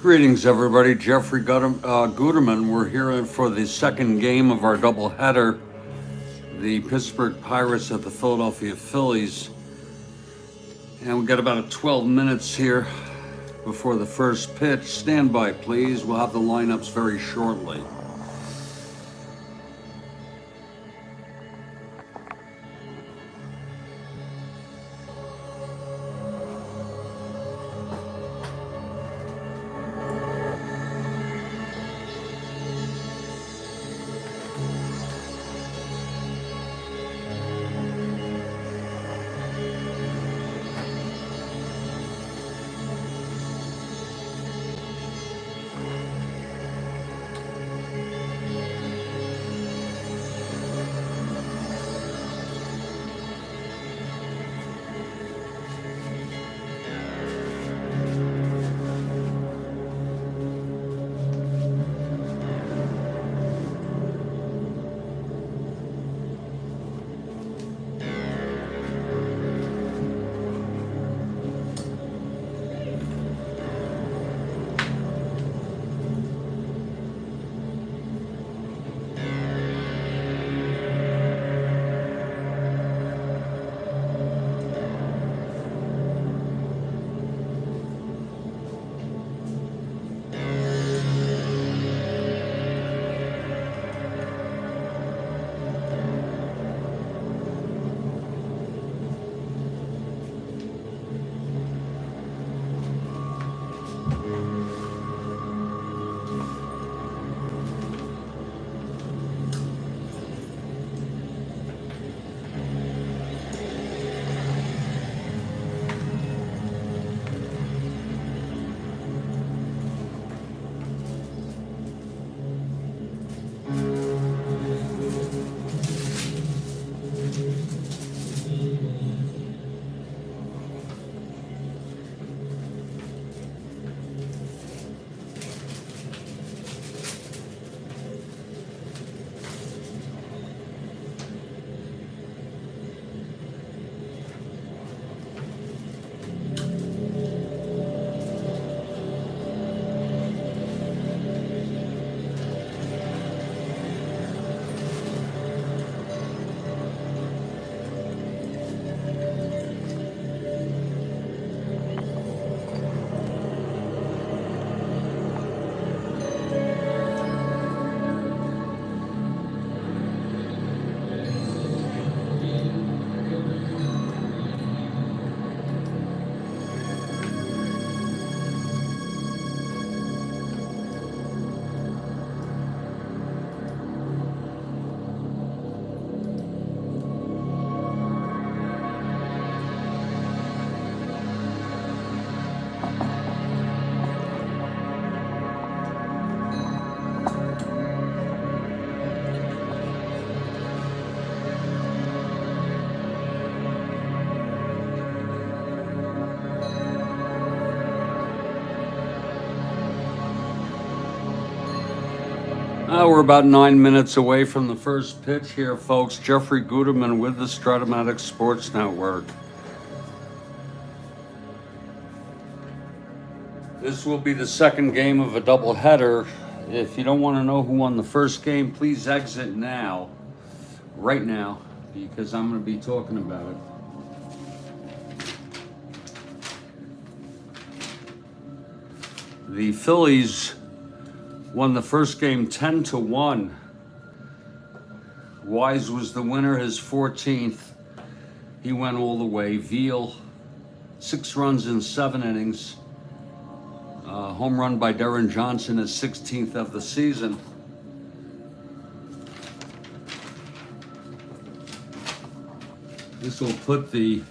Greetings, everybody. Jeffrey Guterman. We're here for the second game of our doubleheader. The Pittsburgh Pirates at the Philadelphia Phillies. And we've got about 12 minutes here before the first pitch. Stand by, please. We'll have the lineups very shortly. We're about 9 minutes away from the first pitch here, folks. Jeffrey Guterman with the Strat-O-Matic Sports Network. This will be the second game of a doubleheader. If you don't want to know who won the first game, please exit now, right now, because I'm going to be talking about it. The Phillies won the first game 10-1. Wise was the winner, his 14th. He went all the way. Veal, 6 runs in 7 innings. Home run by Darren Johnson, his 16th of the season. This will put the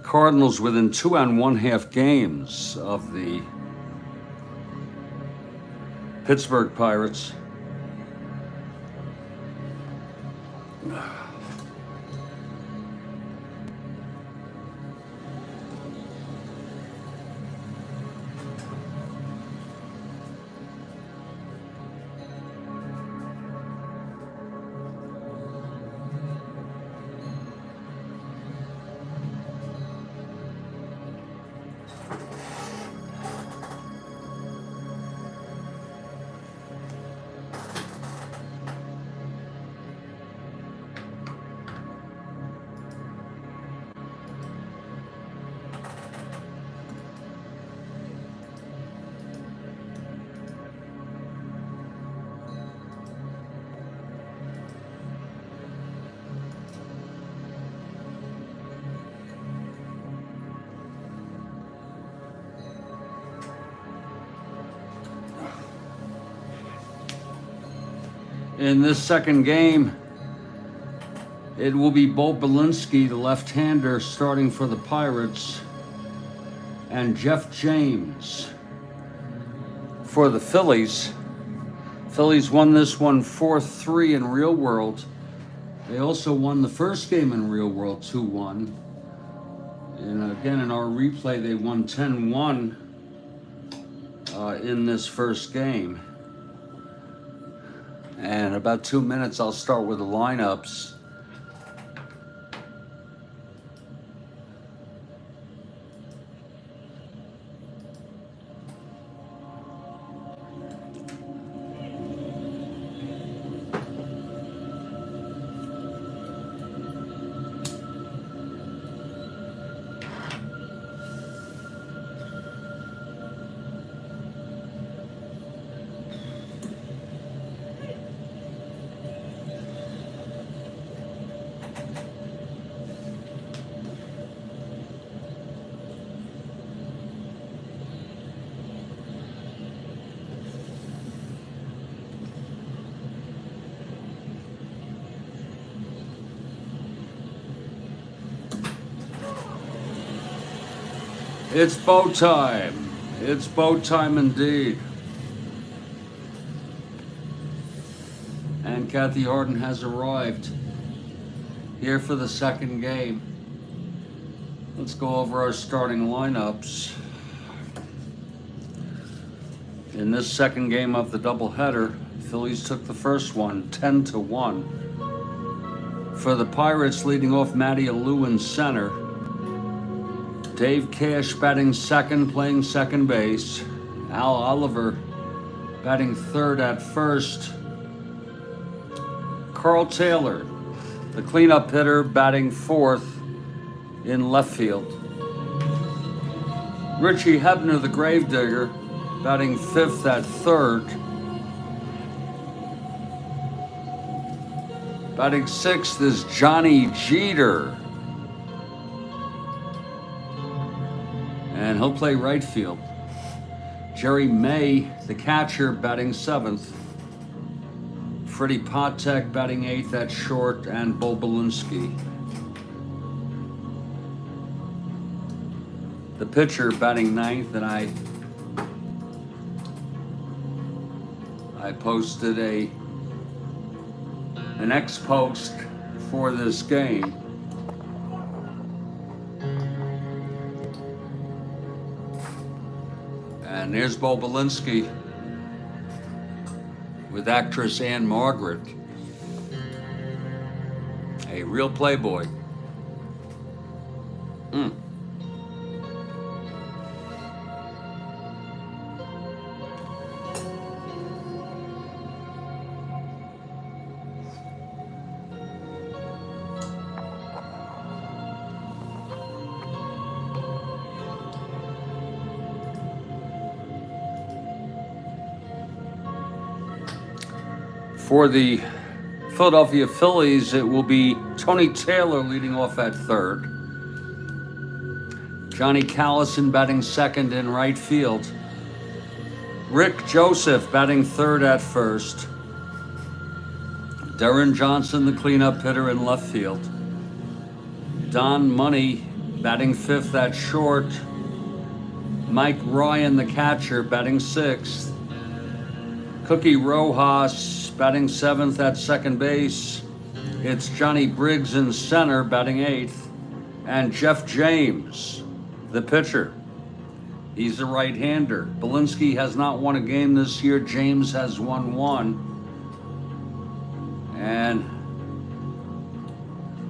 Cardinals within 2 1/2 games of the Pittsburgh Pirates. In this second game, it will be Bo Belinsky, the left-hander, starting for the Pirates, and Jeff James for the Phillies. Phillies won this one 4-3 in real world. They also won the first game in real world 2-1. And again, in our replay, they won 10-1 in this first game. And in about 2 minutes, I'll start with the lineups. It's bow time. It's bow time indeed. And Kathy Harden has arrived here for the second game. Let's go over our starting lineups. In this second game of the doubleheader, Phillies took the first one 10-1. For the Pirates, leading off Matty Alou in center. Dave Cash batting second, playing second base. Al Oliver batting third at first. Karl Taylor, the cleanup hitter, batting fourth in left field. Richie Hebner, the gravedigger, batting fifth at third. Batting sixth is Johnny Jeter. And he'll play right field. Jerry May, the catcher, batting seventh. Freddie Patek batting eighth at short, and Bo Belinsky. The pitcher batting ninth, and I posted an X post for this game. And there's Bo Belinsky with actress Anne Margaret, a real playboy. For the Philadelphia Phillies, it will be Tony Taylor leading off at third. Johnny Callison batting second in right field. Rick Joseph batting third at first. Darren Johnson, the cleanup hitter, in left field. Don Money batting fifth at short. Mike Ryan, the catcher, batting sixth. Cookie Rojas batting seventh at second base. It's Johnny Briggs in center, batting eighth. And Jeff James, the pitcher. He's a right-hander. Belinsky has not won a game this year. James has won one. And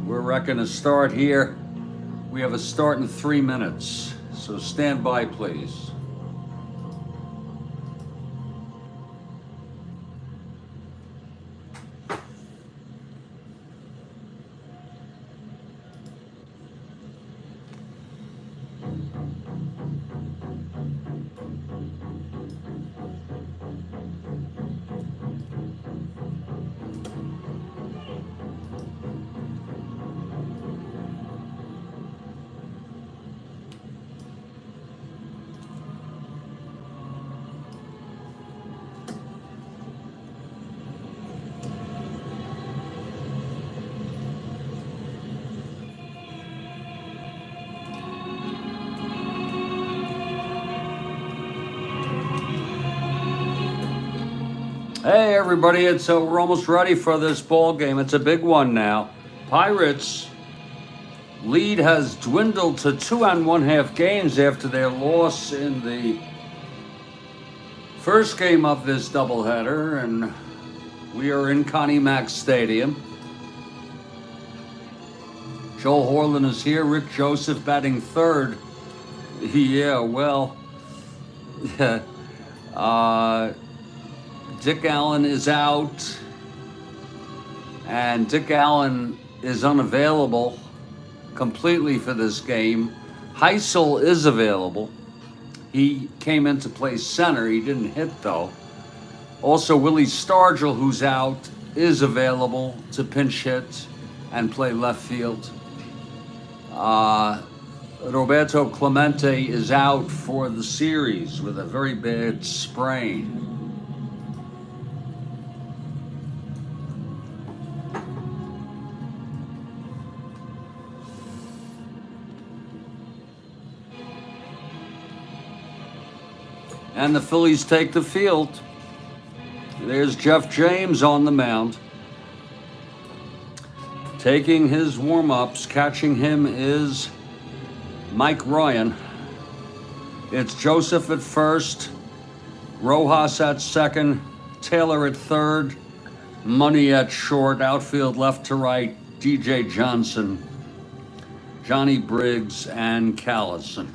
we're reckoning a start here. We have a start in 3 minutes. So stand by, please. Hey everybody, we're almost ready for this ball game. It's a big one now. Pirates lead has dwindled to 2 1/2 games after their loss in the first game of this doubleheader, and we are in Connie Mack Stadium. Joel Horland is here. Rick Joseph batting third. Yeah, well, Dick Allen is out, and Dick Allen is unavailable completely for this game. Heisel is available. He came in to play center. He didn't hit, though. Also, Willie Stargell, who's out, is available to pinch hit and play left field. Roberto Clemente is out for the series with a very bad sprain. And the Phillies take the field. There's Jeff James on the mound. Taking his warm-ups, catching him is Mike Ryan. It's Joseph at first, Rojas at second, Taylor at third, Money at short, outfield left to right, DJ Johnson, Johnny Briggs, and Callison.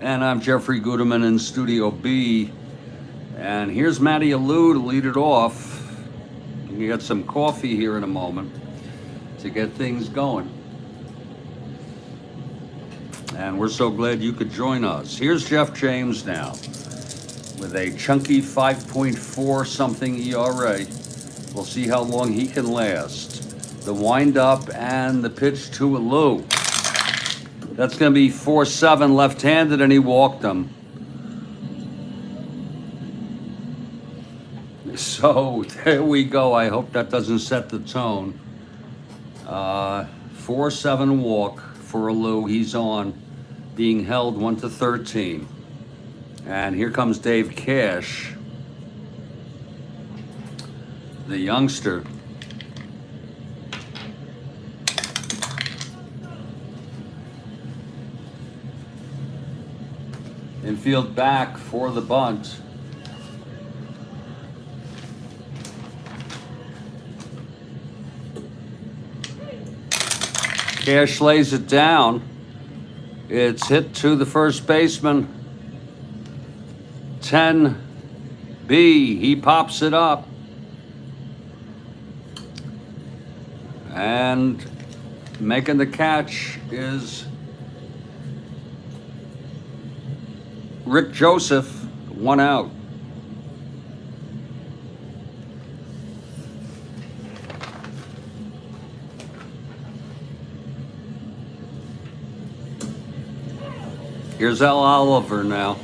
And I'm Jeffrey Guterman in Studio B. And here's Matty Alou to lead it off. You get some coffee here in a moment to get things going. And we're so glad you could join us. Here's Jeff James now with a chunky 5.4 something ERA. We'll see how long he can last. The windup and the pitch to Alou. That's going to be 4-7 left-handed, and he walked him. So there we go. I hope that doesn't set the tone. 4-7 walk for Alou. He's on, being held 1-13. And here comes Dave Cash, the youngster. Infield back for the bunt. Cash lays it down. It's hit to the first baseman. 10B, he pops it up. And making the catch is Rick Joseph, 1 out. Here's Al Oliver now.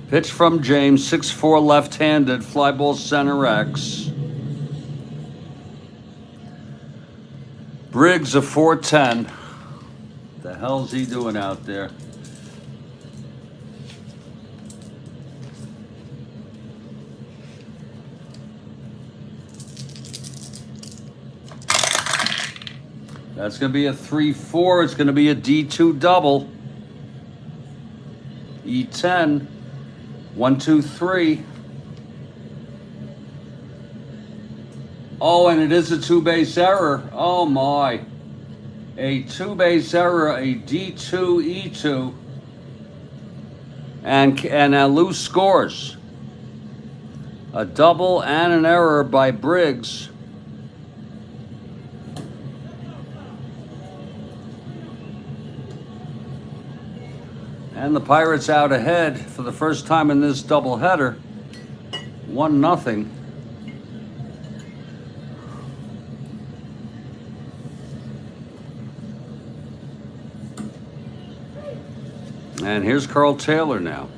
Pitch from James, 6'4", left-handed, fly ball center X. Briggs a 410. The hell's he doing out there? That's going to be a 3-4. It's going to be a D2 double. E10. 1, 2, 3. Oh, and it is a 2-base error. Oh my. A 2-base error, a D2, E2. And Alou scores. A double and an error by Briggs. And the Pirates out ahead for the first time in this doubleheader. 1-0. And here's Karl Taylor now.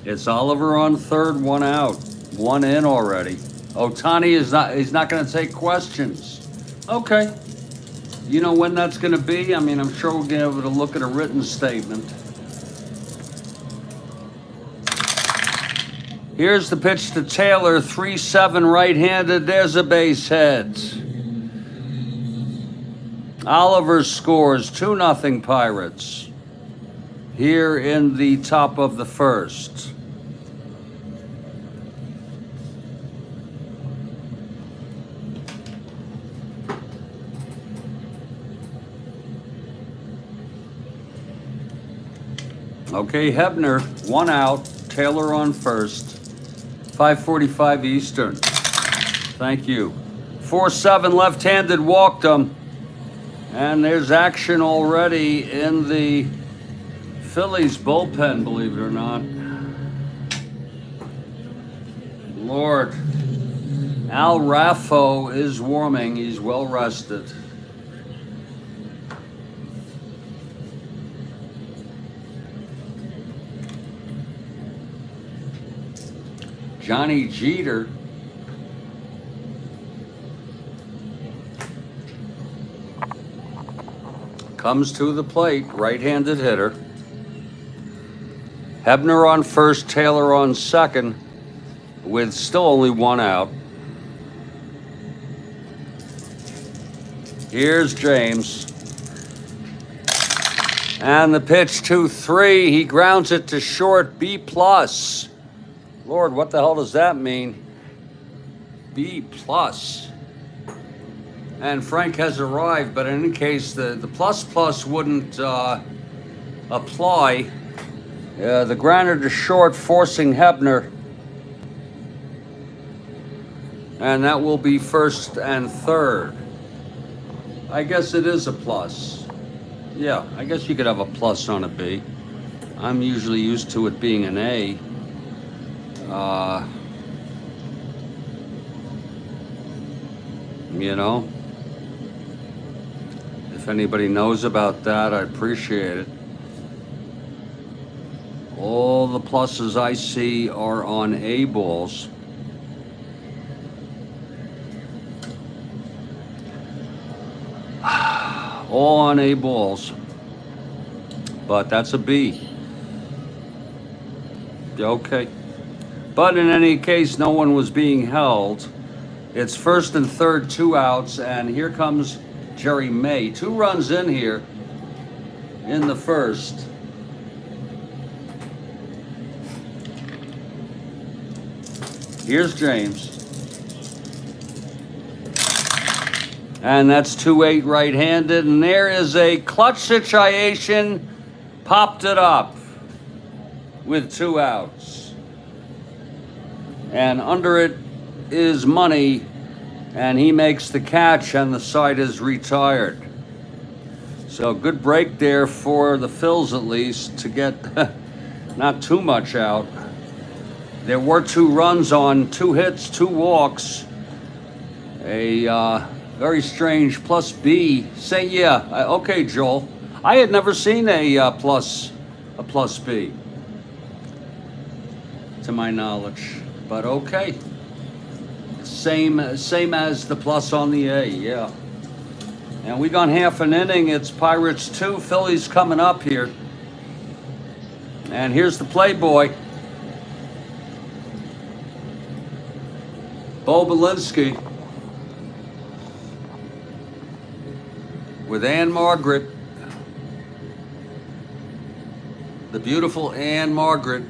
It's Oliver on third, one out, one in already. Ohtani he's not going to take questions. Okay. You know when that's going to be? I mean, I'm sure we'll be able to look at a written statement. Here's the pitch to Taylor, 3-7 right-handed. There's a base hit. Oliver scores 2-0 Pirates here in the top of the first. Okay, Hebner, one out. Taylor on first. 5:45 Eastern. Thank you. 4-7 left-handed, walked him. And there's action already in the Phillies bullpen, believe it or not. Lord. Al Raffo is warming. He's well rested. Johnny Jeter comes to the plate, right-handed hitter. Hebner on first, Taylor on second, with still only one out. Here's James. And the pitch 2-3, he grounds it to short, B+. Lord, what the hell does that mean? B+. And Frank has arrived, but in any case, the plus wouldn't apply. The grounder to short, forcing Hebner. And that will be first and third. I guess it is a plus. Yeah, I guess you could have a plus on a B. I'm usually used to it being an A. You know, if anybody knows about that, I appreciate it. All the pluses I see are on A balls. All on A balls. But that's a B. Okay. But in any case, no one was being held. It's first and third, 2 outs, and here comes Jerry May. 2 runs in here in the first. Here's James. And that's 2-8 right-handed, and there is a clutch situation. Popped it up with 2 outs. And under it is money, and he makes the catch, and the side is retired. So good break there for the Phils, at least, to get not too much out. There were 2 runs on 2 hits, 2 walks. A very strange plus B. Say yeah. Okay, Joel. I had never seen a plus B, to my knowledge. But okay. Same as the plus on the A, yeah. And we gone half an inning. It's Pirates 2, Phillies coming up here. And here's the Playboy. Bo Belinsky with Ann Margaret. The beautiful Ann Margaret.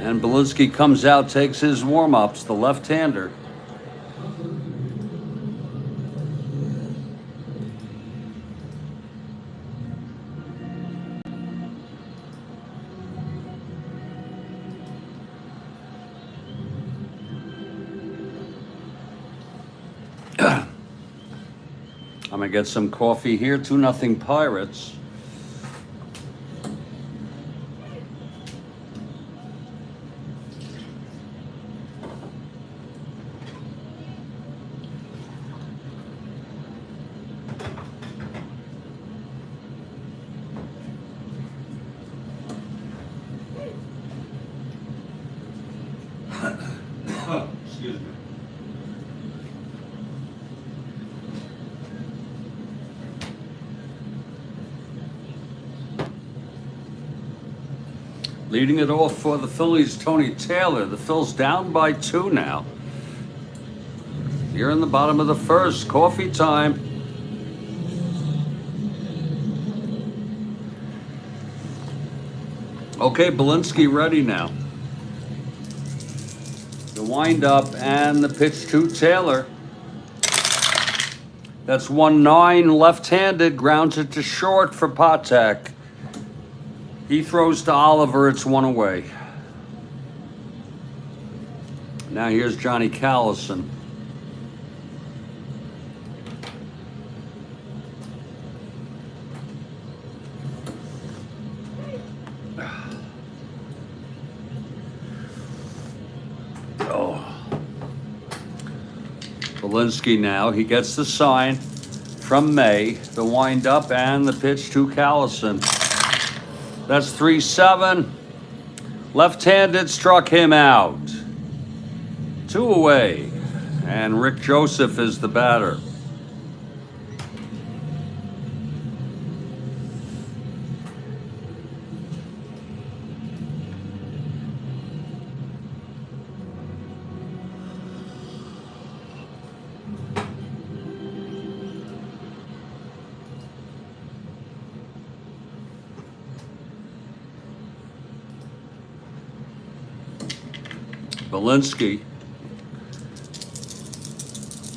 And Belinsky comes out, takes his warm-ups, the left-hander. I'm gonna get some coffee here. 2-0 Pirates. Excuse me. Leading it off for the Phillies, Tony Taylor. The Phils down by 2 now. Here in the bottom of the first, coffee time. Okay, Belinsky ready now. The windup and the pitch to Taylor. That's 1-9, left-handed, grounds it to short for Patek. He throws to Oliver, it's 1 away. Now here's Johnny Callison. Belinsky now, he gets the sign from May, the windup and the pitch to Callison. That's 3-7. Left-handed, struck him out. 2 away. And Rick Joseph is the batter. Belinsky,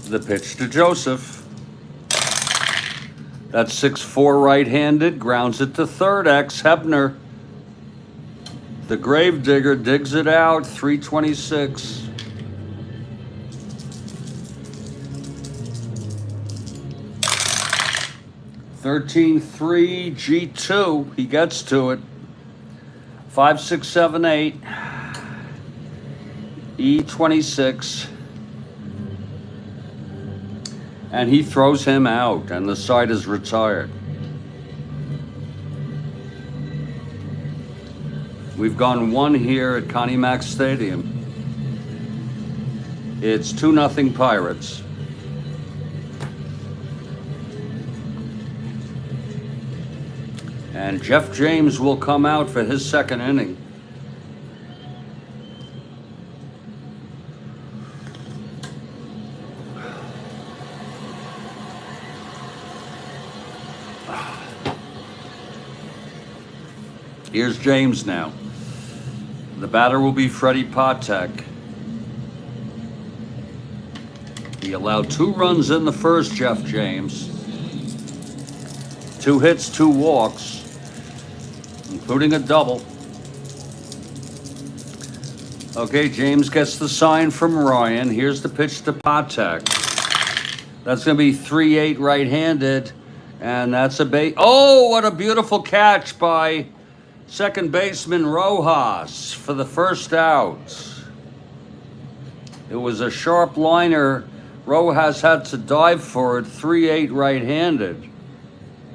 the pitch to Joseph. That's 6-4 right-handed, grounds it to third. Hebner, the gravedigger, digs it out. 3:26. (13-3) G2. He gets to it. 5, 6, 7, 8. E26, and he throws him out, and the side is retired. We've gone 1 here at Connie Mack Stadium. It's 2-0 Pirates. And Jeff James will come out for his second inning. Here's James now. The batter will be Freddie Patek. He allowed 2 runs in the first, Jeff James. 2 hits, 2 walks, including a double. Okay, James gets the sign from Ryan. Here's the pitch to Patek. That's going to be 3-8 right-handed, and that's a base. Oh, what a beautiful catch by second baseman Rojas for the first out. It was a sharp liner. Rojas had to dive for it. 3-8 right-handed.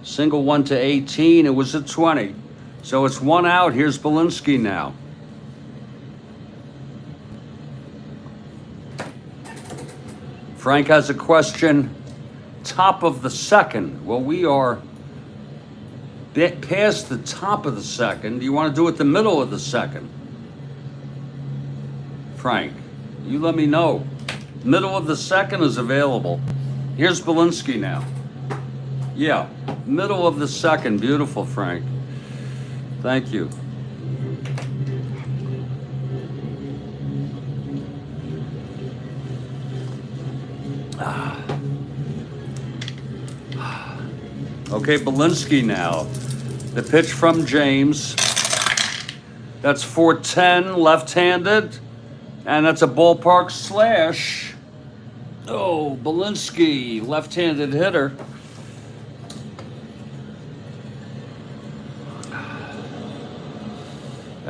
Single 1 to 18. It was a 20. So it's 1 out. Here's Belinsky now. Frank has a question. Top of the second. Well, we are past the top of the second. Do you want to do it the middle of the second? Frank, you let me know. Middle of the second is available. Here's Belinsky now. Yeah, middle of the second. Beautiful, Frank. Thank you. Okay, Belinsky now. The pitch from James. That's 4-10, left-handed. And that's a ballpark slash. Oh, Belinsky, left-handed hitter.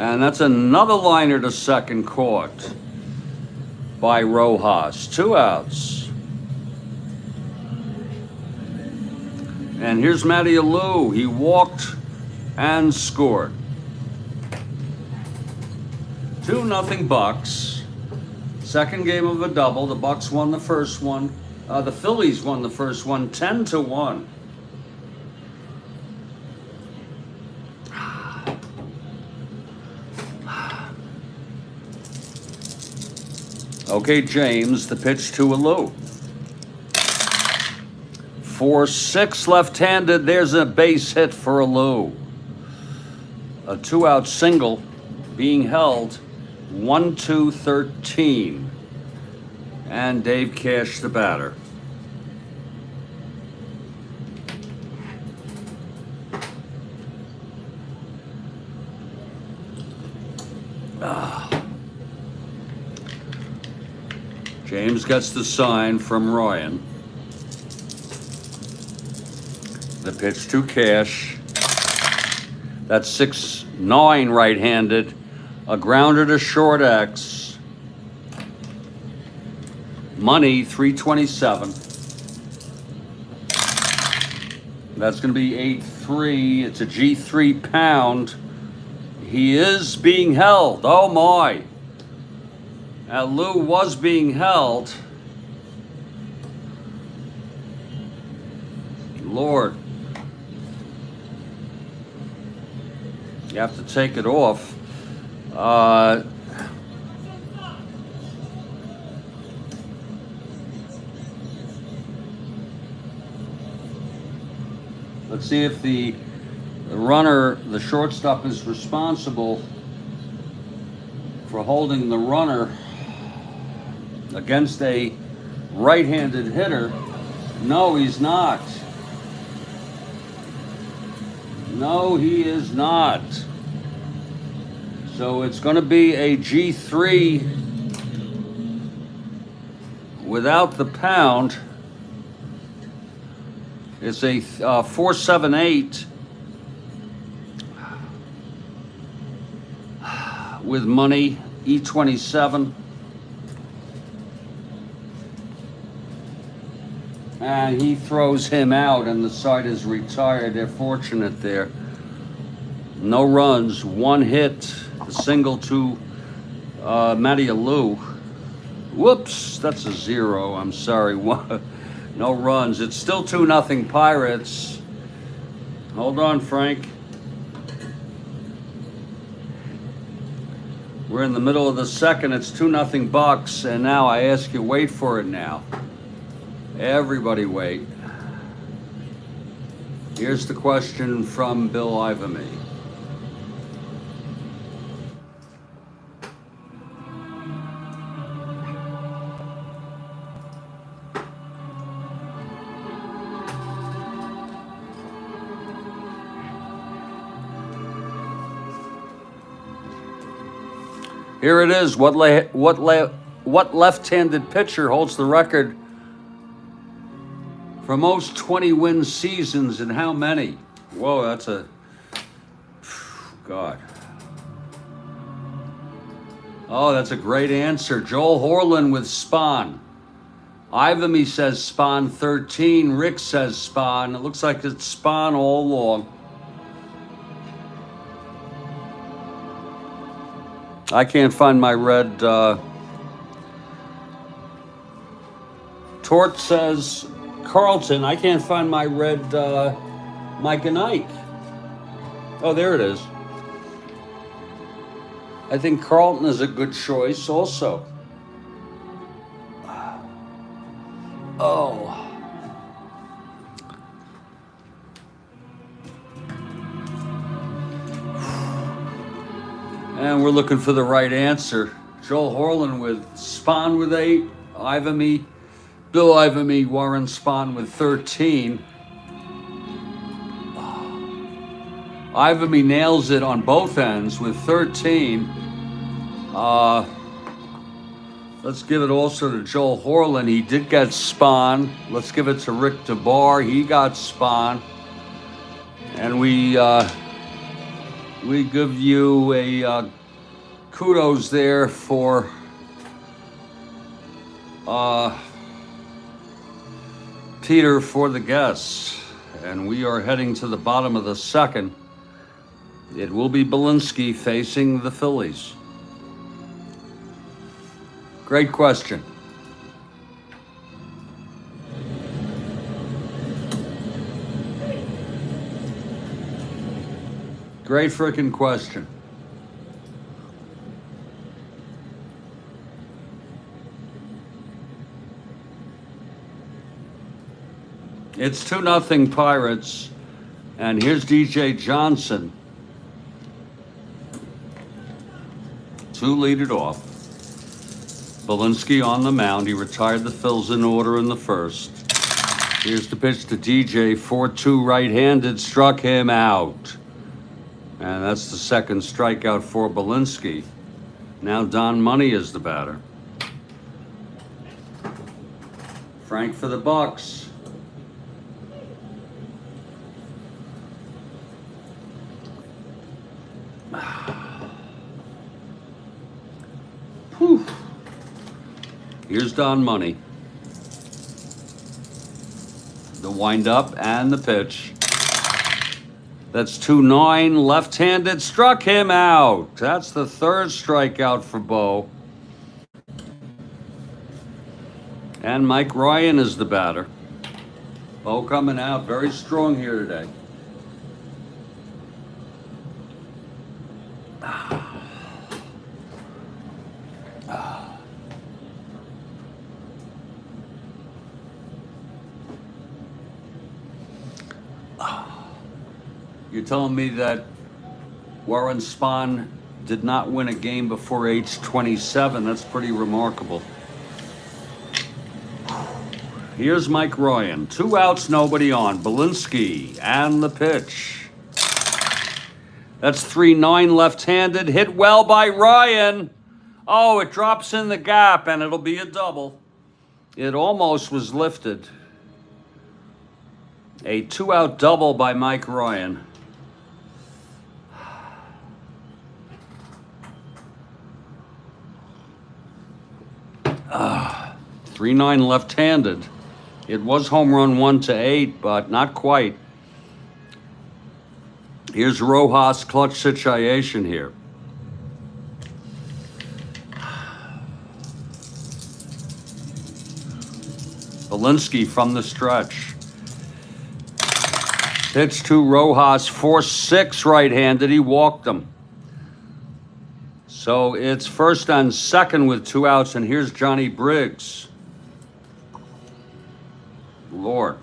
And that's another liner to second caught by Rojas. 2 outs. And here's Matty Alou. He walked and scored. 2-0 Bucks. Second game of a double. The Bucks won the first one. The Phillies won the first one 10-1. Okay, James, the pitch to Alou. 4-6 left-handed. There's a base hit for Alou. A 2-out single being held. 1-2-13. And Dave Cash, the batter. James gets the sign from Ryan. The pitch to Cash. That's 6-9 right-handed. A grounder to short X. Money, 327. That's going to be 8-3. It's a G3 pound. He is being held. Oh, my. Alou was being held. Lord. You have to take it off. Let's see if the runner, the shortstop, is responsible for holding the runner against a right-handed hitter. No, he's not. No, he is not. So it's going to be a G3 without the pound. It's a 4-7-8 with money, E27. And he throws him out, and the side is retired. They're fortunate there. No runs, 1 hit, a single to Matty Alou. Whoops, that's a 0. I'm sorry. No runs. It's still 2-0 Pirates. Hold on, Frank. We're in the middle of the second. It's 2-0 Bucks, and now I ask you, wait for it now. Everybody wait. Here's the question from Bill Ivamy. Here it is. What left-handed pitcher holds the record for most 20-win seasons, and how many? Whoa, that's a... God. Oh, that's a great answer. Joel Horlin with Spawn. Ivamy says Spawn 13. Rick says Spawn. It looks like it's Spawn all along. I can't find my red... Tort says Carlton. I can't find my red Mike and Ike. Oh, there it is. I think Carlton is a good choice also. Oh. And we're looking for the right answer. Joel Horlin with Spawn with 8. Ivamy, Bill Ivamy, Warren Spawn with 13. Ivamy nails it on both ends with 13. Let's give it also to Joel Horlin. He did get Spawn. Let's give it to Rick DeBar. He got Spawn. And we We give you a kudos there for Peter for the guess. And we are heading to the bottom of the second. It will be Belinsky facing the Phillies. Great question. Great freaking question. It's 2-0 Pirates, and here's DJ Johnson to lead it off. Belinsky on the mound. He retired the Phils in order in the first. Here's the pitch to DJ, 4-2 right-handed, struck him out. And that's the second strikeout for Belinsky. Now Don Money is the batter. Frank for the Bucks. Whew. Here's Don Money. The windup and the pitch. That's 2-9, left-handed, struck him out. That's the third strikeout for Bo. And Mike Ryan is the batter. Bo coming out very strong here today. You're telling me that Warren Spahn did not win a game before age 27. That's pretty remarkable. Here's Mike Ryan. 2 outs, nobody on. Belinsky and the pitch. That's 3-9 left-handed. Hit well by Ryan. Oh, it drops in the gap, and it'll be a double. It almost was lifted. A 2-out double by Mike Ryan. 3-9 left-handed. It was home run 1-8, but not quite. Here's Rojas' clutch situation here. Belinsky from the stretch. Pitch to Rojas, 4-6 right-handed. He walked him. So it's first and second with 2 outs, and here's Johnny Briggs. Lord.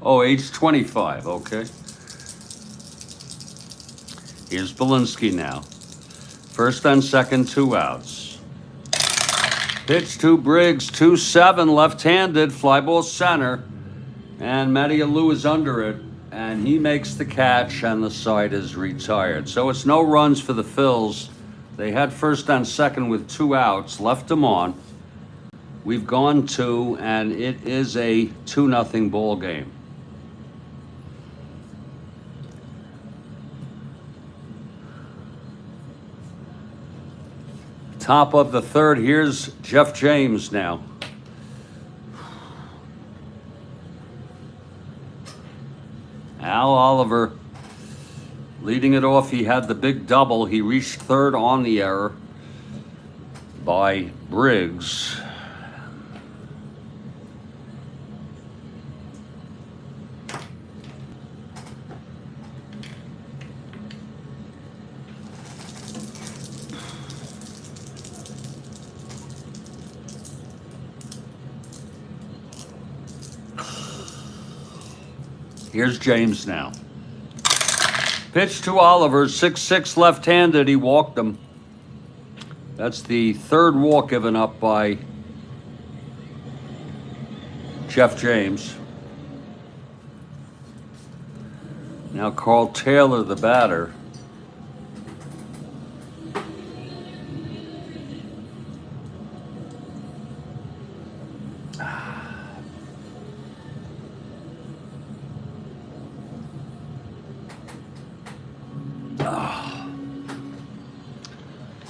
Oh, age 25, okay. Here's Belinsky now. First and second, 2 outs. Pitch to Briggs, 2-7, left-handed, fly ball center. And Matty Alou is under it, and he makes the catch, and the side is retired. So it's no runs for the Phils. They had first and second with 2 outs, left them on. We've gone 2, and it is a 2-0 ball game. Top of the third, here's Jeff James now. Al Oliver leading it off. He had the big double. He reached third on the error by Briggs. Here's James now. Pitch to Oliver, 6-6 left-handed. He walked him. That's the third walk given up by Jeff James. Now Karl Taylor, the batter.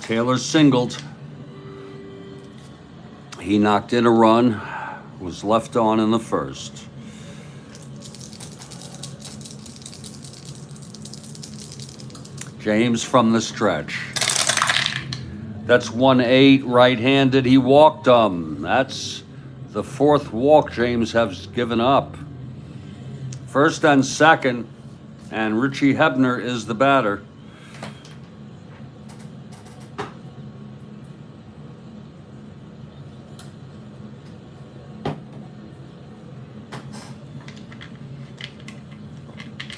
Taylor singled. He knocked in a run, was left on in the first. James from the stretch. That's 1-8 right-handed. He walked him. That's the fourth walk James has given up. First and second, and Richie Hebner is the batter.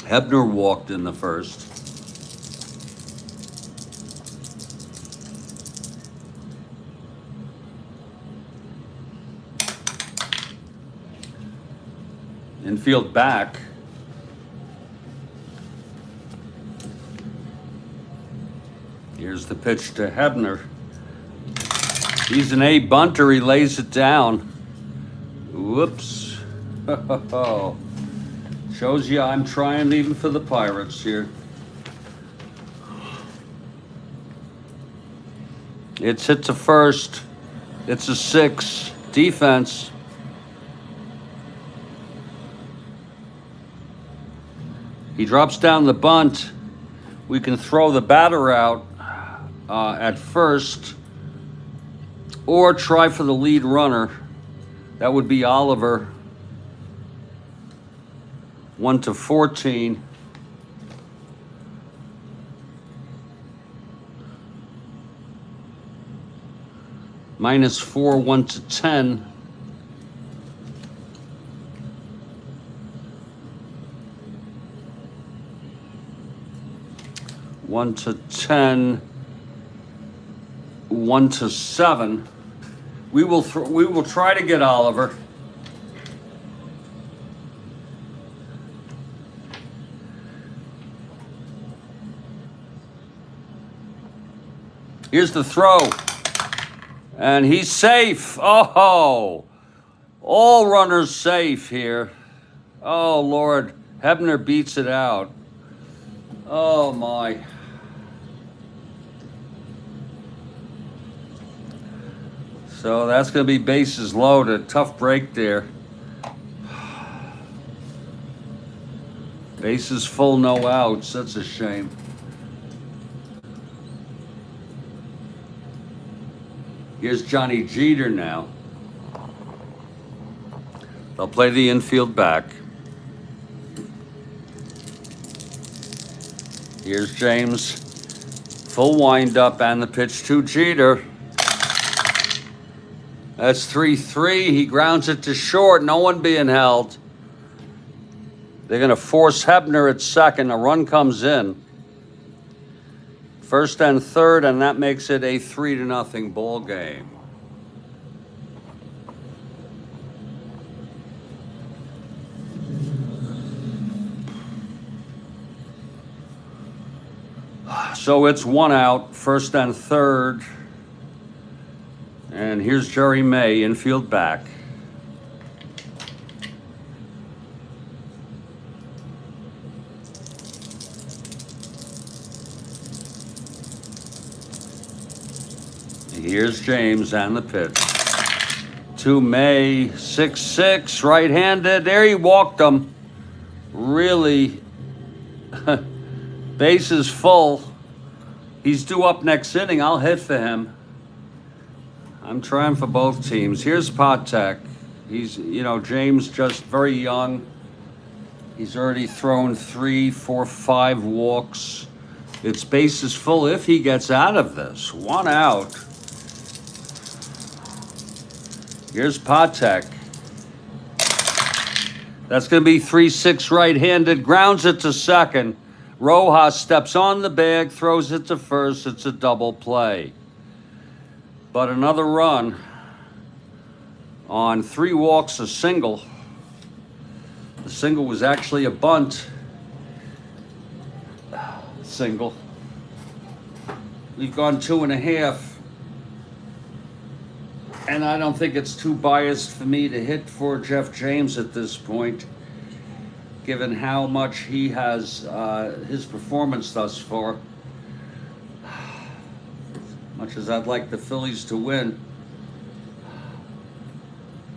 Hebner walked in the first. Infield back. Here's the pitch to Hebner. He's an A bunter. He lays it down. Whoops. Shows you I'm trying even for the Pirates here. It's hit to first. It's a 6. Defense. He drops down the bunt. We can throw the batter out at first or try for the lead runner. That would be Oliver. 1-14. -4, 1-10. One to 10, 1-7. We will try to get Oliver. Here's the throw, and he's safe. Oh, all runners safe here. Oh Lord, Hebner beats it out. Oh my. So that's going to be bases loaded. Tough break there. Bases full, no outs. That's a shame. Here's Johnny Jeter now. They'll play the infield back. Here's James. Full windup and the pitch to Jeter. That's 3-3. He grounds it to short. No one being held. They're going to force Hebner at second. A run comes in. First and third, and that makes it a 3-0 ball game. So it's 1 out, first and third. And here's Jerry May, infield back. Here's James and the pitch. To May, 6-6, right-handed. There he walked him. Really, bases full. He's due up next inning. I'll hit for him. I'm trying for both teams. Here's Patek. He's, James just very young. He's already thrown 3, 4, 5 walks. It's bases full if he gets out of this. 1 out. Here's Patek. That's going to be 3-6 right-handed. Grounds it to second. Rojas steps on the bag, throws it to first. It's a double play. But another run on 3 walks, a single. The single was actually a bunt. Single. We've gone 2.5. And I don't think it's too biased for me to hit for Jeff James at this point, given how much he has, his performance thus far. much as I'd like the Phillies to win.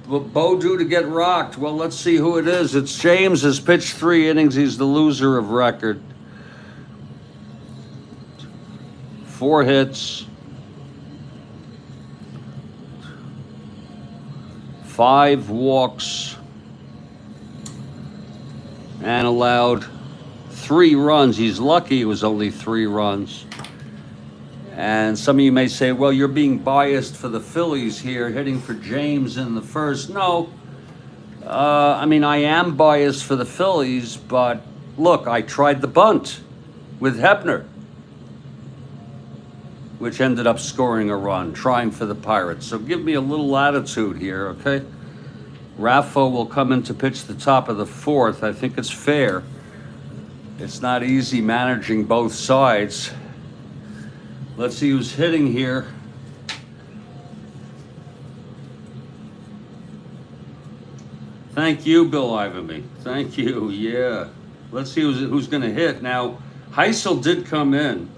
But Bo due to get rocked. Well, let's see who it is. It's James. Has pitched 3 innings. He's the loser of record. 4 hits. 5 walks. And allowed 3 runs. He's lucky it was only 3 runs. And some of you may say, well, you're being biased for the Phillies here, hitting for James in the first. No. I mean, I am biased for the Phillies, but look, I tried the bunt with Hebner, which ended up scoring a run, trying for the Pirates. So give me a little latitude here, okay? Raffo will come in to pitch the top of the 4th. I think it's fair. It's not easy managing both sides. Let's see who's hitting here. Thank you, Bill Ivanby. Thank you, yeah. Let's see who's going to hit. Now, Heisel did come in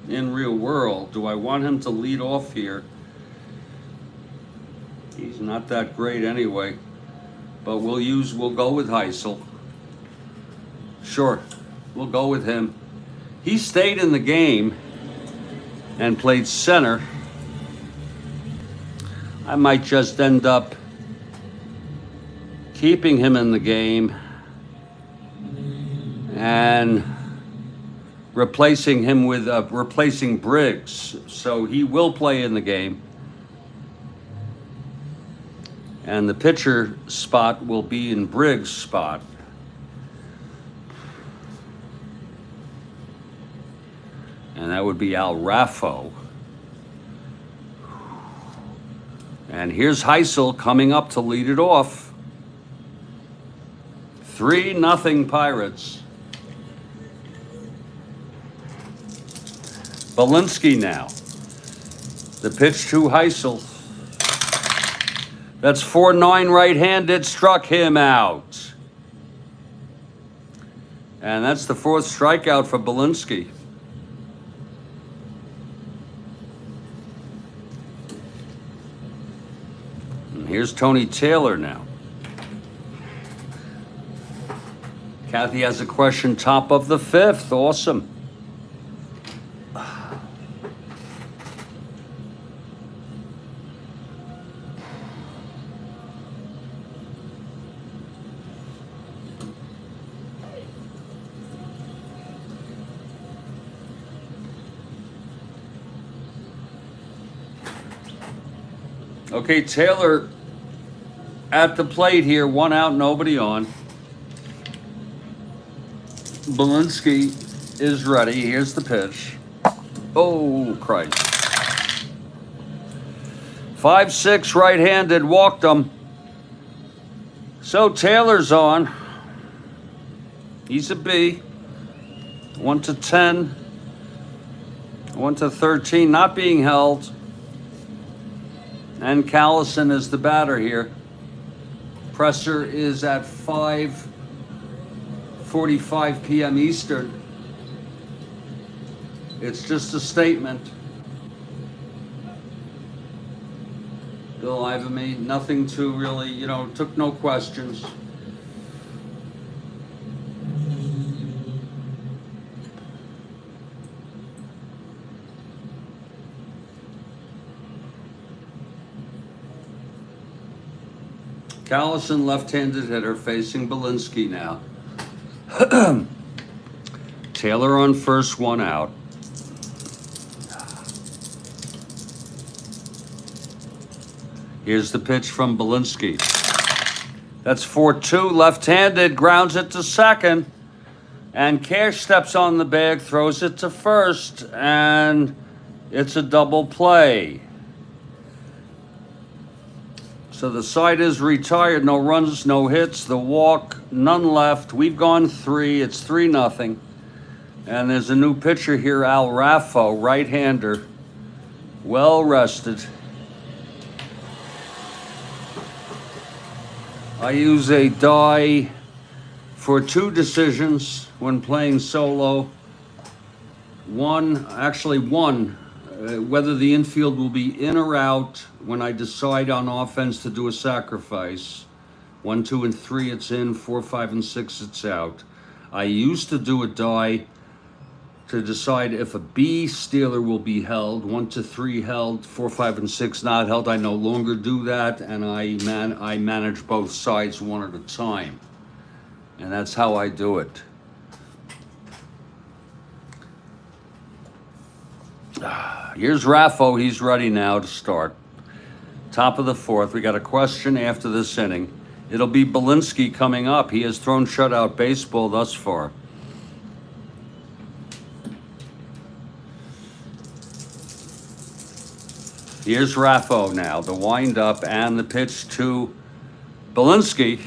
real world. Do I want him to lead off here? He's not that great anyway. But we'll go with Heisel. Sure, we'll go with him. He stayed in the game and played center. I might just end up keeping him in the game and replacing him with replacing Briggs. So he will play in the game. And the pitcher spot will be in Briggs' spot. And that would be Al Raffo. And here's Heisel coming up to lead it off. 3-0 Pirates. Belinsky now. The pitch to Heisel. That's 4-9 right-handed, struck him out. And that's the 4th strikeout for Belinsky. Here's Tony Taylor now. Kathy has a question, top of the 5th. Awesome. Okay, Taylor at the plate here, 1 out, nobody on. Belinsky is ready. Here's the pitch. Oh, Christ. 5-6 right-handed, walked him. So Taylor's on. He's a B. 1-10. 1-13, not being held. And Callison is the batter here. Presser is at 5:45 p.m. Eastern. It's just a statement. Bill Ivanby, nothing to really, took no questions. Callison, left-handed hitter, facing Belinsky now. Taylor on first, 1 out. Here's the pitch from Belinsky. That's 4-2, left-handed, grounds it to second. And Cash steps on the bag, throws it to first, and it's a double play. So the side is retired, no runs, no hits, the walk, none left. We've gone 3, it's 3-0. And there's a new pitcher here, Al Raffo, right-hander, well rested. I use a die for 2 decisions when playing solo. One whether the infield will be in or out when I decide on offense to do a sacrifice. 1, 2, and 3, it's in. 4, 5, and 6, it's out. I used to do a die to decide if a B stealer will be held. 1 to 3 held, 4, 5, and 6 not held. I no longer do that, and I manage both sides one at a time. And that's how I do it. Here's Raffo. He's ready now to start. Top of the 4th. We got a question after this inning. It'll be Belinsky coming up. He has thrown shutout baseball thus far. Here's Raffo now, the windup and the pitch to Belinsky.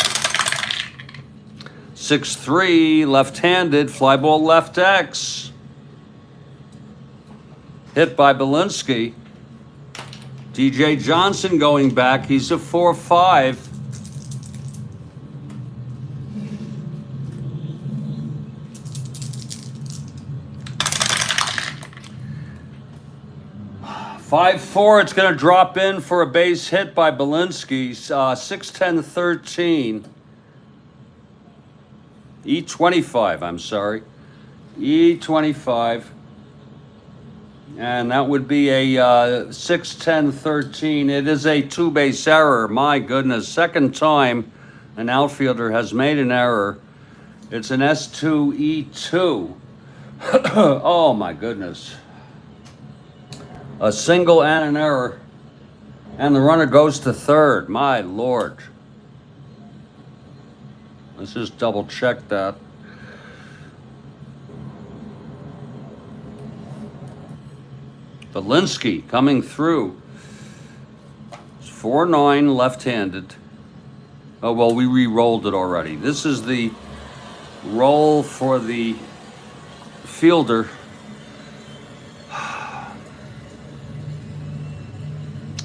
6-3, left-handed, fly ball left X. Hit by Belinsky. DJ Johnson going back. He's a 4-5. (5-4). It's going to drop in for a base hit by Belinsky. 6-10-13. E25. I'm sorry. E25. And that would be a 6-10-13. It is a 2-base error. My goodness. Second time an outfielder has made an error. It's an S2-E2. Oh, my goodness. A single and an error. And the runner goes to third. My Lord. Let's just double check that. Belinsky coming through. It's 4-9 left-handed. Oh, well, we re-rolled it already. This is the roll for the fielder.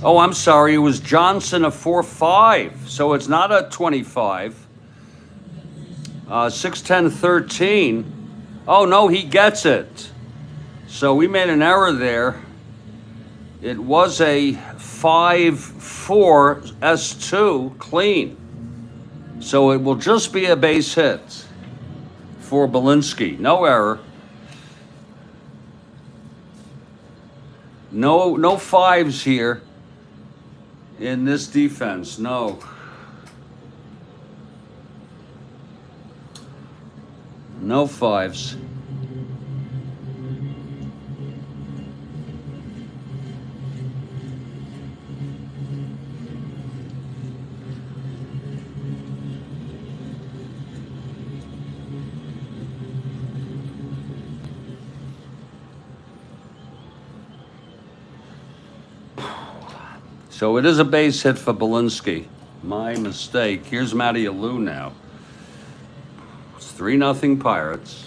Oh, I'm sorry. It was Johnson, a 4-5. So it's not a 25. 6-10-13. Oh, no, he gets it. So we made an error there. It was a 5-4 S2 clean. So it will just be a base hit for Belinsky. No error. No fives here in this defense. No. No fives. So it is a base hit for Belinsky. My mistake. Here's Matty Alou now. It's 3-0 Pirates.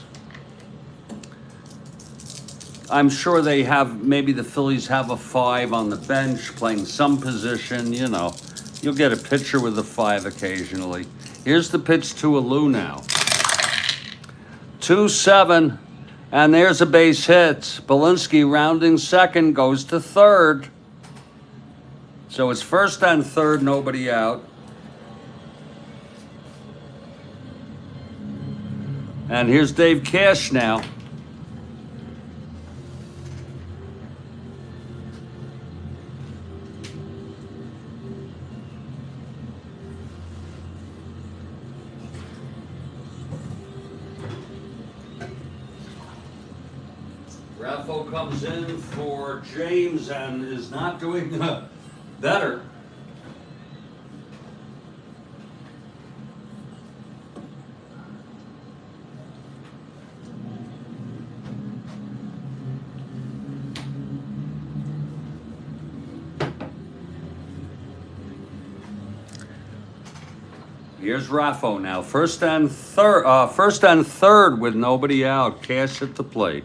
I'm sure they have, maybe the Phillies have a 5 on the bench playing some position, you know. You'll get a pitcher with a 5 occasionally. Here's the pitch to Alou now. 2-7, and there's a base hit. Belinsky rounding second, goes to third. So it's first and third, nobody out. And here's Dave Cash now. Raffo comes in for James and is not doing better. Here's Raffo now. First and third with nobody out. Cash at the plate.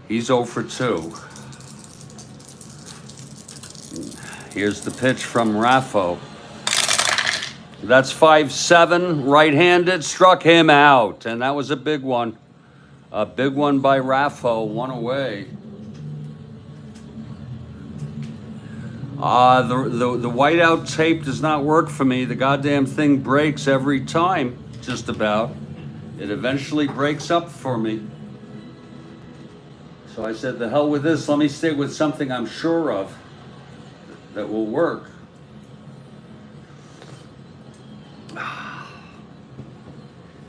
He's 0 for 2. Here's the pitch from Raffo. That's 5-7, right-handed, struck him out, and that was a big one. A big one by Raffo, one away. The whiteout tape does not work for me. The goddamn thing breaks every time, just about. It eventually breaks up for me. So I said, the hell with this. Let me stay with something I'm sure of that will work.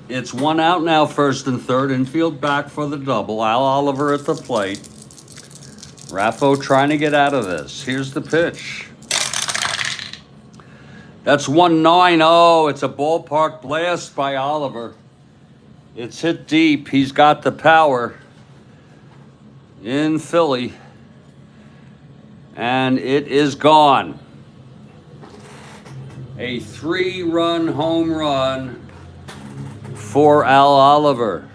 It's 1 out now, first and third. Infield back for the double. Al Oliver at the plate. Raffo trying to get out of this. Here's the pitch. That's 1-9. Oh, it's a ballpark blast by Oliver. It's hit deep. He's got the power in Philly. And it is gone. A 3-run home run for Al Oliver.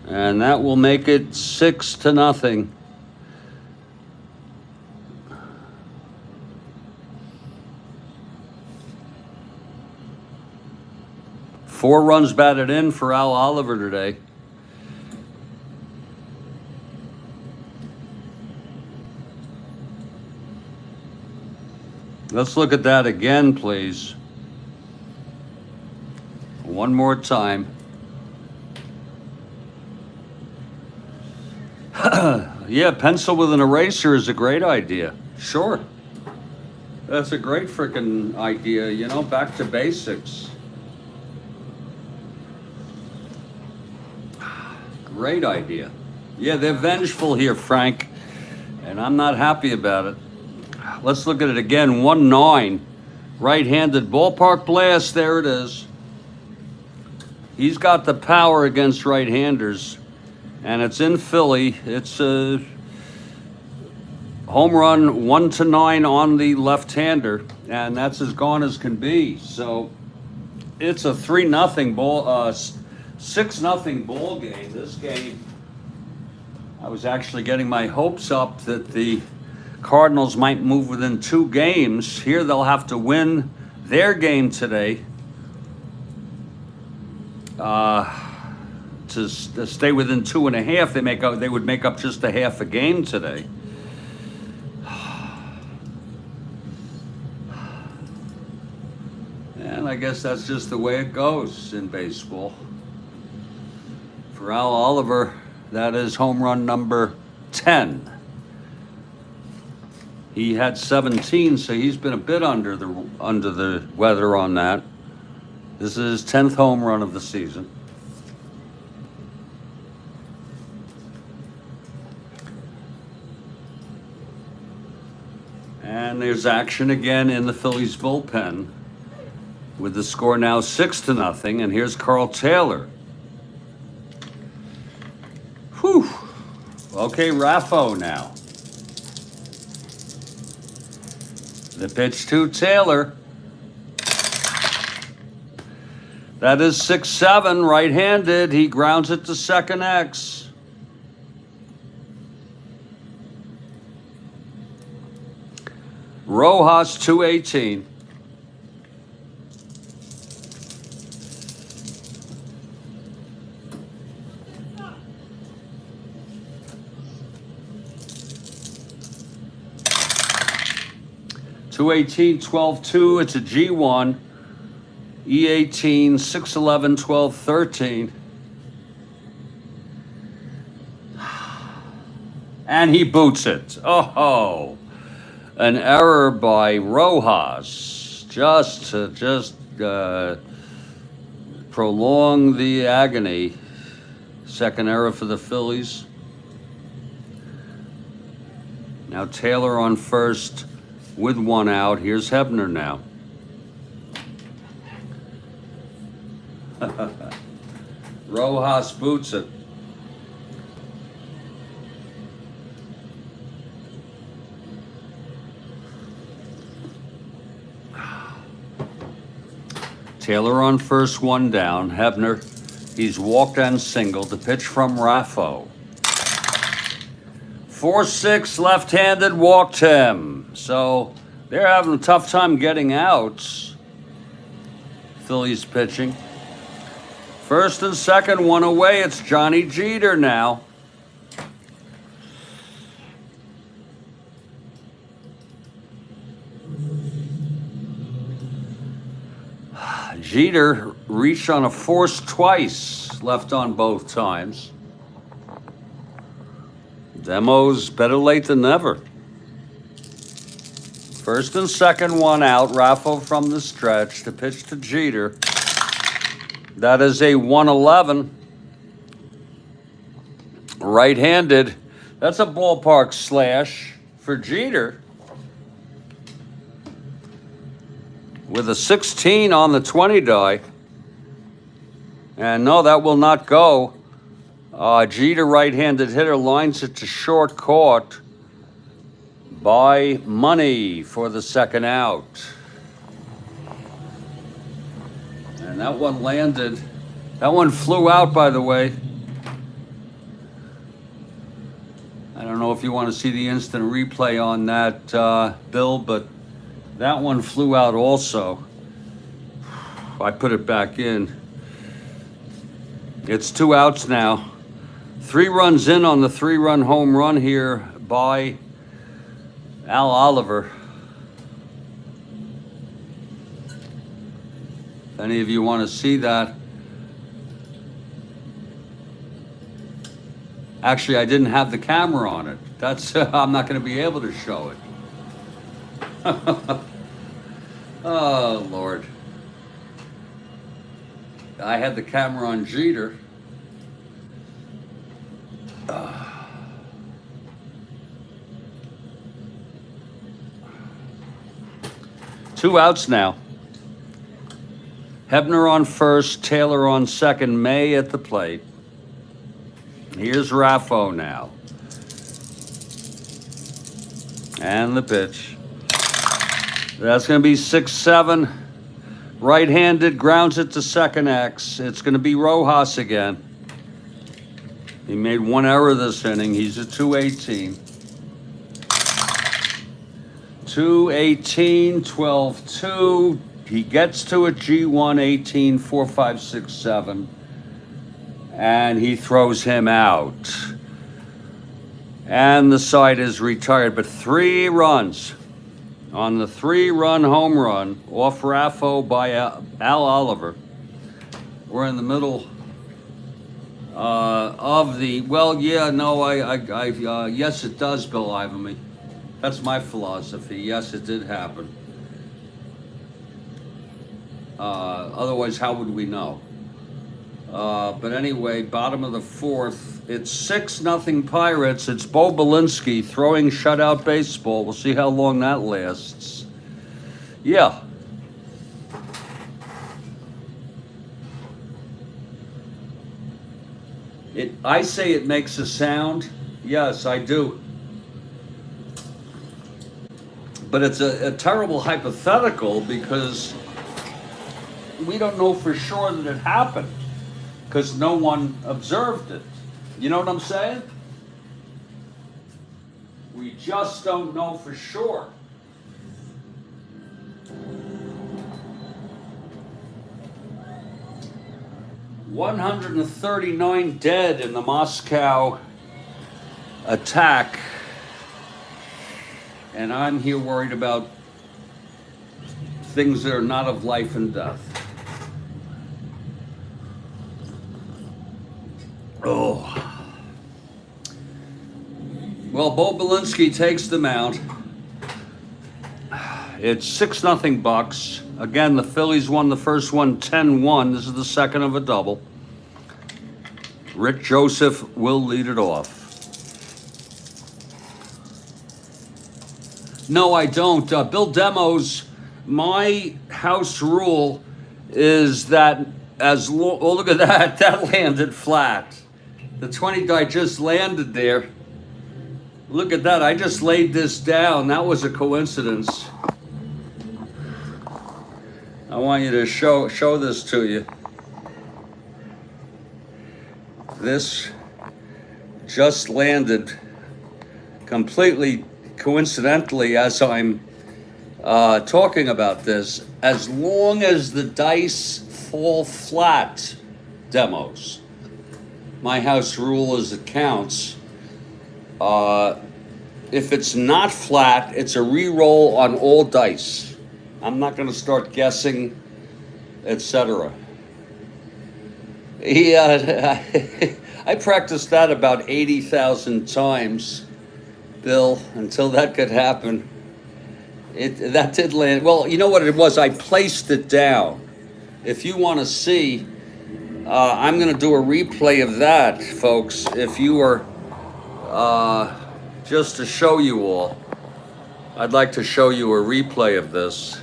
And that will make it 6-0. Four runs batted in for Al Oliver today. Let's look at that again, please. One more time. Yeah, pencil with an eraser is a great idea. Sure. That's a great freaking idea, you know, back to basics. Great idea. Yeah, they're vengeful here, Frank, and I'm not happy about it. Let's look at it again. 1-9. Right-handed ballpark blast. There it is. He's got the power against right-handers, and it's in Philly. It's a home run 1-9 on the left-hander, and that's as gone as can be. So it's a 3-0 ball, 6-0 ball game. This game, I was actually getting my hopes up that the Cardinals might move within 2 games. Here they'll have to win their game today to stay within 2.5. They would make up just a half a game today. And I guess that's just the way it goes in baseball. For Al Oliver, that is home run number 10. He had 17, so he's been a bit under the weather on that. This is his 10th home run of the season. And there's action again in the Phillies bullpen with the score now 6-0. And here's Karl Taylor. Whew. Okay, Raffo now. The pitch to Taylor. That is 6-7, right-handed. He grounds it to second X. Rojas 218. .218, 12-2. It's a G1. E18, 6-11, 12-13. And he boots it. Oh, an error by Rojas. Just to prolong the agony. Second error for the Phillies. Now Taylor on first with 1 out. Here's Hebner now. Rojas boots it. Taylor on first, 1 down. Hebner, he's walked and singled. The pitch from Raffo. 4-6, left-handed, walked him. So they're having a tough time getting outs. Phillies pitching. First and second, 1 away. It's Johnny Jeter now. Jeter reached on a force twice, left on both times. Demo's better late than never. First and second, one out. Raffo from the stretch to pitch to Jeter. That is a 111. Right-handed. That's a ballpark slash for Jeter. With a 16 on the 20 die. And no, that will not go. Jeter, right-handed hitter, lines it to short, caught by Money for the second out. And that one landed. That one flew out, by the way. I don't know if you want to see the instant replay on that, Bill, but that one flew out also. I put it back in. It's 2 outs now. 3 runs in on the 3-run home run here by Al Oliver. If any of you want to see that. Actually, I didn't have the camera on it. That's I'm not going to be able to show it. Oh, Lord. I had the camera on Jeter. 2 outs now. Hebner on first, Taylor on second, May at the plate. Here's Raffo now. And the pitch. That's going to be 6-7. Right-handed, grounds it to second X. It's going to be Rojas again. He made 1 error this inning. He's a 218. 218, 12-2. He gets to a G1, 18, 4, 5, 6, 7. And he throws him out. And the side is retired. But 3 runs on the 3-run home run off Raffo by Al Oliver. We're in the middle of the, well, yeah, no, yes, it does, Bill Ivanme. That's my philosophy. Yes, it did happen. Otherwise, how would we know? But anyway, bottom of the 4th. It's 6-0 Pirates. It's Bo Belinsky throwing shutout baseball. We'll see how long that lasts. Yeah. I say it makes a sound. Yes, I do. But it's a terrible hypothetical because we don't know for sure that it happened because no one observed it. You know what I'm saying? We just don't know for sure. $139 dead in the Moscow attack. And I'm here worried about things that are not of life and death. Oh. Well, Bo Belinsky takes the mound. It's 6-0 Bucks. Again, the Phillies won the first one 10-1. This is the second of a double. Rick Joseph will lead it off. No, I don't. Bill Demos, my house rule is that oh, look at that. That landed flat. The 20 die just landed there. Look at that. I just laid this down. That was a coincidence. I want you to show this to you. This just landed completely coincidentally as I'm talking about this. As long as the dice fall flat, Demos, my house rule is it counts. If it's not flat, it's a re-roll on all dice. I'm not going to start guessing etc. Yeah, I practiced that about 80,000 times, Bill, until that could happen. That did land. Well, you know what it was? I placed it down. If you want to see, I'm going to do a replay of that, folks. If you are, just to show you all, I'd like to show you a replay of this.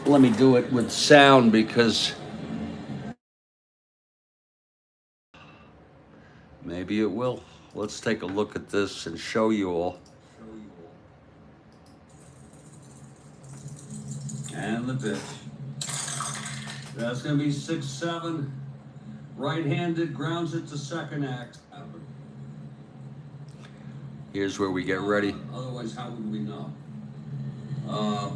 Let me do it with sound because maybe it will. Let's take a look at this and show you all. And the pitch. That's going to be 6-7. Right-handed, grounds it to second act. Here's where we get ready. Otherwise, how would we know?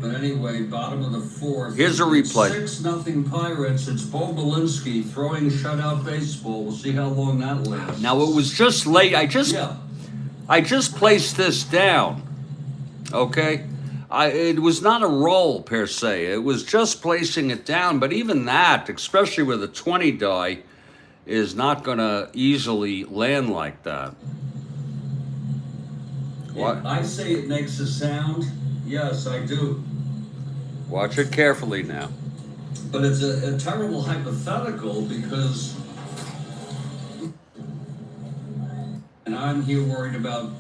But anyway, bottom of the fourth. Here's a replay. 6-0 Pirates. It's Bo Belinsky throwing shutout baseball. We'll see how long that lasts. Now it was just late. I just placed this down. Okay, it was not a roll per se. It was just placing it down. But even that, especially with a 20 die, is not going to easily land like that. What? I say it makes a sound. Yes, I do. Watch it carefully now. But it's a terrible hypothetical because, and I'm here worried about,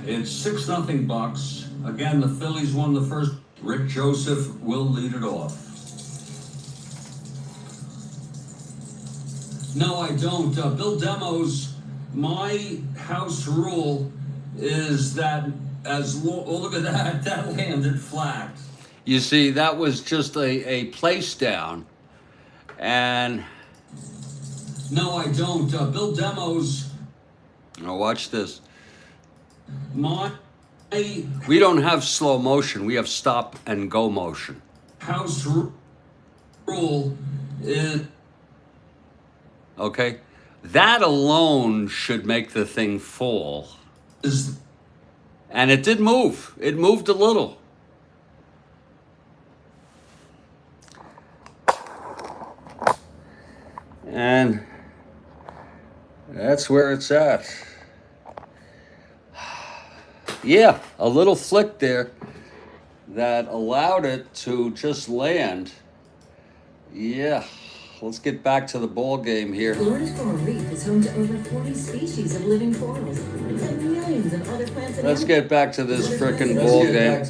it's 6-0 Bucks. Again, the Phillies won the first. Rick Joseph will lead it off. No, I don't. Bill Demos, my house rule is that look at that landed flat. You see, that was just a place down. And no, I don't. Bill Demos. Now watch this. We don't have slow motion. We have stop and go motion. House rule is okay. That alone should make the thing fall. And it did move. It moved a little. And that's where it's at. Yeah, a little flick there that allowed it to just land. Yeah, let's get back to the ball game here. Florida's coral reef is home to over 40 species of living corals and millions of other plants. Let's get back to this frickin' ball game.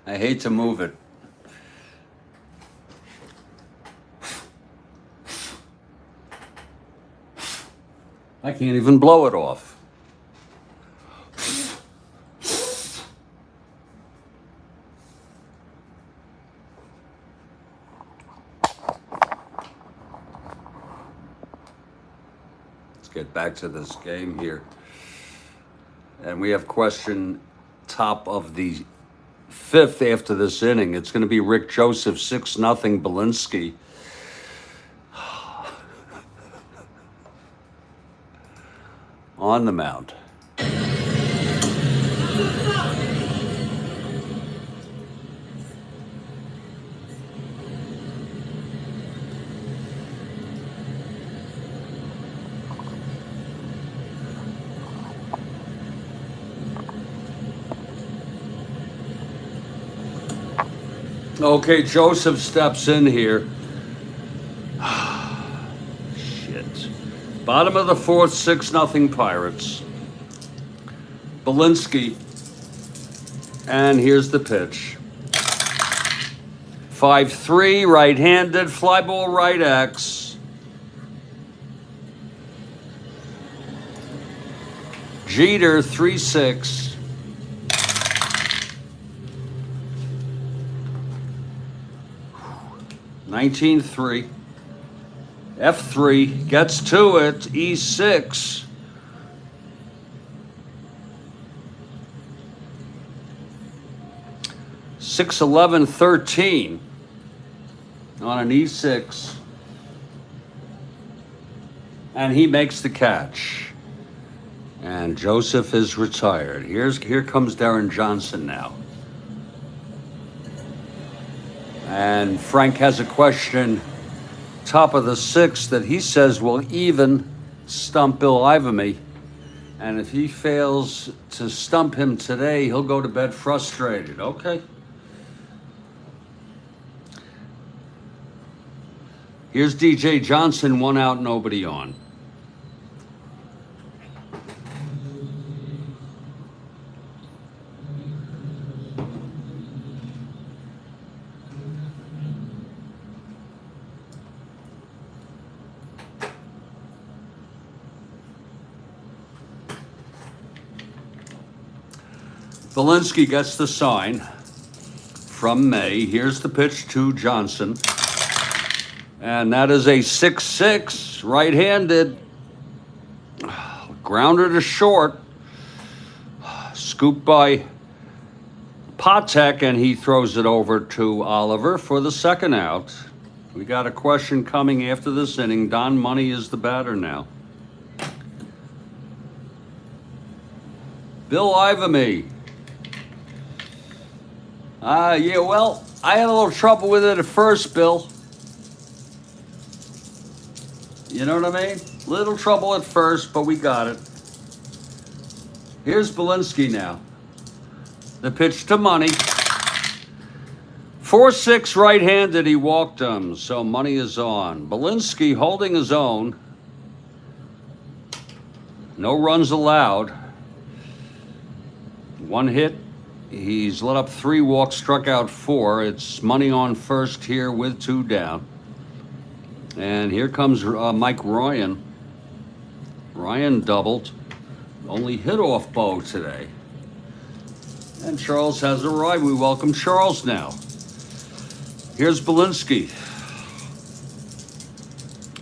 I hate to move it. I can't even blow it off. Let's get back to this game here. And we have question top of the fifth after this inning. It's going to be Rick Joseph, 6-0 Belinsky. On the mound. Okay, Joseph steps in here. Shit. Bottom of the fourth, 6-0 Pirates. Belinsky. And here's the pitch. 5-3, right-handed, fly ball right X. Jeter, 3-6. 19-3. F3 gets to it. E6. Six, 11, 13 on an E6. And he makes the catch. And Joseph is retired. Here comes Darren Johnson now. And Frank has a question, top of the sixth, that he says will even stump Bill Ivamy. And if he fails to stump him today, he'll go to bed frustrated. Okay. Here's DJ Johnson, 1 out, nobody on. Belinsky gets the sign from May. Here's the pitch to Johnson. And that is a 6-6, right-handed. Grounder to short. Scooped by Patek, and he throws it over to Oliver for the second out. We got a question coming after this inning. Don Money is the batter now. Bill Ivamy. Yeah, well, I had a little trouble with it at first, Bill. You know what I mean? Little trouble at first, but we got it. Here's Belinsky now. The pitch to Money. 4-6 right-handed, he walked him, so Money is on. Belinsky holding his own. No runs allowed. 1 hit. He's let up 3 walks, struck out 4. It's Money on first here with 2 down. And here comes Mike Ryan. Ryan doubled. Only hit off Bo today. And Charles has arrived. We welcome Charles now. Here's Belinsky.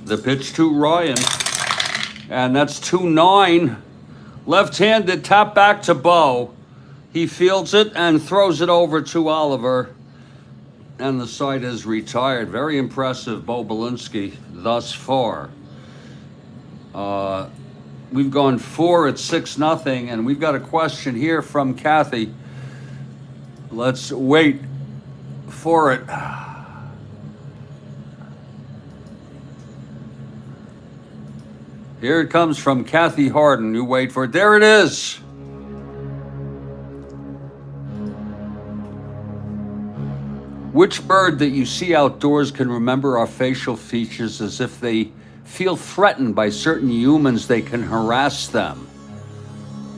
The pitch to Ryan. And that's 2-9. Left-handed, tap back to Bo. He fields it and throws it over to Oliver. And the side is retired. Very impressive, Bo Belinsky, thus far. We've gone 4 at 6-0, and we've got a question here from Kathy. Let's wait for it. Here it comes from Kathy Harden. You wait for it. There it is. Which bird that you see outdoors can remember our facial features as if they feel threatened by certain humans, they can harass them?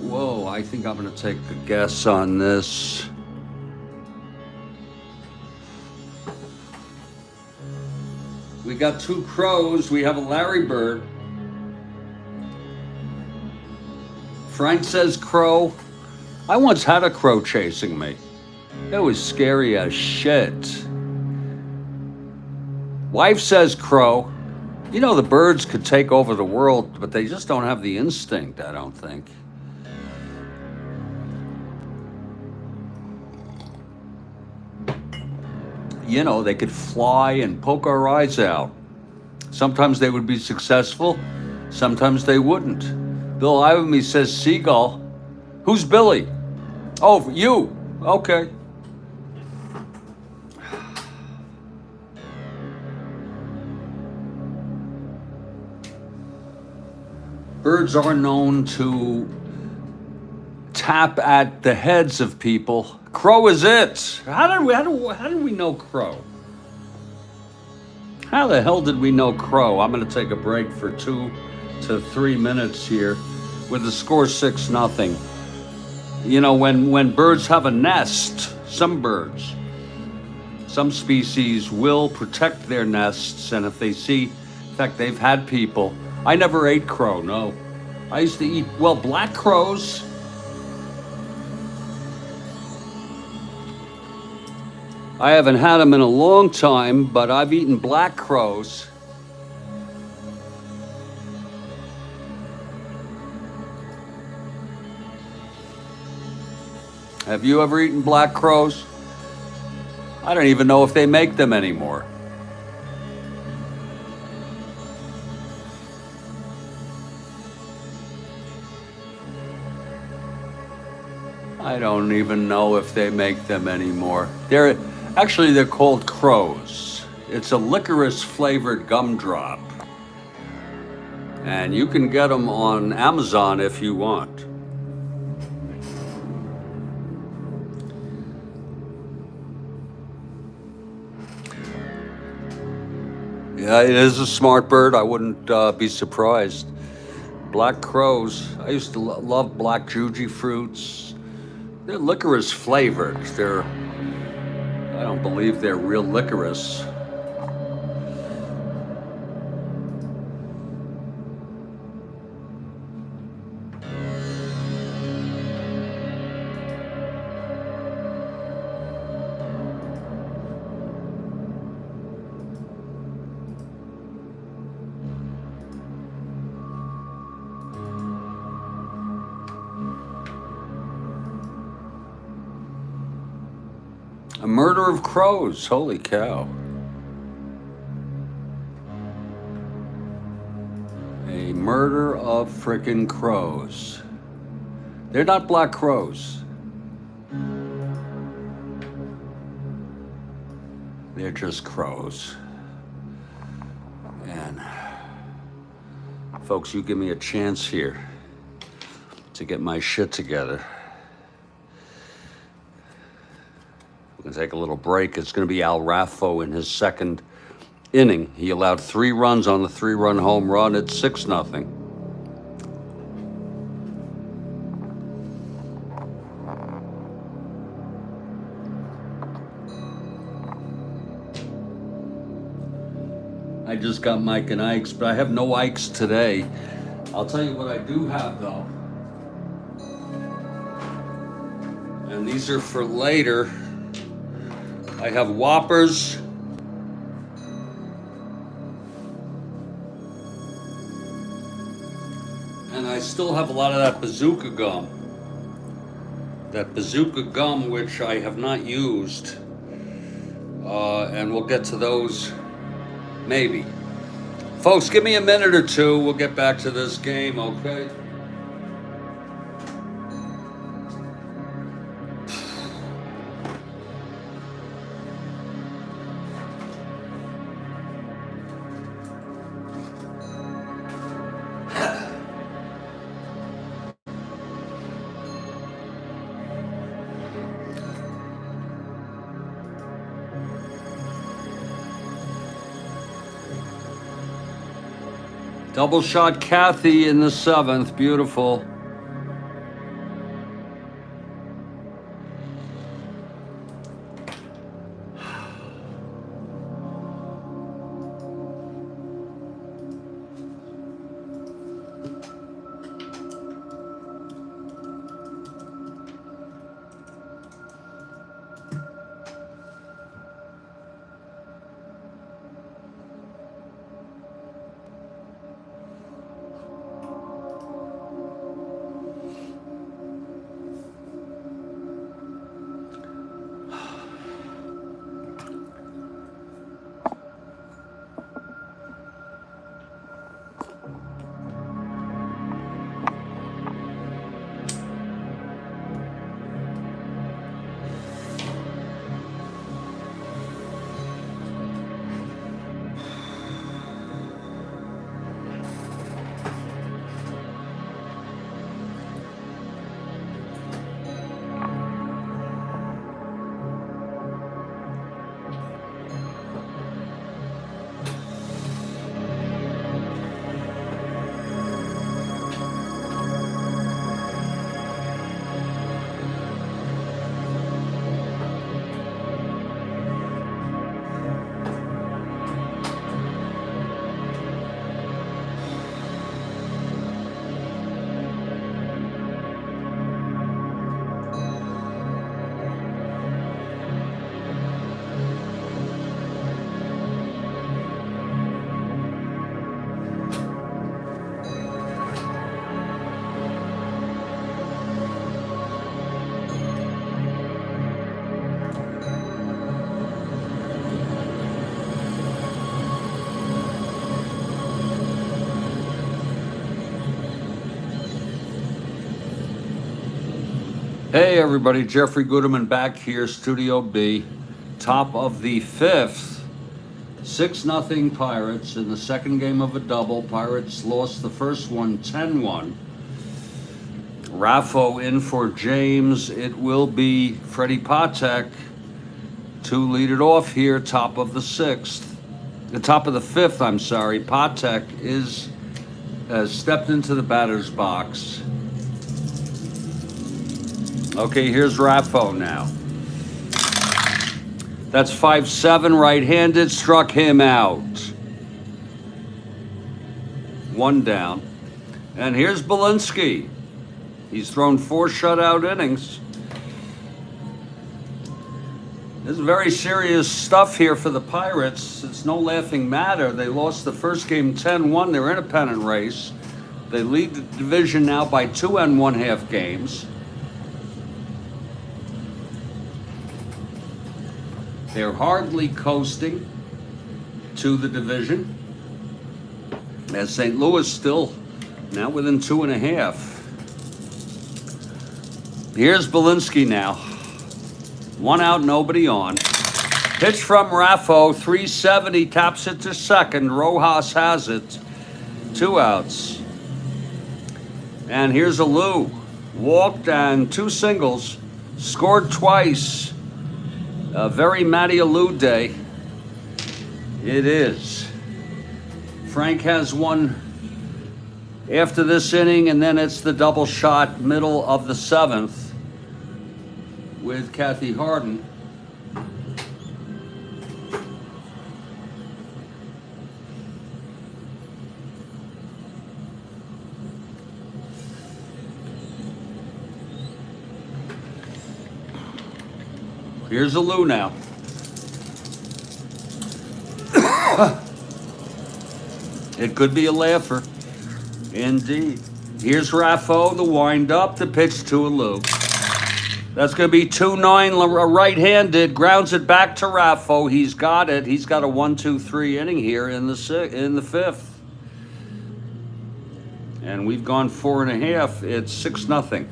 Whoa, I think I'm going to take a guess on this. We got 2 crows. We have a Larry bird. Frank says crow. I once had a crow chasing me. It was scary as shit. Wife says crow. You know, the birds could take over the world, but they just don't have the instinct, I don't think. You know, they could fly and poke our eyes out. Sometimes they would be successful, sometimes they wouldn't. Bill Ivamy says seagull. Who's Billy? Oh, you. Okay. Birds are known to tap at the heads of people. Crow is it. How did we know crow? How the hell did we know crow? I'm going to take a break for 2 to 3 minutes here with the score 6-0. You know, when birds have a nest, some birds, some species will protect their nests, and if they see, in fact, they've had people. I never ate crow, no. I used to eat, well, black crows. I haven't had them in a long time, but I've eaten black crows. Have you ever eaten black crows? I don't even know if they make them anymore. I don't even know if they make them anymore. They're called crows. It's a licorice flavored gumdrop. And you can get them on Amazon if you want. Yeah, it is a smart bird. I wouldn't be surprised. Black crows. I used to love black juji fruits. They're licorice flavored. I don't believe they're real licorice. A murder of crows. Holy cow. A murder of frickin' crows. They're not black crows. They're just crows. And folks, you give me a chance here to get my shit together. We're going to take a little break. It's going to be Al Raffo in his second inning. He allowed 3 runs on the 3-run home run. It's 6-0. I just got Mike and Ike's, but I have no Ike's today. I'll tell you what I do have, though. And these are for later. I have Whoppers. And I still have a lot of that bazooka gum. That bazooka gum, which I have not used. And we'll get to those maybe. Folks, give me a minute or two. We'll get back to this game, okay? Double shot Kathy in the 7th. Beautiful. Hey everybody, Jeffrey Gooderman back here, Studio B, top of the fifth. 6-0 Pirates in the second game of a double. Pirates lost the first one 10-1. Raffo in for James. It will be Freddie Patek to lead it off here, top of the sixth. The top of the fifth, I'm sorry. Patek has stepped into the batter's box. Okay, here's Raffo now. That's 5-7 right-handed, struck him out. One down. And here's Belinsky. He's thrown 4 shutout innings. This is very serious stuff here for the Pirates. It's no laughing matter. They lost the first game 10-1. They're in a pennant race. They lead the division now by 2 1/2 games. They're hardly coasting to the division, as St. Louis still now within 2.5. Here's Belinsky now. 1 out, nobody on. Pitch from Raffo, 370, taps it to second. Rojas has it. 2 outs. And here's a Lou. Walked and 2 singles. Scored twice. A very Matty Lou day. It is. Frank has one after this inning, and then it's the double shot middle of the 7th with Kathy Harden. Here's a Lou now. It could be a laugher. Indeed. Here's Raffo, the wind up, the pitch to a Lou. That's going to be 2-9 right-handed. Grounds it back to Raffo. He's got it. He's got a 1-2-3 inning here in the 5th. And we've gone 4.5. It's 6-0.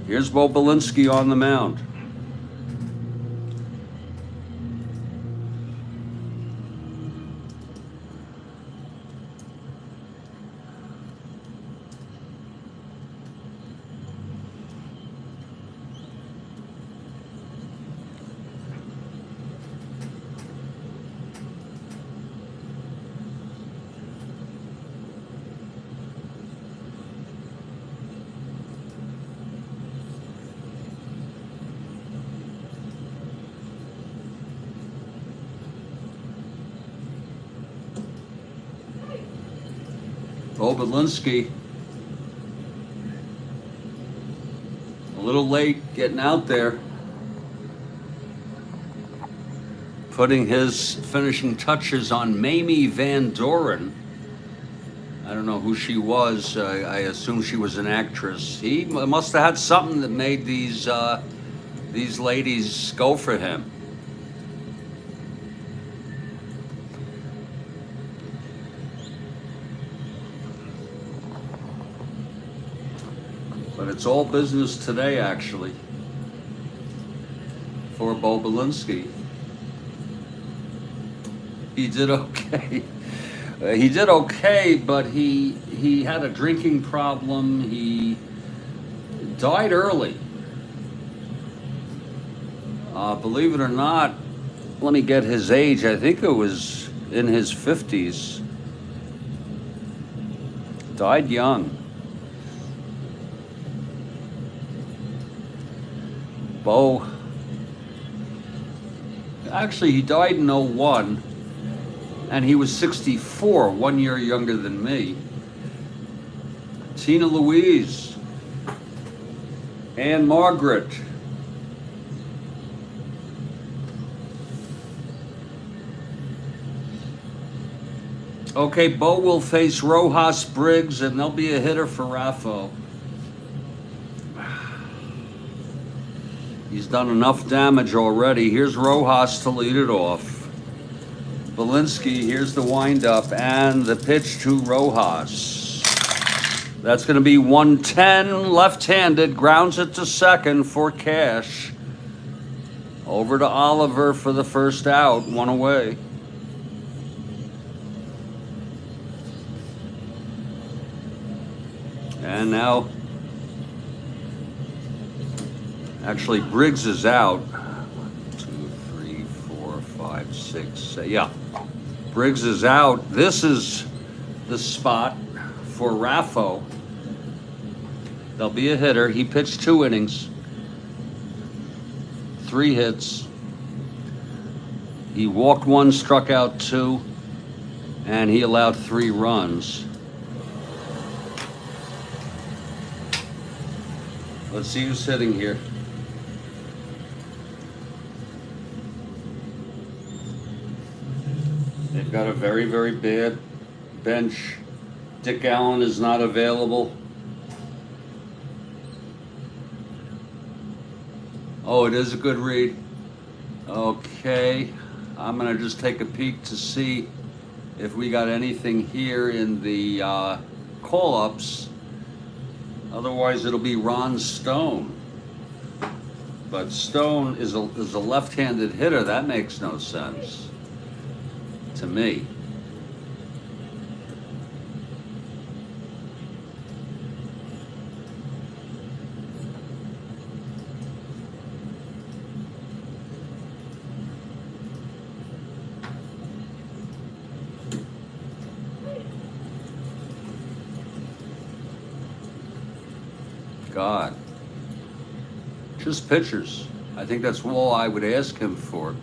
Here's Bo Belinsky on the mound. Bo Belinsky, a little late getting out there, putting his finishing touches on Mamie Van Doren. I don't know who she was. I assume she was an actress. He must have had something that made these ladies go for him. But it's all business today, actually, for Bo Belinsky. He did okay. He did okay, but he had a drinking problem. He died early. Believe it or not, let me get his age. I think it was in his 50s. Died young. Bo, actually, he died in 01, and he was 64, 1 year younger than me. Tina Louise, Anne Margaret. Okay, Bo will face Rojas Briggs, and there'll be a hitter for Raffo. He's done enough damage already. Here's Rojas to lead it off. Belinsky, here's the windup and the pitch to Rojas. That's going to be 110 left-handed. Grounds it to second for Cash. Over to Oliver for the first out. One away. And now, actually, Briggs is out. 1, 2, 3, 4, 5, 6, 7. Yeah. Briggs is out. This is the spot for Raffo. There'll be a hitter. He pitched 2 innings, 3 hits. He walked 1, struck out 2, and he allowed 3 runs. Let's see who's hitting here. They've got a very, very bad bench. Dick Allen is not available. Oh, it is a good read. Okay, I'm gonna just take a peek to see if we got anything here in the call-ups. Otherwise, it'll be Ron Stone. But Stone is a left-handed hitter. That makes no sense to me. God. Just pitchers. I think that's all I would ask him for.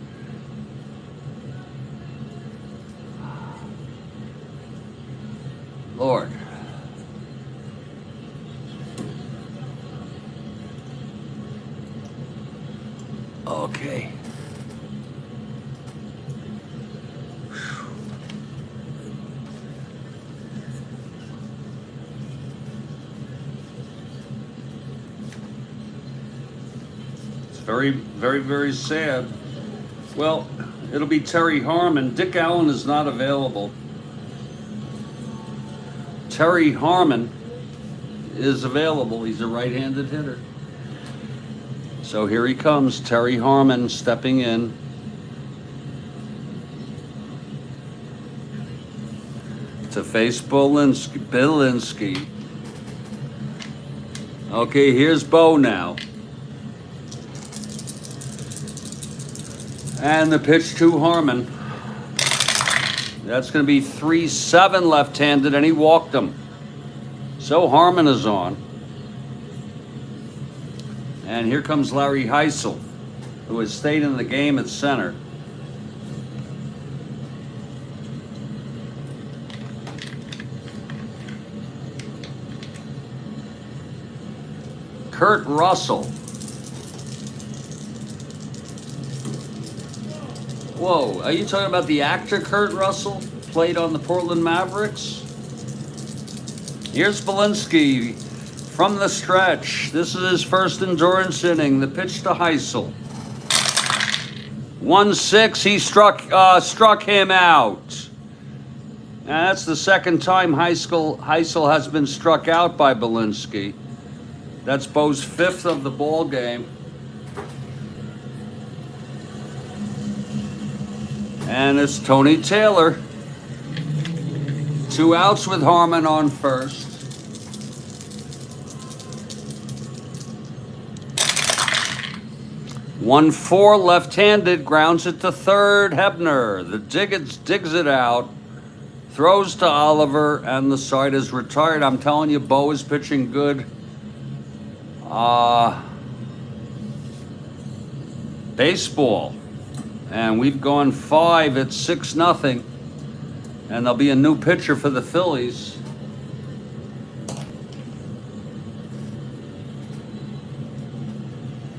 Lord. Okay. Very, very, very sad. Well, it'll be Terry Harmon. Dick Allen is not available. Terry Harmon is available. He's a right-handed hitter. So here he comes, Terry Harmon stepping in. To face Bielinski. Okay, here's Bo now. And the pitch to Harmon. That's going to be 3-7 left-handed, and he walked him. So Harmon is on. And here comes Larry Heisel, who has stayed in the game at center. Kurt Russell. Whoa, are you talking about the actor Kurt Russell? Played on the Portland Mavericks? Here's Bielinski from the stretch. This is his first endurance inning. The pitch to Heisel. 1-6, he struck him out. And that's the second time Heisel has been struck out by Bielinski. That's Bo's 5th of the ball game. And it's Tony Taylor. 2 outs with Harmon on first. One 4 left-handed, grounds it to third. Hebner, the digs it out, throws to Oliver, and the side is retired. I'm telling you, Bo is pitching good. Baseball. And we've gone 5 at 6-0. And there'll be a new pitcher for the Phillies.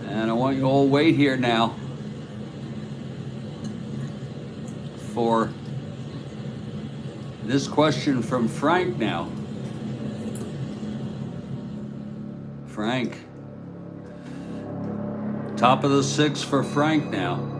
And I want you to all wait here now for this question from Frank now. Frank. Top of the 6th for Frank now.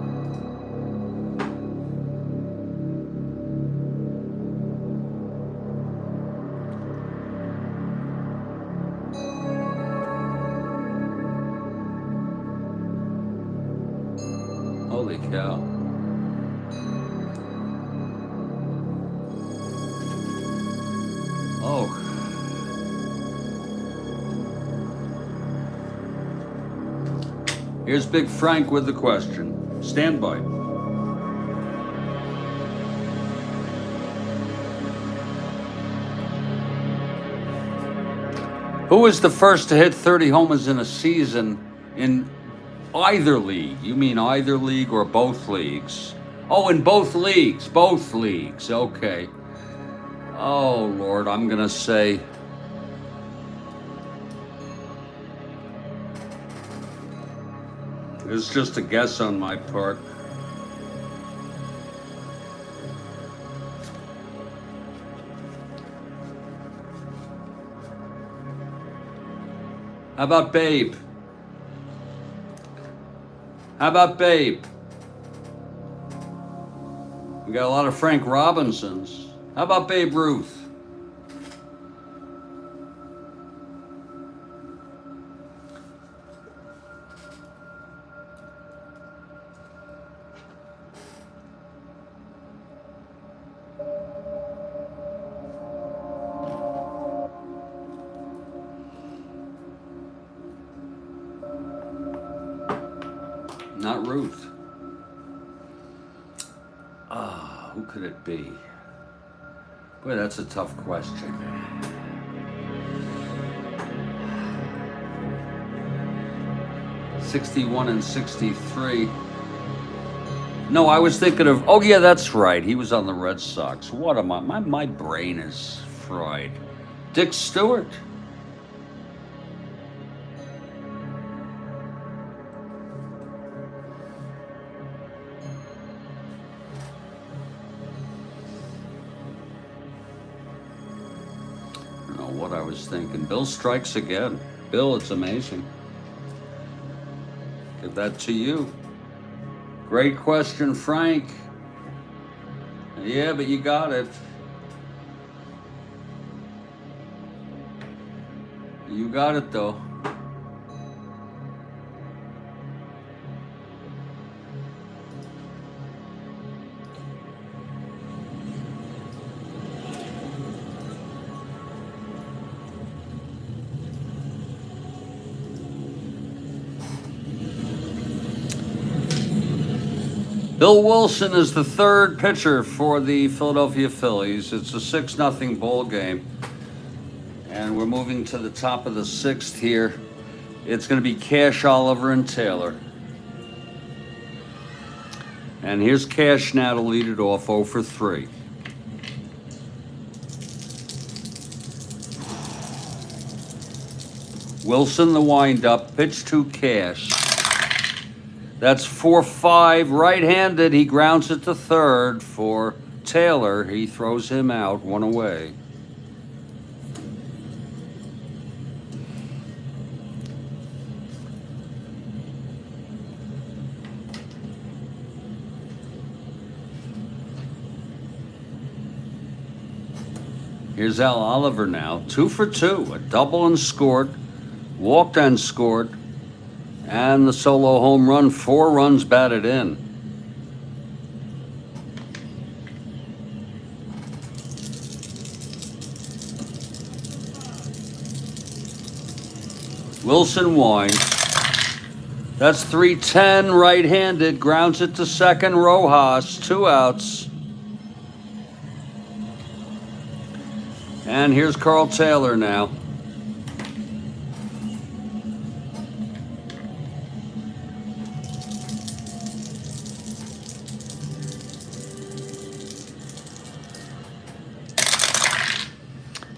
cow. Oh. Here's Big Frank with the question. Stand by. Who was the first to hit 30 homers in a season in either league? You mean either league or both leagues? Oh, in both leagues. Both leagues. Okay. Oh, Lord, I'm going to say... It's just a guess on my part. How about Babe? How about Babe? We got a lot of Frank Robinsons. How about Babe Ruth? Not Ruth. Who could it be? Boy, that's a tough question. '61 and '63. No, I was thinking of. Oh yeah, that's right. He was on the Red Sox. What am I? My brain is fried. Dick Stewart. What I was thinking. Bill strikes again. Bill, it's amazing. Give that to you. Great question, Frank. Yeah, but you got it. You got it, though. Bill Wilson is the third pitcher for the Philadelphia Phillies. It's a 6-0 ball game. And we're moving to the top of the sixth here. It's going to be Cash, Oliver, and Taylor. And here's Cash now to lead it off, 0 for 3. Wilson, the windup, pitch to Cash. That's 4-5 right-handed. He grounds it to third for Taylor. He throws him out, one away. Here's Al Oliver now, 2 for 2, a double and scored, walked and scored. And the solo home run, 4 runs batted in. Wilson winds. That's 3-10 right-handed, grounds it to second, Rojas, 2 outs. And here's Karl Taylor now.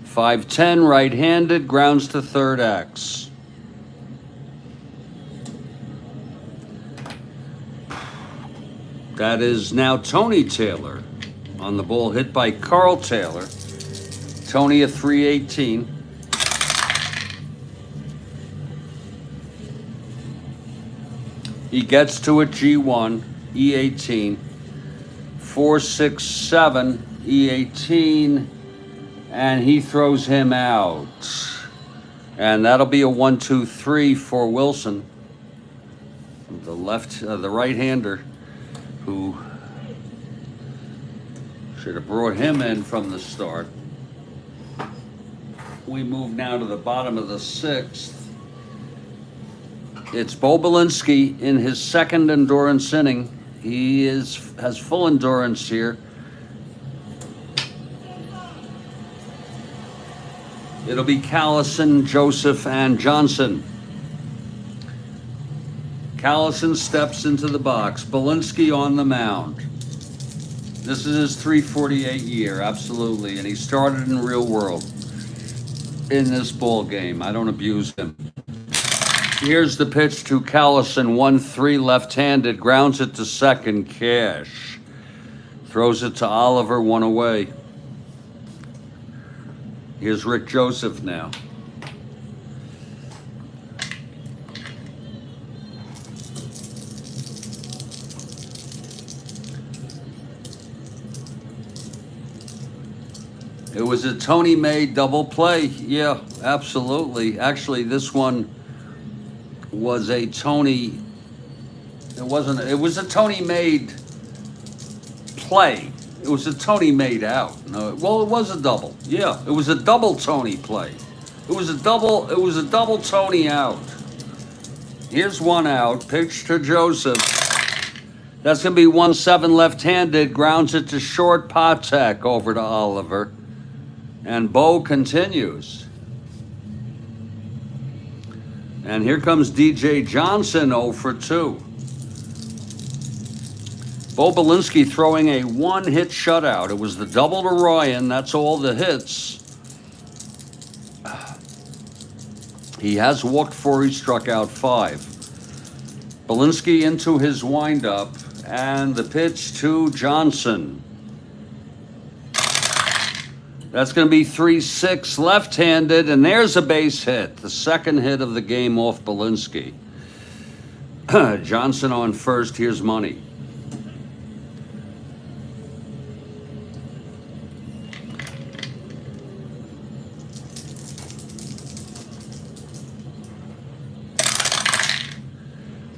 .510 right-handed, grounds to third X. That is now Tony Taylor on the ball hit by Karl Taylor. Tony a 318. He gets to it G1, E18. 4-6-7, E18. And he throws him out. And that'll be a 1-2-3 for Wilson. The right-hander. who should have brought him in from the start. We move now to the bottom of the 6th. It's Bo Belinsky in his second endurance inning. He has full endurance here. It'll be Callison, Joseph, and Johnson. Callison steps into the box. Belinsky on the mound. This is his 348 year, absolutely, and he started in the real world in this ball game. I don't abuse him. Here's the pitch to Callison, 1-3 left-handed, grounds it to second, Cash. Throws it to Oliver, 1 away. Here's Rick Joseph now. It was a Tony May double play. Yeah, absolutely. Actually, this one was a Tony. It wasn't. It was a Tony made play. It was a Tony made out. No, well, it was a double. Yeah, it was a double Tony play. It was a double. It was a double Tony out. Here's one out. Pitch to Joseph. That's gonna be 1-7 left-handed. Grounds it to short. Patek over to Oliver. And Bo continues. And here comes DJ Johnson, 0 for 2. Bo Belinsky throwing a 1-hit shutout. It was the double to Ryan. That's all the hits. He has walked 4. He struck out 5. Belinsky into his windup. And the pitch to Johnson. That's going to be 3-6 left-handed, and there's a base hit. The second hit of the game off Belinsky. Johnson on first. Here's money.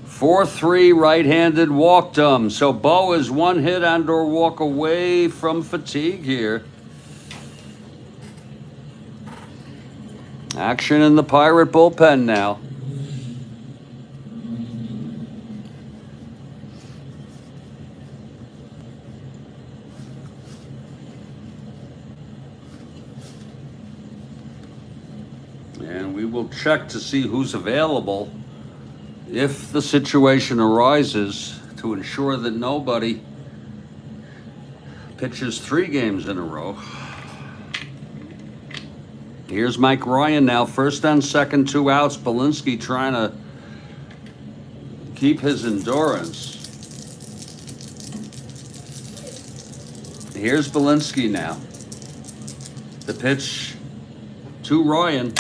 Four, 3 right-handed walked him. So Bo is 1 hit and or walk away from fatigue here. Action in the Pirate bullpen now. And we will check to see who's available if the situation arises to ensure that nobody pitches 3 games in a row. Here's Mike Ryan now, first and second, 2 outs. Belinsky trying to keep his endurance. Here's Belinsky now. The pitch to Ryan.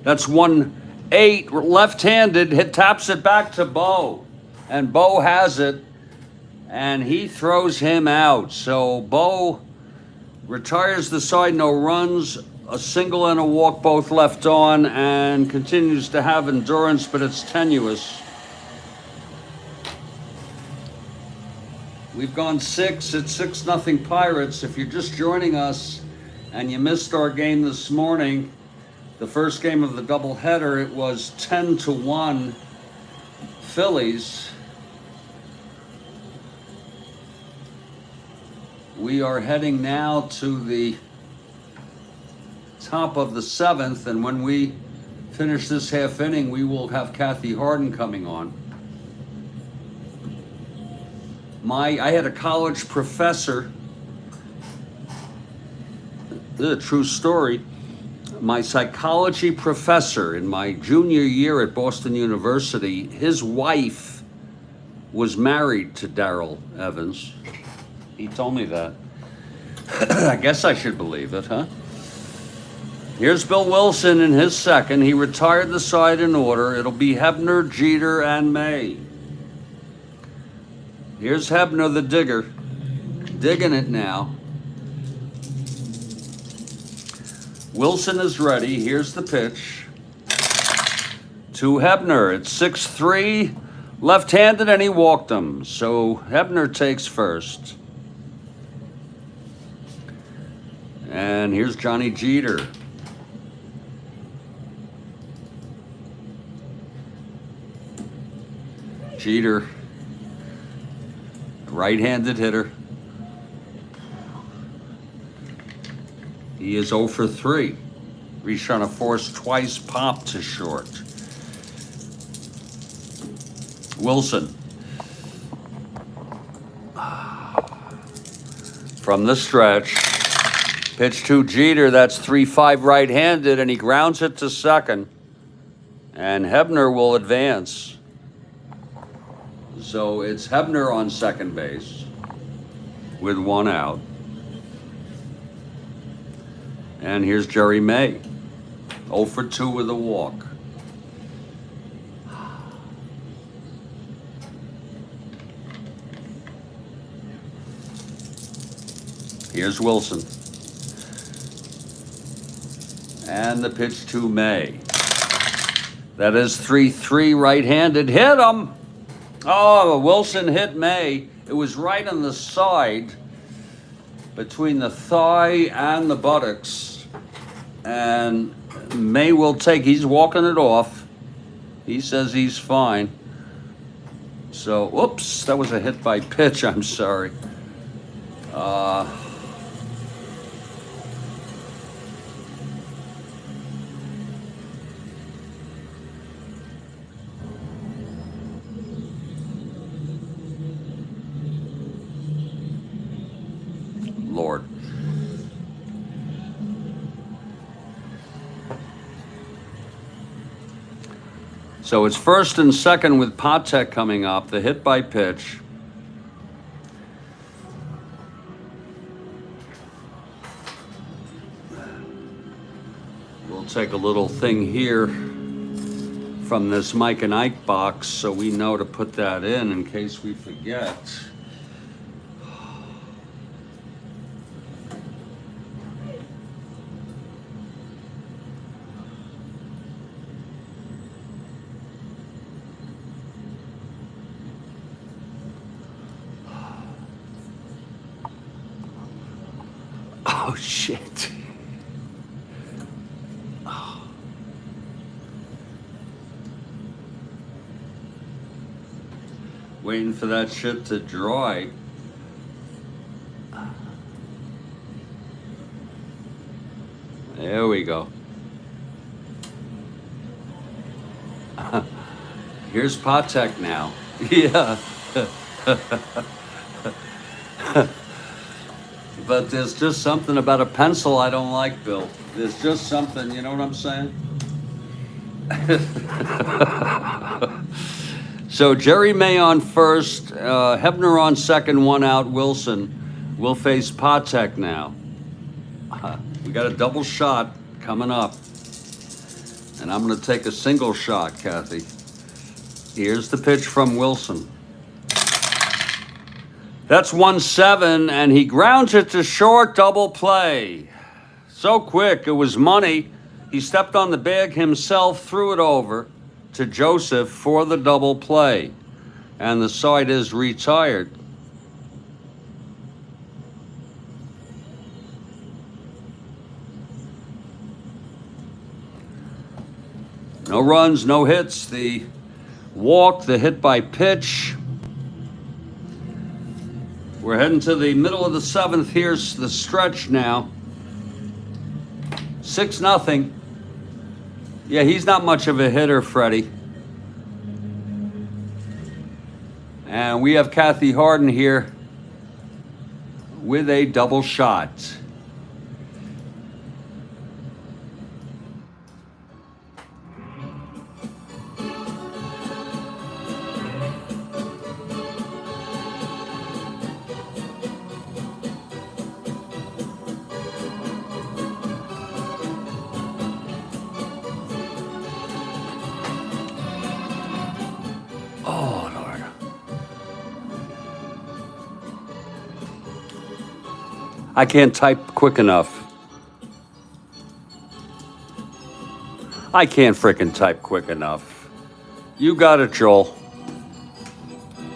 That's 1-8 left-handed. Hit taps it back to Bo, and Bo has it, and he throws him out. So Bo retires the side, no runs. A single and a walk, both left on, and continues to have endurance, but it's tenuous. We've gone 6. It's 6-0 Pirates. If you're just joining us and you missed our game this morning, the first game of the doubleheader, it was 10-1 Phillies. We are heading now to the top of the 7th, and when we finish this half inning, we will have Kathy Harden coming on. I had a college professor, true story, my psychology professor in my junior year at Boston University, his wife was married to Darrell Evans. He told me that. I guess I should believe it, huh? Here's Bill Wilson in his second. He retired the side in order. It'll be Hebner, Jeter, and May. Here's Hebner, the digger. Digging it now. Wilson is ready. Here's the pitch to Hebner. It's 6-3 Left-handed, and he walked him. So Hebner takes first. And here's Johnny Jeter. Jeter, right-handed hitter. He is 0 for 3. He's trying to force twice pop to short. Wilson. From the stretch. Pitch to Jeter. That's 3-5 right-handed, and he grounds it to second. And Hebner will advance. So it's Hebner on second base with 1 out. And here's Jerry May, 0 for 2 with a walk. Here's Wilson. And the pitch to May. That is 3-3 right-handed. Hit him! Oh, Wilson hit May. It was right on the side between the thigh and the buttocks. And May will take, he's walking it off. He says he's fine. So, whoops, that was a hit by pitch, I'm sorry. Lord. So it's first and second with Patek coming up, the hit by pitch. We'll take a little thing here from this Mike and Ike box so we know to put that in case we forget. Oh, shit. Oh. Waiting for that shit to dry. There we go. Here's Patek now. Yeah. But there's just something about a pencil I don't like, Bill. There's just something, you know what I'm saying? So Jerry May on first, Hebner on second, 1 out. Wilson will face Patek now. We got a double shot coming up. And I'm going to take a single shot, Kathy. Here's the pitch from Wilson. That's 1-7, and he grounds it to short, double play. So quick, it was money. He stepped on the bag himself, threw it over to Joseph for the double play. And the side is retired. No runs, no hits. The walk, the hit by pitch. We're heading to the middle of the 7th. Here's the stretch now. 6-0. Yeah, he's not much of a hitter, Freddie. And we have Kathy Harden here with a double shot. Oh, Lord. I can't type quick enough. I can't frickin' type quick enough. You got it, Joel.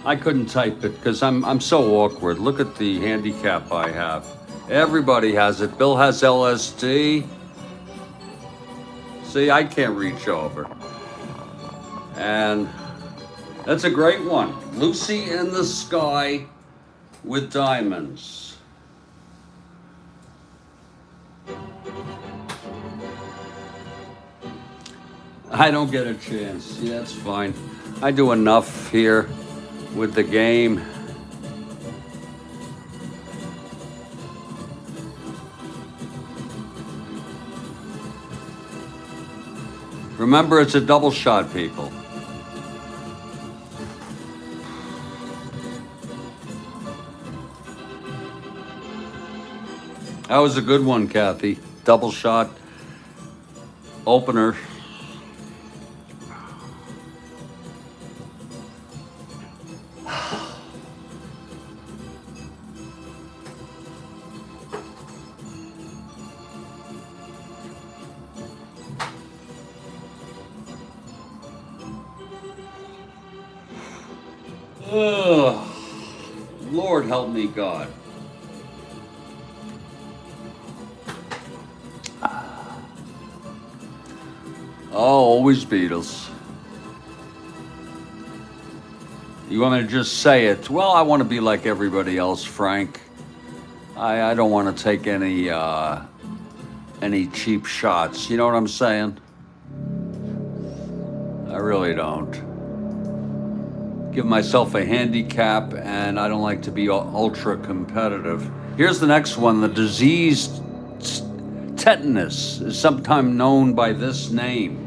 I couldn't type it because I'm so awkward. Look at the handicap I have. Everybody has it. Bill has LSD. See, I can't reach over. And that's a great one. Lucy in the Sky with Diamonds. I don't get a chance. Yeah, that's fine. I do enough here with the game. Remember, it's a double shot, people. That was a good one, Kathy. Double shot opener. Ugh. Lord help me, God. Oh, always Beatles. You want me to just say it? Well, I want to be like everybody else, Frank. I don't want to take any cheap shots. You know what I'm saying? I really don't. Give myself a handicap, and I don't like to be ultra competitive. Here's the next one. The disease tetanus is sometimes known by this name.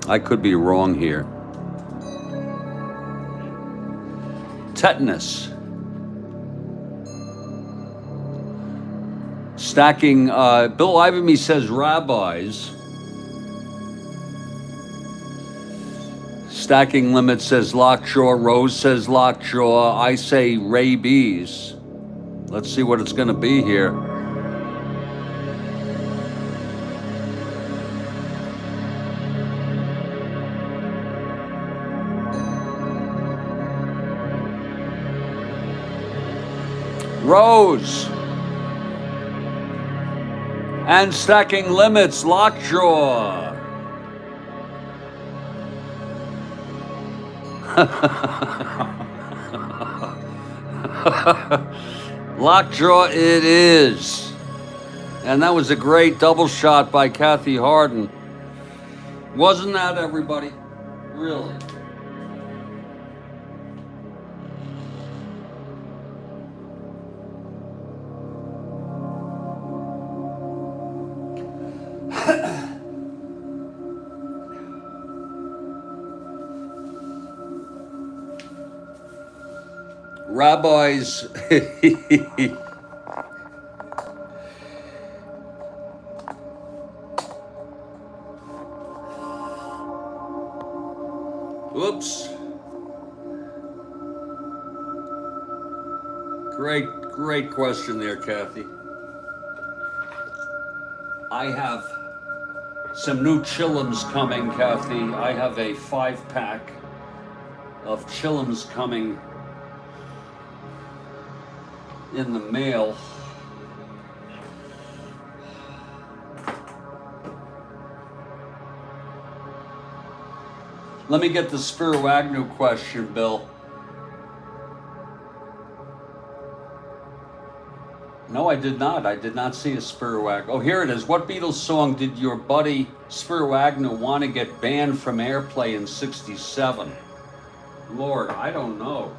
I could be wrong here. Tetanus. Stacking, Bill Ivamy says rabbis. Stacking limit says lockjaw. Rose says lockjaw. I say rabies. Let's see what it's going to be here. Rose. And stacking limits, lockjaw. Lockjaw it is. And that was a great double shot by Kathy Harden. Wasn't that, everybody? Really? Rabbis. Oops. Great question there, Kathy. I have some new chillums coming, Kathy. I have a 5-pack of chillums coming in the mail. Let me get the Spiro Agnew question, Bill. No, I did not. I did not see a Spiro Agnew. Oh, here it is. What Beatles song did your buddy Spiro Agnew want to get banned from airplay in '67? Lord, I don't know.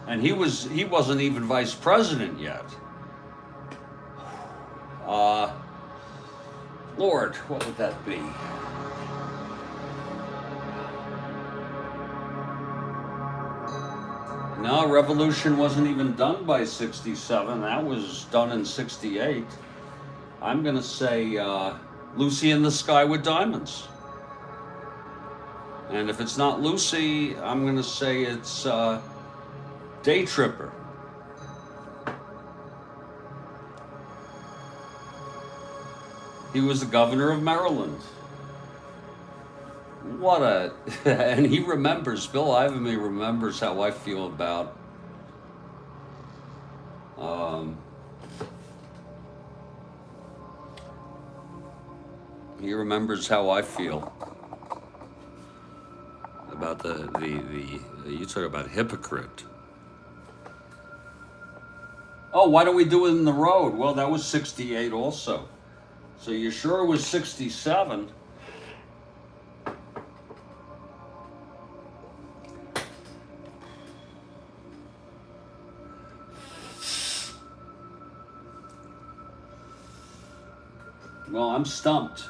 And he wasn't even vice president yet. Lord, what would that be? No, Revolution wasn't even done by '67. That was done in '68. I'm gonna say Lucy in the Sky with Diamonds. And if it's not Lucy, I'm gonna say it's Day Tripper. He was the governor of Maryland. What a, and he remembers, Bill Ivamy remembers how I feel about, um, he remembers how I feel about you talk about hypocrite. Oh, why don't we do it in the road? Well, that was 68 also. So you sure it was 67? Well, I'm stumped.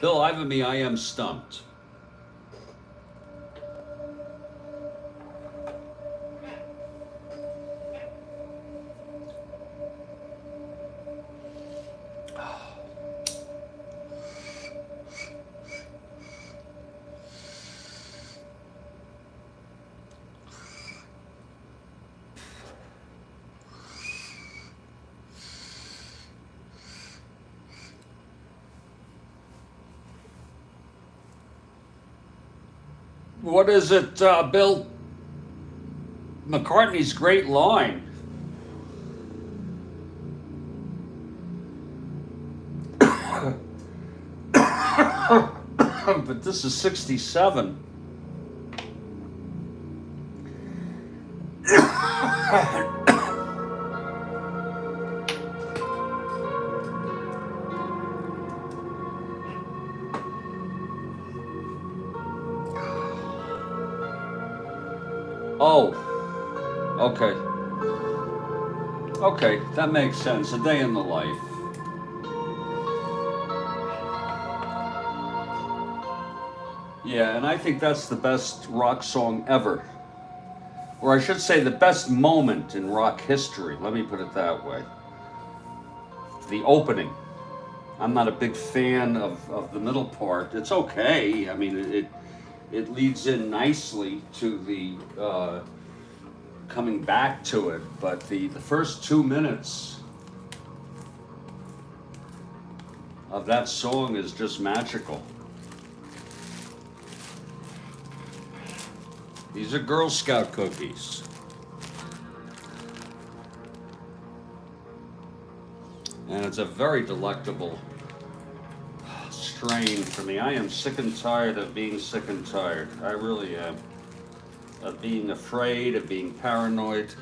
Bill Ivamy, I am stumped. What is it, Bill? McCartney's great line. But this is 67. Oh, okay. Okay, that makes sense. A day in the life. Yeah, and I think that's the best rock song ever. Or I should say the best moment in rock history. Let me put it that way. The opening. I'm not a big fan of the middle part. It's okay. I mean, it leads in nicely to the coming back to it, but the first 2 minutes of that song is just magical. These are Girl Scout cookies. And it's a very delectable strain for me. I am sick and tired of being sick and tired. I really am. Of being afraid, of being paranoid.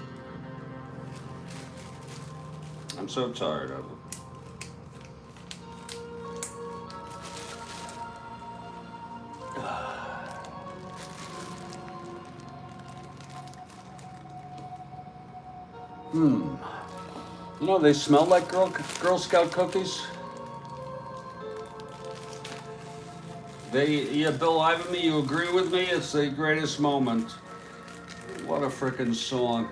I'm so tired of it. You know, they smell like Girl Scout cookies. Yeah, Bill Ivamy, you agree with me? It's the greatest moment. What a frickin' song.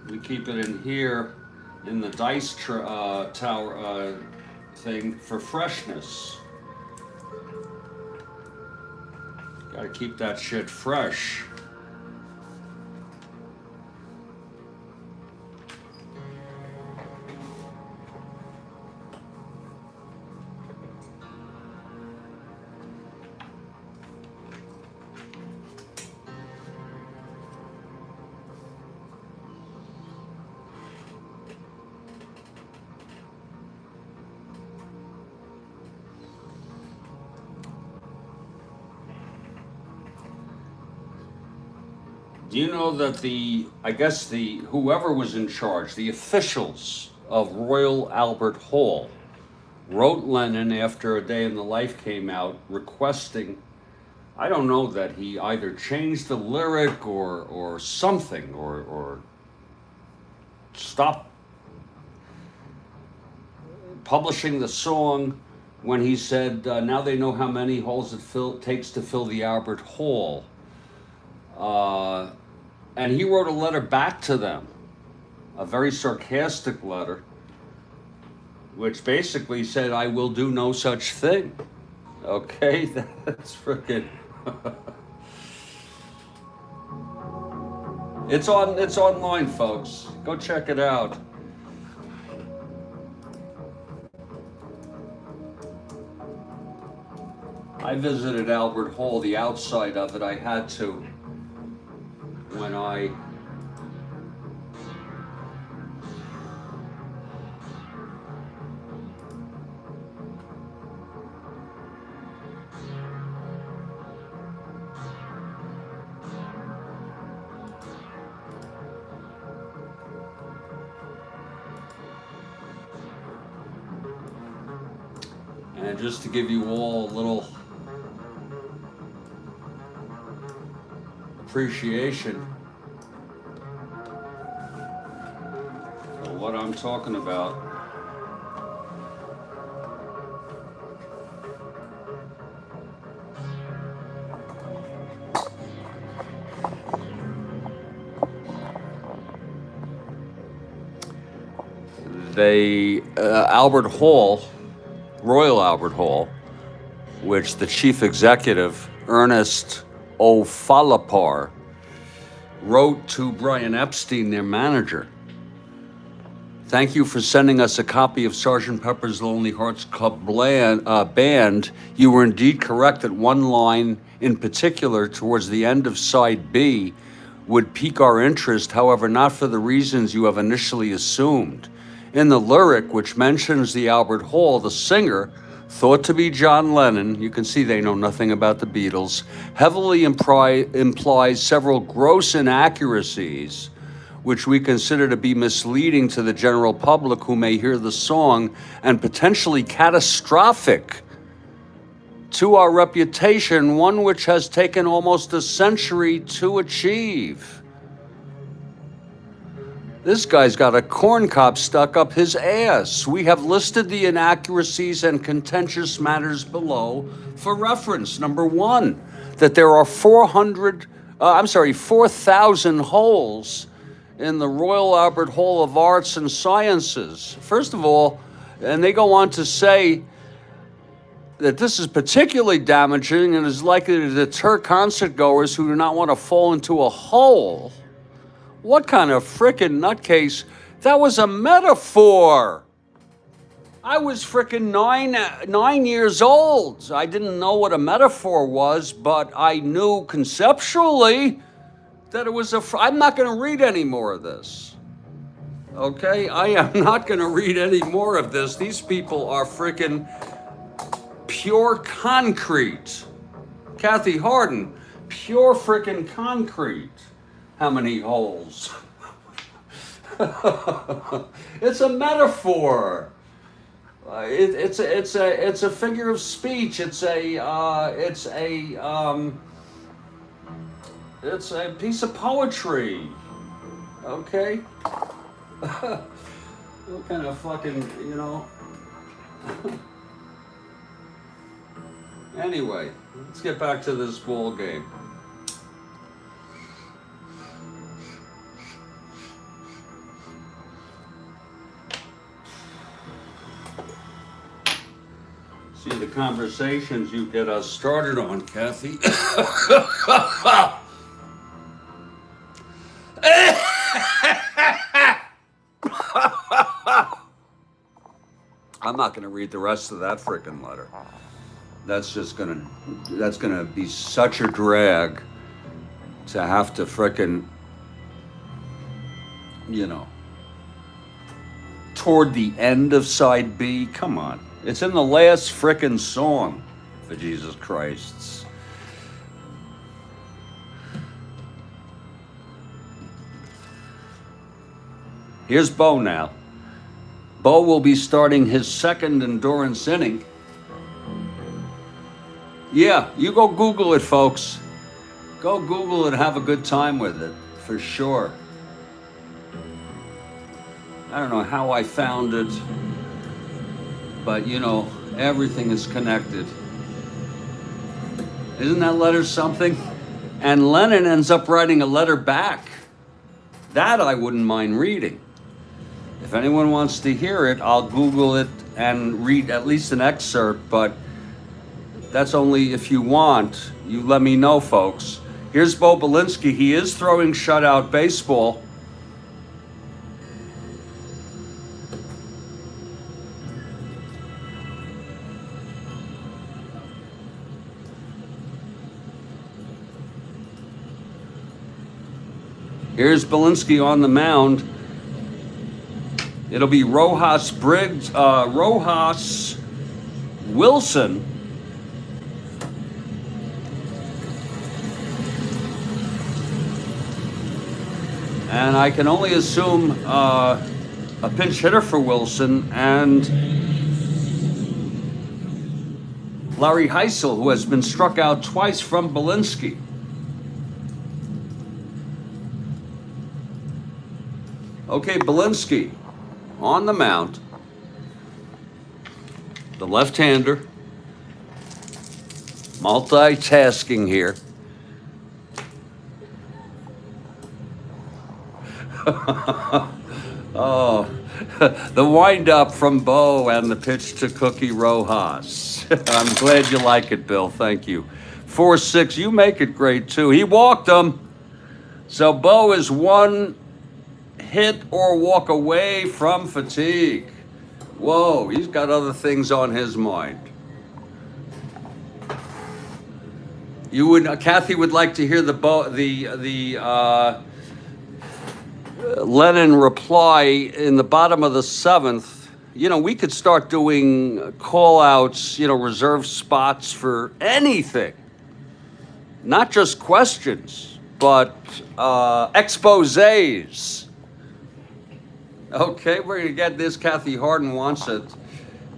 We keep it in here in the dice tower thing for freshness. Gotta keep that shit fresh. Do you know that whoever was in charge, the officials of Royal Albert Hall, wrote Lennon after A Day in the Life came out requesting, I don't know, that he either changed the lyric or something, or stop publishing the song when he said, now they know how many holes it takes to fill the Albert Hall. And he wrote a letter back to them, a very sarcastic letter, which basically said, I will do no such thing. Okay, that's freaking... It's online, folks. Go check it out. I visited Albert Hall, the outside of it. I had to when I and just to give you all a little appreciation of what I'm talking about. Albert Hall, Royal Albert Hall, which the chief executive, Ernest O'Fallapar, wrote to Brian Epstein, their manager. Thank you for sending us a copy of Sgt. Pepper's Lonely Hearts Club Band. You were indeed correct that one line in particular towards the end of side B would pique our interest, however, not for the reasons you have initially assumed. In the lyric, which mentions the Albert Hall, the singer, thought to be John Lennon, you can see they know nothing about the Beatles, heavily implies several gross inaccuracies, which we consider to be misleading to the general public who may hear the song, and potentially catastrophic to our reputation, one which has taken almost a century to achieve. This guy's got a corn cob stuck up his ass. We have listed the inaccuracies and contentious matters below for reference. Number one, that there are 4,000 holes in the Royal Albert Hall of Arts and Sciences. First of all, and they go on to say that this is particularly damaging and is likely to deter concert goers who do not want to fall into a hole. What kind of frickin' nutcase? That was a metaphor. I was frickin' nine years old. I didn't know what a metaphor was, but I knew conceptually that it was I'm not going to read any more of this. Okay? I am not going to read any more of this. These people are frickin' pure concrete. Kathy Harden, pure frickin' concrete. How many holes? It's a metaphor. It's a figure of speech. It's a piece of poetry. Okay. What kind of fucking, Anyway, let's get back to this ball game. See the conversations you get us started on, Kathy. I'm not going to read the rest of that frickin' letter. That's gonna be such a drag to have to frickin', toward the end of side B. Come on. It's in the last frickin' song, for Jesus Christ. Here's Bo now. Bo will be starting his second endurance inning. Yeah, you go Google it, folks. Go Google it and have a good time with it, for sure. I don't know how I found it, but everything is connected. Isn't that letter something? And Lennon ends up writing a letter back. That I wouldn't mind reading. If anyone wants to hear it, I'll Google it and read at least an excerpt, but that's only if you want. You let me know, folks. Here's Bo Belinsky. He is throwing shutout baseball. Here's Belinsky on the mound. It'll be Rojas Wilson. And I can only assume a pinch hitter for Wilson and Larry Heisel, who has been struck out twice from Belinsky. Okay, Belinsky on the mound. The left-hander. Multitasking here. Oh, the wind-up from Bo and the pitch to Cookie Rojas. I'm glad you like it, Bill. Thank you. 4-6. You make it great, too. He walked him. So Bo is one hit or walk away from fatigue. Whoa, he's got other things on his mind. Kathy would like to hear the Lennon reply in the bottom of the 7th. You know, we could start doing call-outs, reserve spots for anything. Not just questions, but exposés. Okay, we're going to get this. Kathy Harden wants it.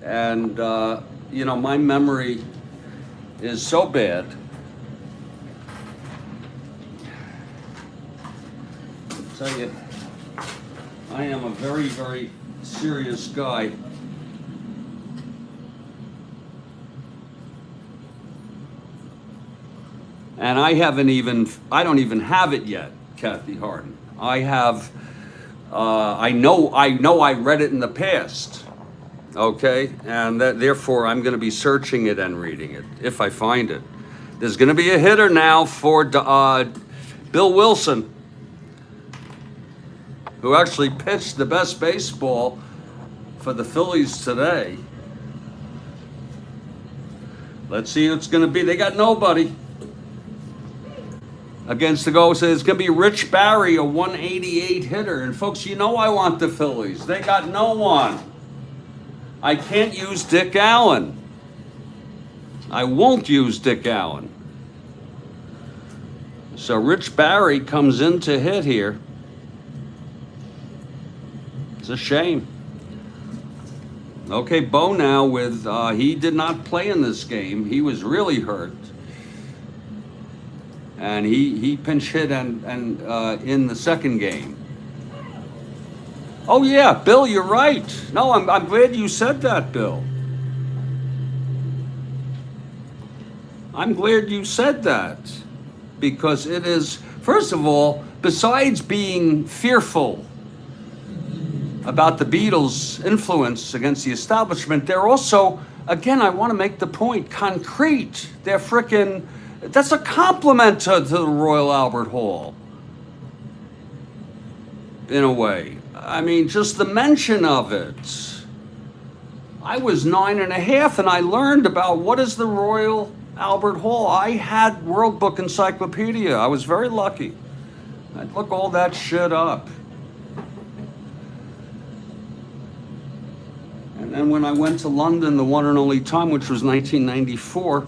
And, my memory is so bad. I'll tell you, I am a very, very serious guy. And I don't even have it yet, Kathy Harden. I have, I know I read it in the past, okay? And therefore I'm gonna be searching it and reading it, if I find it. There's gonna be a hitter now for Bill Wilson, who actually pitched the best baseball for the Phillies today. Let's see who it's gonna be. They got nobody. Against the goal, so it's going to be Rich Barry, a 188 hitter. And folks, I want the Phillies. They got no one. I can't use Dick Allen. I won't use Dick Allen. So Rich Barry comes in to hit here. It's a shame. Okay, Bo now with, he did not play in this game. He was really hurt. And he pinch hit and in the second game. Oh yeah, Bill, you're right. No, I'm glad you said that, Bill. I'm glad you said that, because it is, first of all, besides being fearful about the Beatles' influence against the establishment, they're also, again, I want to make the point, concrete. They're frickin'. That's a compliment to the Royal Albert Hall, in a way. I mean, just the mention of it. I was 9.5 and I learned about what is the Royal Albert Hall. I had World Book Encyclopedia. I was very lucky. I'd look all that shit up. And then when I went to London the one and only time, which was 1994,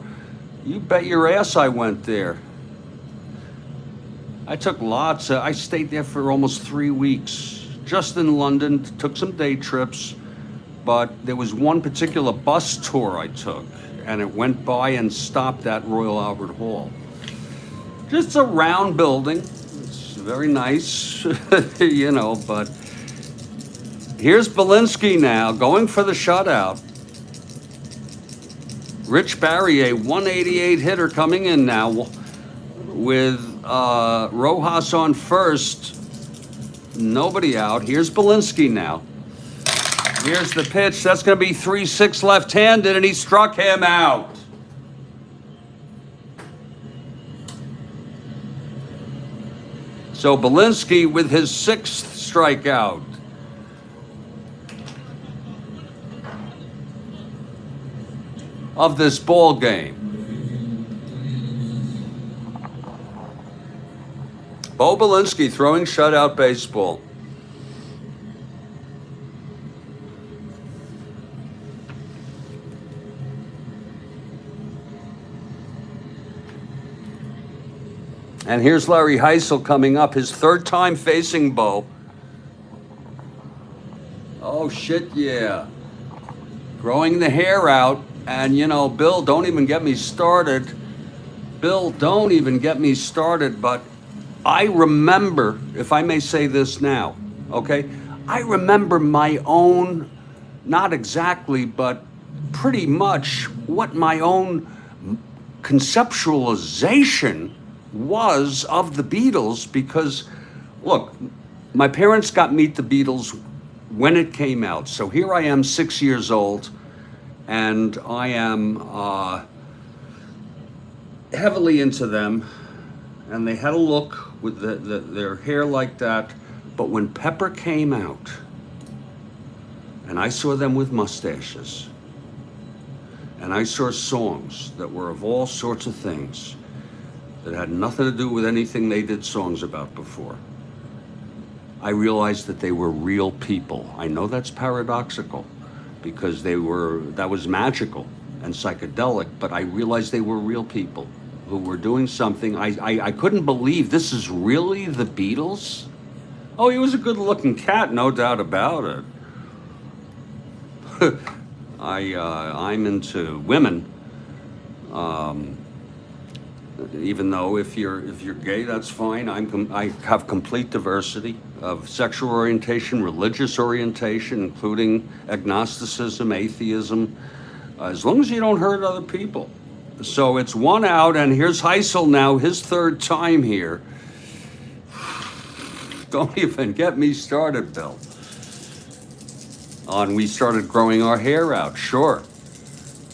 you bet your ass I went there. I took lots. I stayed there for almost 3 weeks, just in London, took some day trips, but there was one particular bus tour I took, and it went by and stopped at Royal Albert Hall. Just a round building. It's very nice, but here's Belinsky now, going for the shutout. Rich Barry, a 188 hitter, coming in now with Rojas on first. Nobody out. Here's Belinsky now. Here's the pitch. That's going to be 3-6 left-handed, and he struck him out. So Belinsky with his 6th strikeout. Of this ball game. Bo Belinsky throwing shutout baseball. And here's Larry Heisel coming up, his third time facing Bo. Oh, shit, yeah. Growing the hair out. And, you know, Bill, don't even get me started. Bill, don't even get me started. But I remember, if I may say this now, okay? I remember my own, not exactly, but pretty much what my own conceptualization was of the Beatles, because, look, my parents got Meet the Beatles when it came out. So here I am, 6 years old, and I am heavily into them, and they had a look with their hair like that. But when Pepper came out, and I saw them with mustaches, and I saw songs that were of all sorts of things that had nothing to do with anything they did songs about before, I realized that they were real people. I know that's paradoxical, because that was magical and psychedelic, but I realized they were real people who were doing something. I couldn't believe this is really the Beatles. Oh, he was a good-looking cat, no doubt about it. I'm into women. Even though if you're gay, that's fine. I have complete diversity of sexual orientation, religious orientation, including agnosticism, atheism, as long as you don't hurt other people. So it's one out, and here's Heisel now, his third time here. Don't even get me started, Bill. And we started growing our hair out, sure.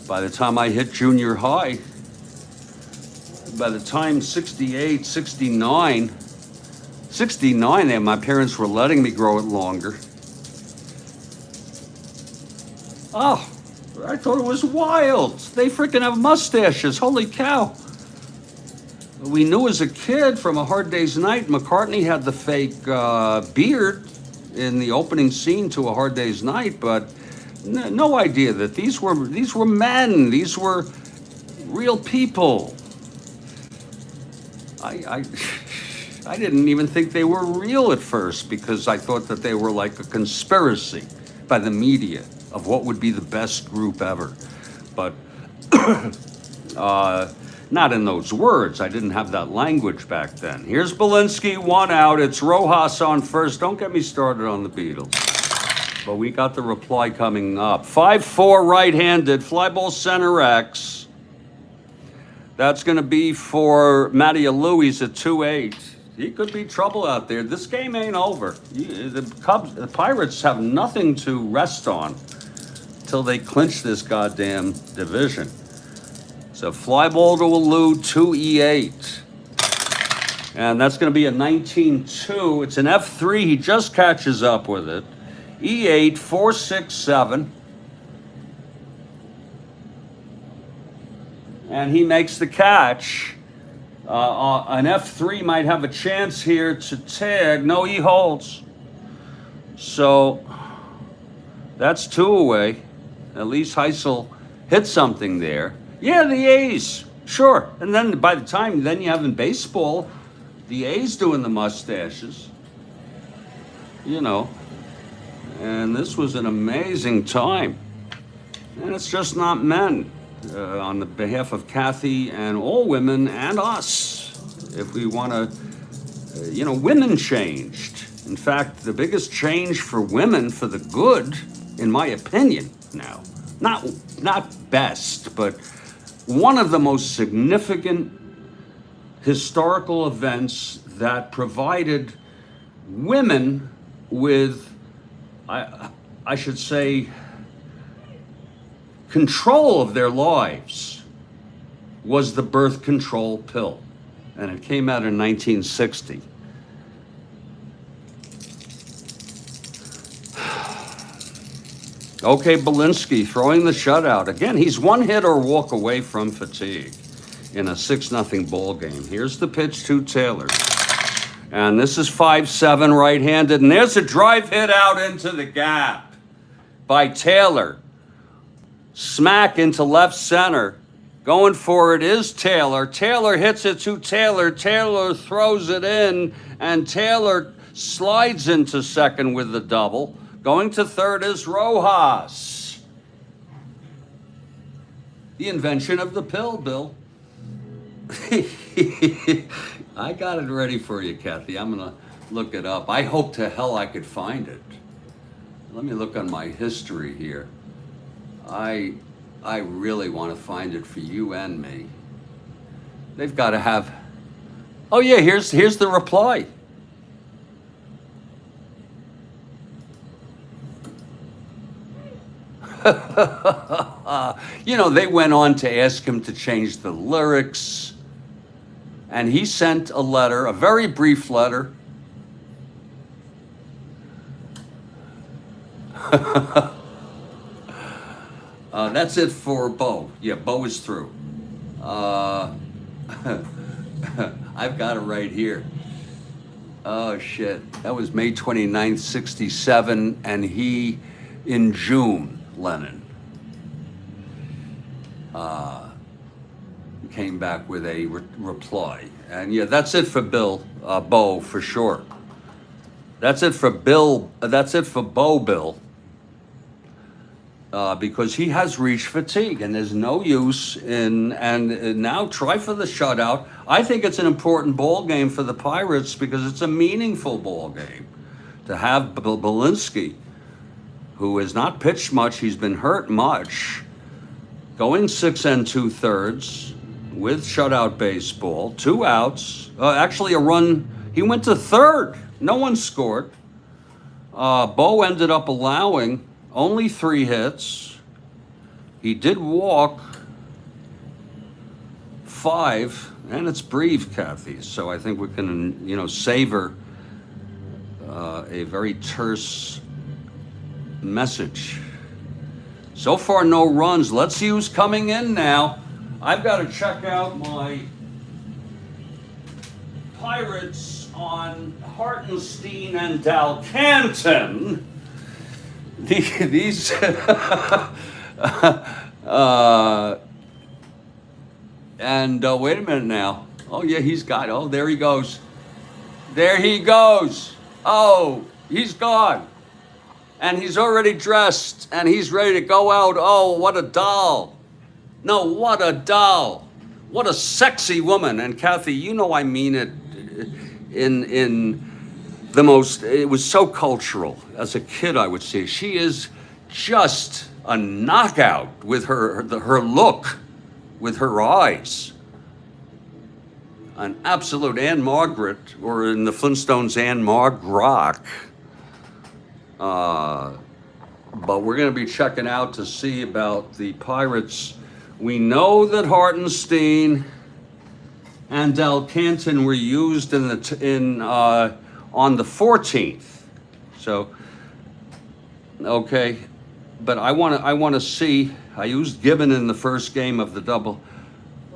By the time I hit junior high, by the time 68, 69, my parents were letting me grow it longer. Oh, I thought it was wild. They freaking have mustaches, holy cow. We knew as a kid from A Hard Day's Night, McCartney had the fake beard in the opening scene to A Hard Day's Night, but no idea that these were men, these were real people. I didn't even think they were real at first, because I thought that they were like a conspiracy by the media of what would be the best group ever. But not in those words. I didn't have that language back then. Here's Belinsky, one out. It's Rojas on first. Don't get me started on the Beatles. But we got the reply coming up. 5-4 right-handed, fly ball center X. That's going to be for Matty Louis at 2-8. He could be trouble out there. This game ain't over. The Pirates have nothing to rest on till they clinch this goddamn division. So fly ball to Alou, 2-E8. And that's going to be a 19-2. It's an F3. He just catches up with it. E8, 4-6-7. And he makes the catch. An F3 might have a chance here to tag. No, he holds. So that's 2 away. At least Heisel hit something there. Yeah, the A's, sure. And then by the time then you have in baseball, the A's doing the mustaches, you know. And this was an amazing time. And it's just not men. On the behalf of Kathy and all women and us, if we want to, women changed. In fact, the biggest change for women for the good, in my opinion now, not best, but one of the most significant historical events that provided women with, I should say, control of their lives, was the birth control pill. And it came out in 1960. Okay, Belinsky throwing the shutout. Again, he's one hit or walk away from fatigue in a 6-0 ball game. Here's the pitch to Taylor. And this is 5-7 right-handed. And there's a drive hit out into the gap by Taylor. Smack into left center. Going for it is Taylor. Taylor hits it to Taylor. Taylor throws it in, and Taylor slides into second with the double. Going to third is Rojas. The invention of the pill, Bill. I got it ready for you, Kathy. I'm going to look it up. I hope to hell I could find it. Let me look on my history here. I really want to find it for you and me. They've got to have... Oh, yeah, here's the reply. You know, they went on to ask him to change the lyrics. And he sent a letter, a very brief letter. That's it for Bo. Yeah, Bo is through. I've got it right here. Oh, shit. That was May 29th, 67, and he, in June, Lennon, came back with a reply. And yeah, that's it for Bo, for sure. That's it for Bill. That's it for Bo, Bill. Because he has reached fatigue, and there's no use in, and now try for the shutout. I think it's an important ball game for the Pirates because it's a meaningful ball game. To have Belinsky, who has not pitched much, he's been hurt much, going 6 2/3 with shutout baseball, 2 outs, actually a run, he went to third, no one scored. Bo ended up allowing only 3 hits. He did walk 5, and it's brief, Kathy. So I think we can, savor a very terse message. So far, no runs. Let's see who's coming in now. I've got to check out my Pirates on Hartenstein and Dalcanton. These and wait a minute now. Oh yeah, he's got. Oh, there he goes. There he goes. Oh, he's gone, and he's already dressed, and he's ready to go out. Oh, what a doll! No, what a doll! What a sexy woman! And Kathy, you know I mean it. In the most, it was so cultural. As a kid, I would say she is just a knockout with her look, with her eyes. An absolute Anne Margaret, or in the Flintstones, Anne Margrock. But we're going to be checking out to see about the Pirates. We know that Hartenstein and Dalcanton were used on the 14th. So, okay, but I want to see. I used Gibbon in the first game of the double.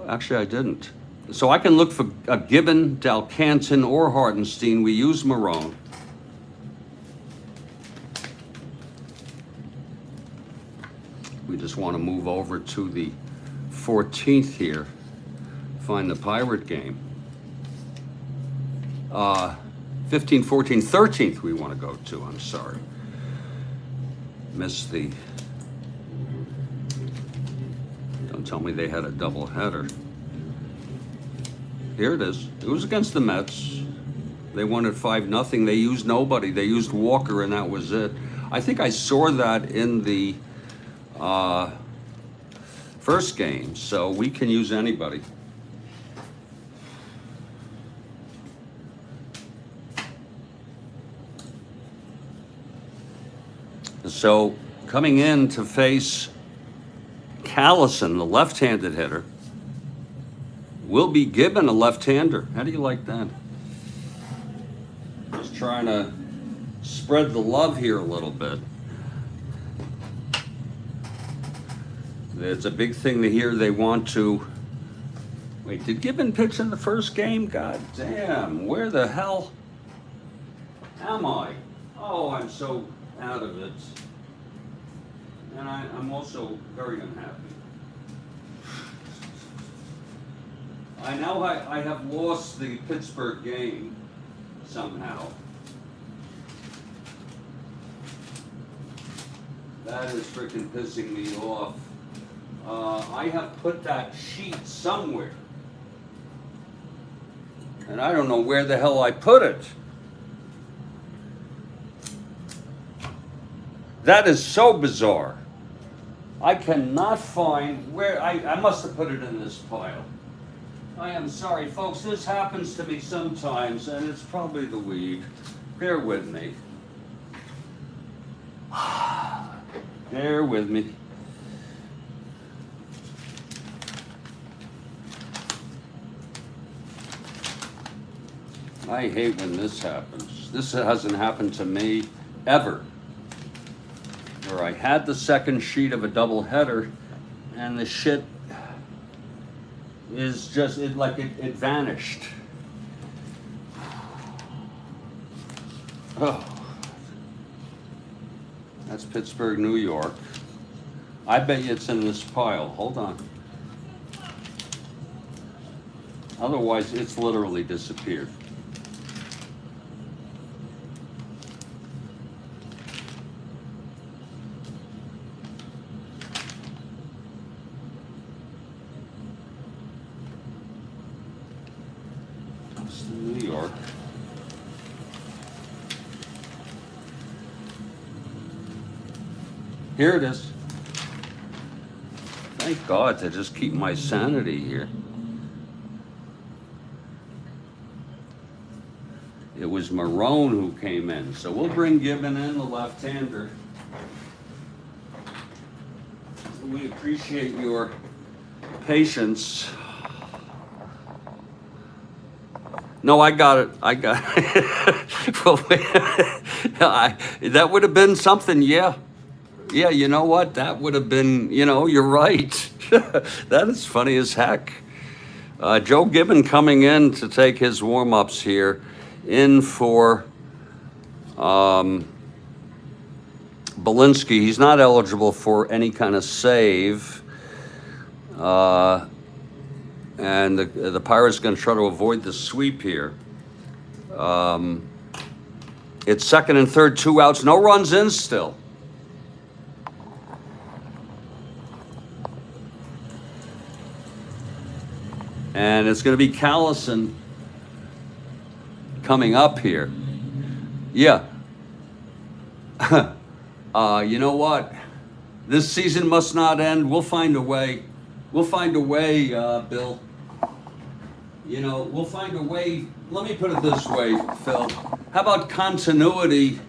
Actually, I didn't. So I can look for Gibbon, Dalcanton, or Hartenstein. We use Marone. We just want to move over to the 14th here. Find the Pirate game. 15, 14, 13th we want to go to. I'm sorry. Missed the... Don't tell me they had a doubleheader. Here it is. It was against the Mets. They won at 5-0. They used nobody. They used Walker, and that was it. I think I saw that in the first game, so we can use anybody. So coming in to face Callison, the left-handed hitter, will be Gibbon, a left-hander. How do you like that? Just trying to spread the love here a little bit. It's a big thing to hear. They want to... Wait, did Gibbon pitch in the first game? God damn, where the hell? Am I? Oh, I'm so out of it. And I'm also very unhappy. I have lost the Pittsburgh game somehow. That is freaking pissing me off. I have put that sheet somewhere. And I don't know where the hell I put it. That is so bizarre. I cannot find where, I must have put it in this pile. I am sorry, folks, this happens to me sometimes, and it's probably the weed. Bear with me. Bear with me. I hate when this happens. This hasn't happened to me ever. Where I had the second sheet of a double header, and the shit is just, it vanished. Oh. That's Pittsburgh, New York. I bet you it's in this pile. Hold on. Otherwise, it's literally disappeared. It's in New York. Here it is. Thank God to just keep my sanity here. It was Marone who came in, so we'll bring Gibbon in, the left-hander. We appreciate your patience. No, I got it. I got it. Well, that would have been something, yeah. Yeah, you know what? That would have been, you're right. That is funny as heck. Joe Gibbon coming in to take his warm-ups here, in for Belinsky. He's not eligible for any kind of save. And the Pirates are going to try to avoid the sweep here. It's second and third, 2 outs, no runs in still. And it's going to be Callison coming up here. Yeah. You know what? This season must not end. We'll find a way. We'll find a way, Bill. We'll find a way. Let me put it this way, Phil. How about continuity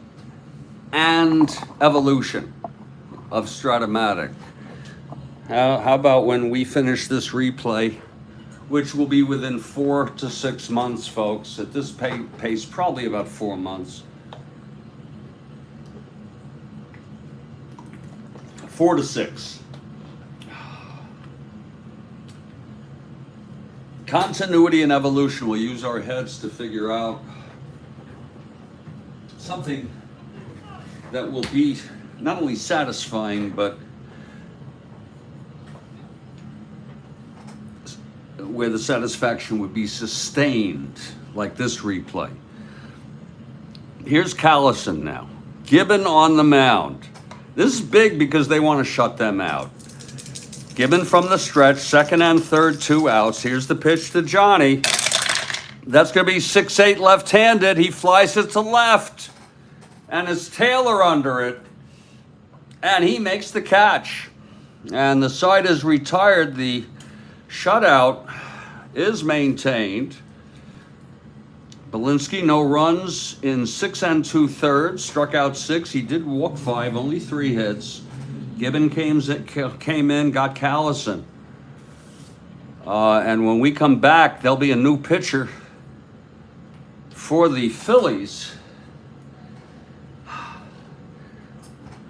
and evolution of Strat-O-Matic? How about when we finish this replay, which will be within 4 to 6 months, folks. At this pace, probably about 4 months. 4 to 6. Continuity and evolution. We'll use our heads to figure out something that will be not only satisfying, but where the satisfaction would be sustained, like this replay. Here's Callison now. Gibbon on the mound. This is big because they want to shut them out. Gibbon from the stretch, second and third, 2 outs. Here's the pitch to Johnny. That's going to be 6'8" left-handed. He flies it to left, and it's Taylor under it, and he makes the catch. And the side is retired. The shutout is maintained. Belinsky, no runs in 6 2/3, struck out 6. He did walk 5, only 3 hits. Gibbon came in, got Callison. And when we come back, there'll be a new pitcher for the Phillies.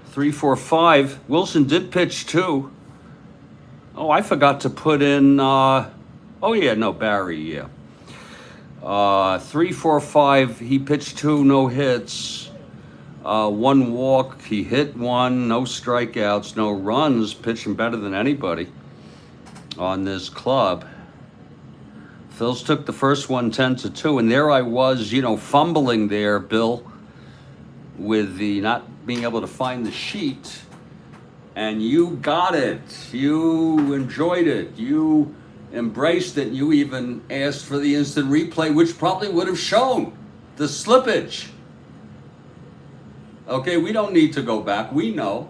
3, 4, 5. Wilson did pitch 2. Oh, I forgot to put in, Barry, yeah. 3, 4, 5. He pitched 2, no hits. 1 walk. He hit 1, no strikeouts, no runs. Pitching better than anybody on this club. Phils took the first one 10-2, and there I was, fumbling there, Bill, with the not being able to find the sheet. And you got it. You enjoyed it. You embraced it. You even asked for the instant replay, which probably would have shown the slippage. Okay, we don't need to go back. We know.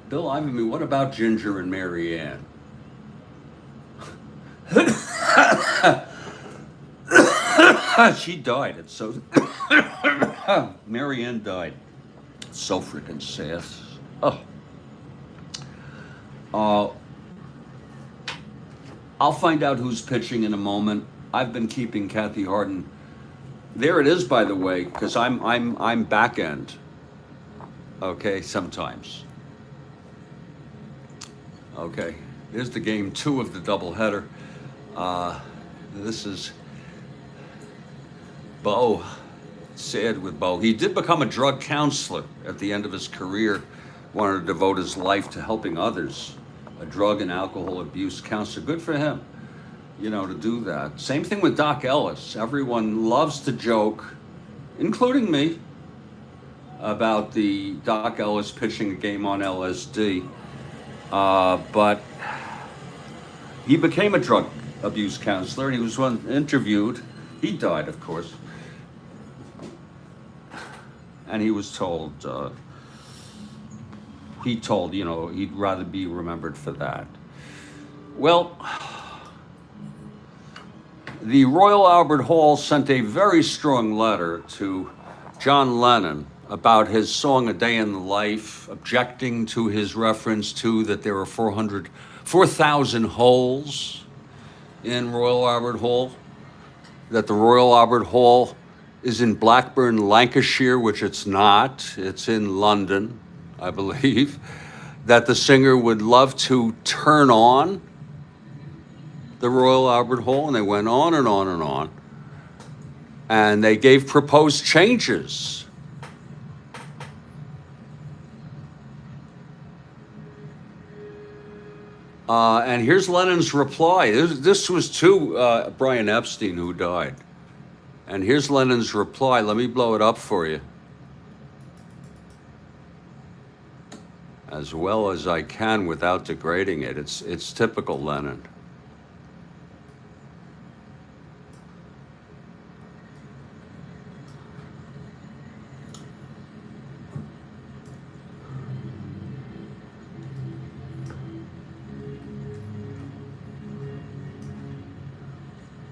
Bill Ivan, what about Ginger and Mary Ann? She died. It's so... Mary Ann died. It's so freaking sad. I'll find out who's pitching in a moment. I've been keeping Kathy Harden. There it is, by the way, because I'm back end. Okay, sometimes. Okay, here's the game 2 of the doubleheader. This is Bo. Sad with Bo. He did become a drug counselor at the end of his career. Wanted to devote his life to helping others. A drug and alcohol abuse counselor. Good for him, to do that. Same thing with Doc Ellis. Everyone loves to joke, including me, about the Doc Ellis pitching a game on LSD. But he became a drug abuse counselor, and he was interviewed. He died, of course. And he was told, he'd rather be remembered for that. Well, the Royal Albert Hall sent a very strong letter to John Lennon about his song A Day in the Life, objecting to his reference to that there are 4,000 holes in Royal Albert Hall, that the Royal Albert Hall is in Blackburn, Lancashire, which it's not. It's in London, I believe. That the singer would love to turn on the Royal Albert Hall, and they went on and on and on. And they gave proposed changes. And here's Lennon's reply. This was to Brian Epstein, who died. And here's Lennon's reply. Let me blow it up for you, as well as I can without degrading it. It's typical Lennon.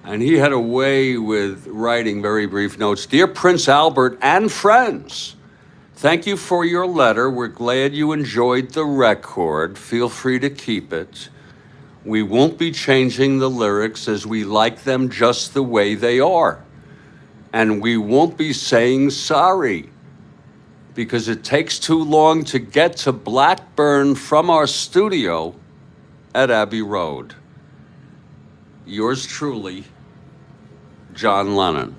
And he had a way with writing very brief notes. Dear Prince Albert and friends, thank you for your letter. We're glad you enjoyed the record. Feel free to keep it. We won't be changing the lyrics as we like them just the way they are. And we won't be saying sorry because it takes too long to get to Blackburn from our studio at Abbey Road. Yours truly, John Lennon.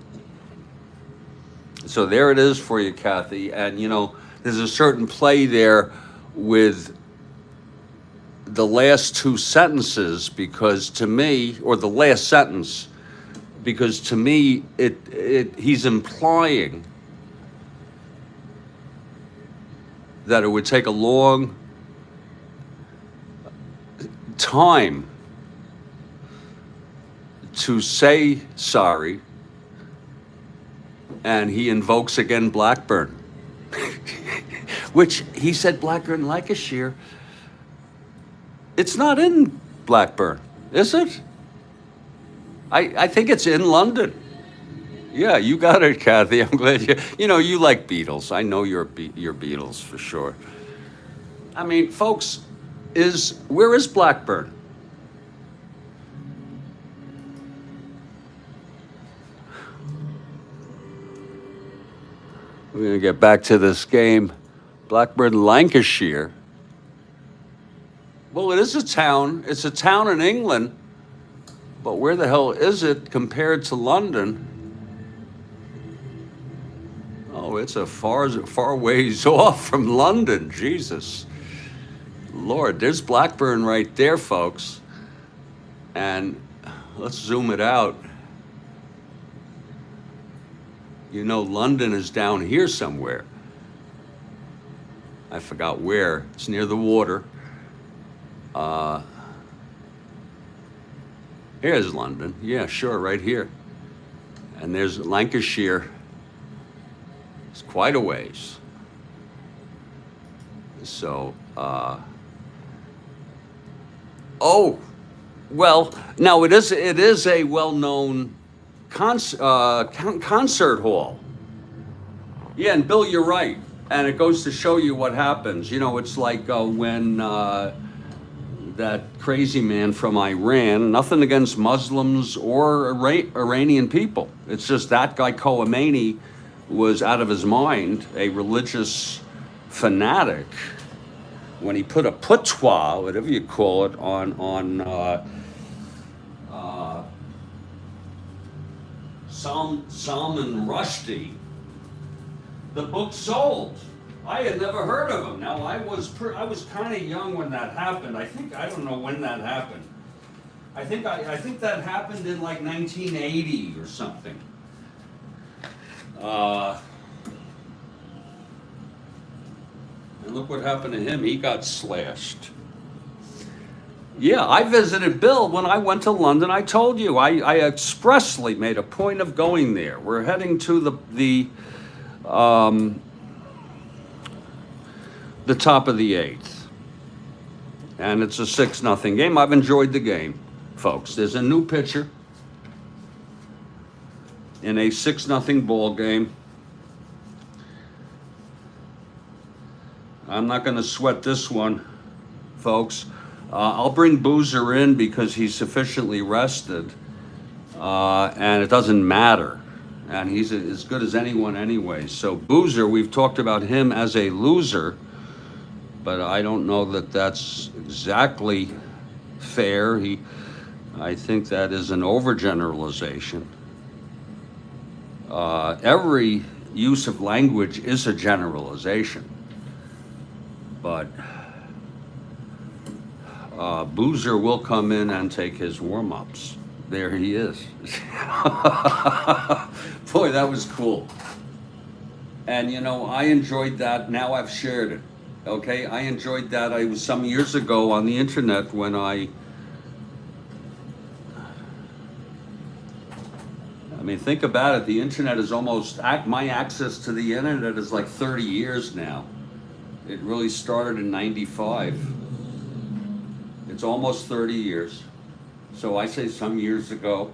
So there it is for you, Kathy. And, there's a certain play there with the last 2 sentences, because to me, or the last sentence, because to me, he's implying that it would take a long time to say sorry, and he invokes again Blackburn, which he said Blackburn, Lancashire. It's not in Blackburn, is it? I think it's in London. Yeah, you got it, Kathy. I'm glad you like Beatles. I know you're Beatles for sure. I mean, folks, where is Blackburn? We're going to get back to this game. Blackburn, Lancashire. Well, it is a town. It's a town in England. But where the hell is it compared to London? Oh, it's a far ways off from London. Jesus. Lord, there's Blackburn right there, folks. And let's zoom it out. You know, London is down here somewhere. I forgot where. It's near the water. Here's London. Yeah, sure, right here. And there's Lancashire. It's quite a ways. So, oh, well, now it is a well-known concert hall. Yeah, and Bill, you're right. And it goes to show you what happens. You know, it's like when that crazy man from Iran, nothing against Muslims or Iranian people. It's just that guy Khomeini was out of his mind, a religious fanatic, when he put a putwa, whatever you call it, on Salman Rushdie. The book sold. I had never heard of him. Now I was kind of young when that happened. I don't know when that happened. I think that happened in like 1980 or something. And look what happened to him. He got slashed. Yeah, I visited Bill when I went to London. I told you, I expressly made a point of going there. We're heading to the top of the 8th. And it's a 6-0 game. I've enjoyed the game, folks. There's a new pitcher in a 6-0 ball game. I'm not going to sweat this one, folks. I'll bring Boozer in because he's sufficiently rested, and it doesn't matter. And he's as good as anyone anyway. So Boozer, we've talked about him as a loser, but I don't know that that's exactly fair. I think that is an overgeneralization. Every use of language is a generalization, but Boozer will come in and take his warm-ups. There he is. Boy, that was cool. And you know, I enjoyed that. Now I've shared it. Okay, I enjoyed that. I was some years ago on the internet when I mean, think about it. The internet is my access to the internet is like 30 years now. It really started in 95. It's almost 30 years. So I say some years ago.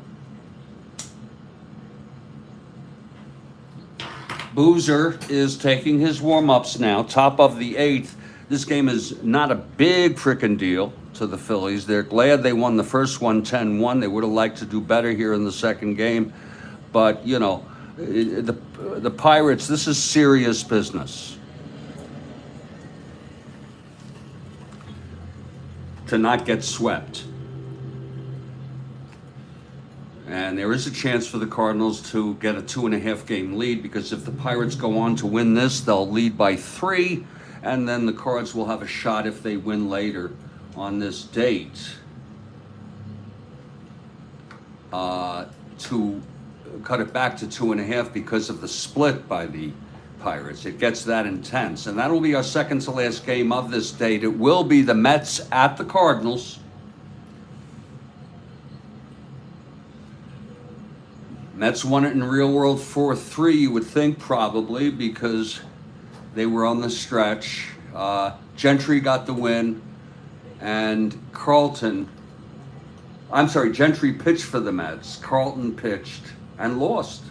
Boozer is taking his warm-ups now, top of the 8th. This game is not a big frickin' deal to the Phillies. They're glad they won the first one 10-1. They would have liked to do better here in the second game. But, you know, the Pirates, this is serious business. To not get swept. And there is a chance for the Cardinals to get a 2.5 game lead, because if the Pirates go on to win this, they'll lead by 3, and then the Cards will have a shot if they win later on this date to cut it back to 2.5 because of the split by the Pirates. It gets that intense, and that'll be our second to last game of this date. It will be the Mets at the Cardinals. Mets won it in real world 4-3, you would think, probably, because they were on the stretch. Gentry got the win, and Gentry pitched for the Mets. Carlton pitched and lost.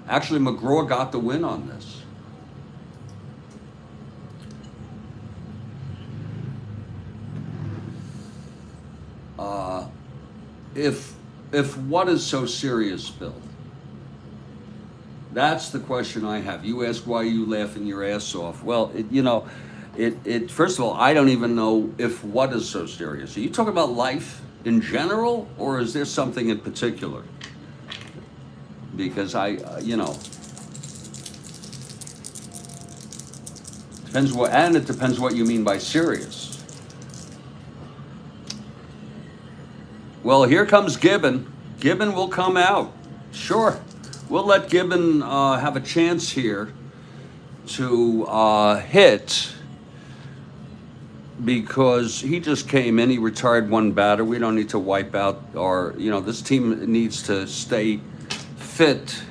Actually, McGraw got the win on this. If what is so serious, Bill? That's the question I have. You ask why you laughing your ass off. Well, first of all, I don't even know if what is so serious. Are you talking about life? in general, or is there something in particular? Because you know, depends what, and it depends what you mean by serious. Well, here comes Gibbon. Gibbon will come out. Sure, we'll let Gibbon have a chance here to hit, because he just came in, he retired one batter. We don't need to wipe out our, you know, this team needs to stay fit.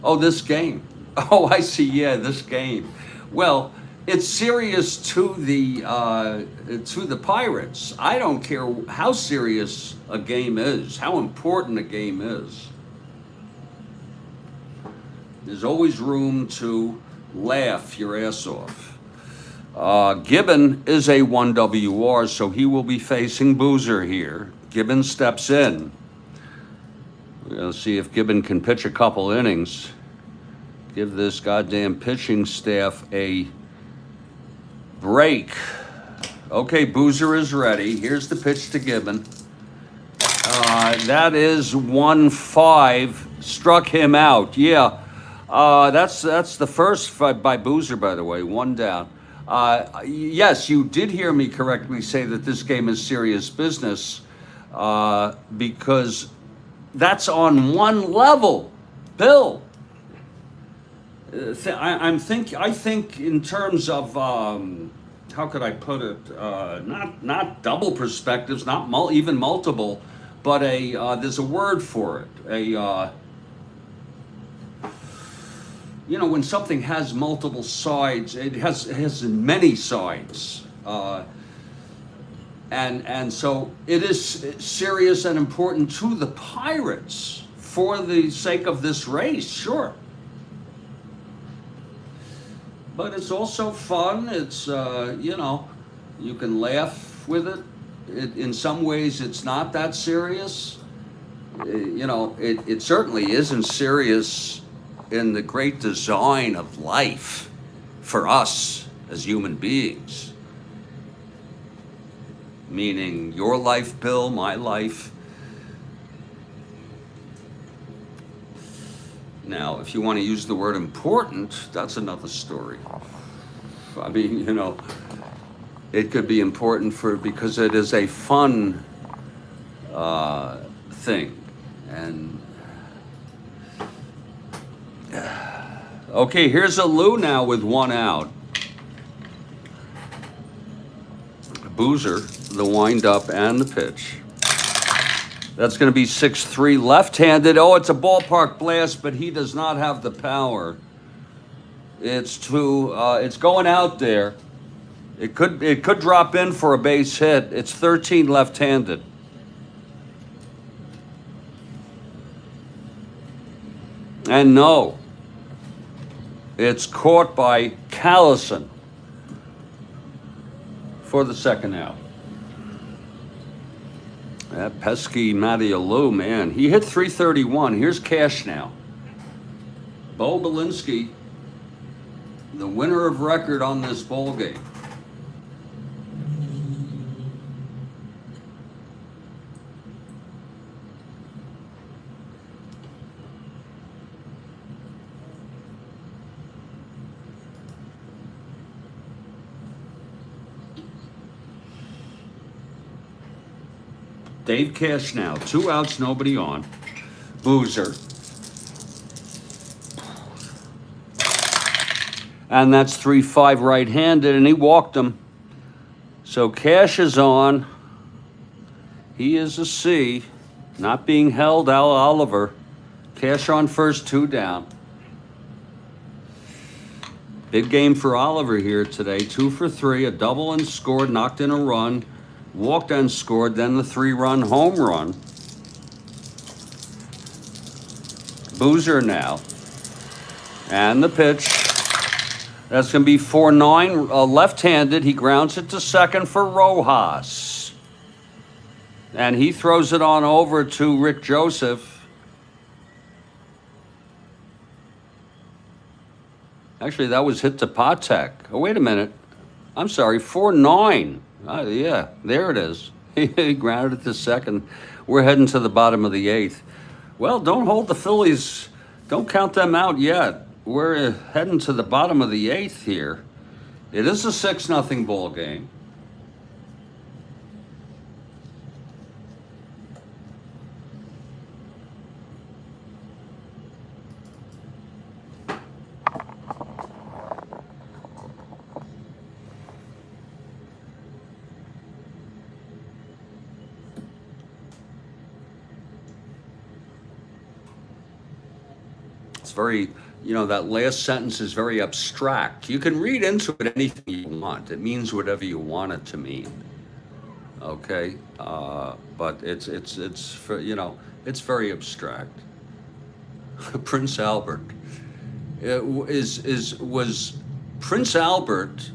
Oh, this game. Oh, I see, yeah, this game. Well, it's serious to the Pirates. I don't care how serious a game is, how important a game is. There's always room to laugh your ass off. Gibbon is a 1 WR, so he will be facing Boozer here. Gibbon steps in. We'll see if Gibbon can pitch a couple innings. Give this goddamn pitching staff a break. Okay, Boozer is ready. Here's the pitch to Gibbon. That is 1-5. Struck him out. Yeah, that's the first by Boozer, by the way. One down. Yes, you did hear me correctly say that this game is serious business, because that's on one level, Bill. I think in terms of how could I put it? Not double perspectives, not even multiple, but there's a word for it. You know, when something has multiple sides, it has many sides, and so it is serious and important to the Pirates for the sake of this race, sure. But it's also fun. It's you know, you can laugh with it. In some ways, it's not that serious. You know, it certainly isn't serious in the great design of life for us as human beings. Meaning your life, Bill, my life. Now, if you want to use the word important, that's another story. I mean, you know, it could be important because it is a fun thing. And okay, here's a Lou now with one out. Boozer, the wind-up and the pitch. That's going to be 6-3 left-handed. Oh, it's a ballpark blast, but he does not have the power. It's going out there. It could drop in for a base hit. It's 13 left-handed. And no, it's caught by Callison for the second out. That pesky Matty Alou, man. He hit 331. Here's Cash now. Bo Belinsky, the winner of record on this ball game. Dave Cash now, 2 outs, nobody on. Boozer. And that's 3-5 right-handed, and he walked him. So Cash is on. He is a C. Not being held, Al Oliver. Cash on first, 2 down. Big game for Oliver here today. 2 for 3, a double and scored, knocked in a run. Walked and scored, then the 3-run home run. Boozer now. And the pitch. That's going to be 4-9, left-handed. He grounds it to second for Rojas. And he throws it on over to Rick Joseph. Actually, that was hit to Patek. Oh, wait a minute. I'm sorry, 4-9. Yeah, there it is. He grounded it to second. We're heading to the bottom of the eighth. Well, don't hold the Phillies. Don't count them out yet. We're heading to the bottom of the eighth here. It is a 6-0 ball game. It's very, that last sentence is very abstract. You can read into it anything you want. It means whatever you want it to mean. Okay, but it's it's very abstract. Prince Albert was Prince Albert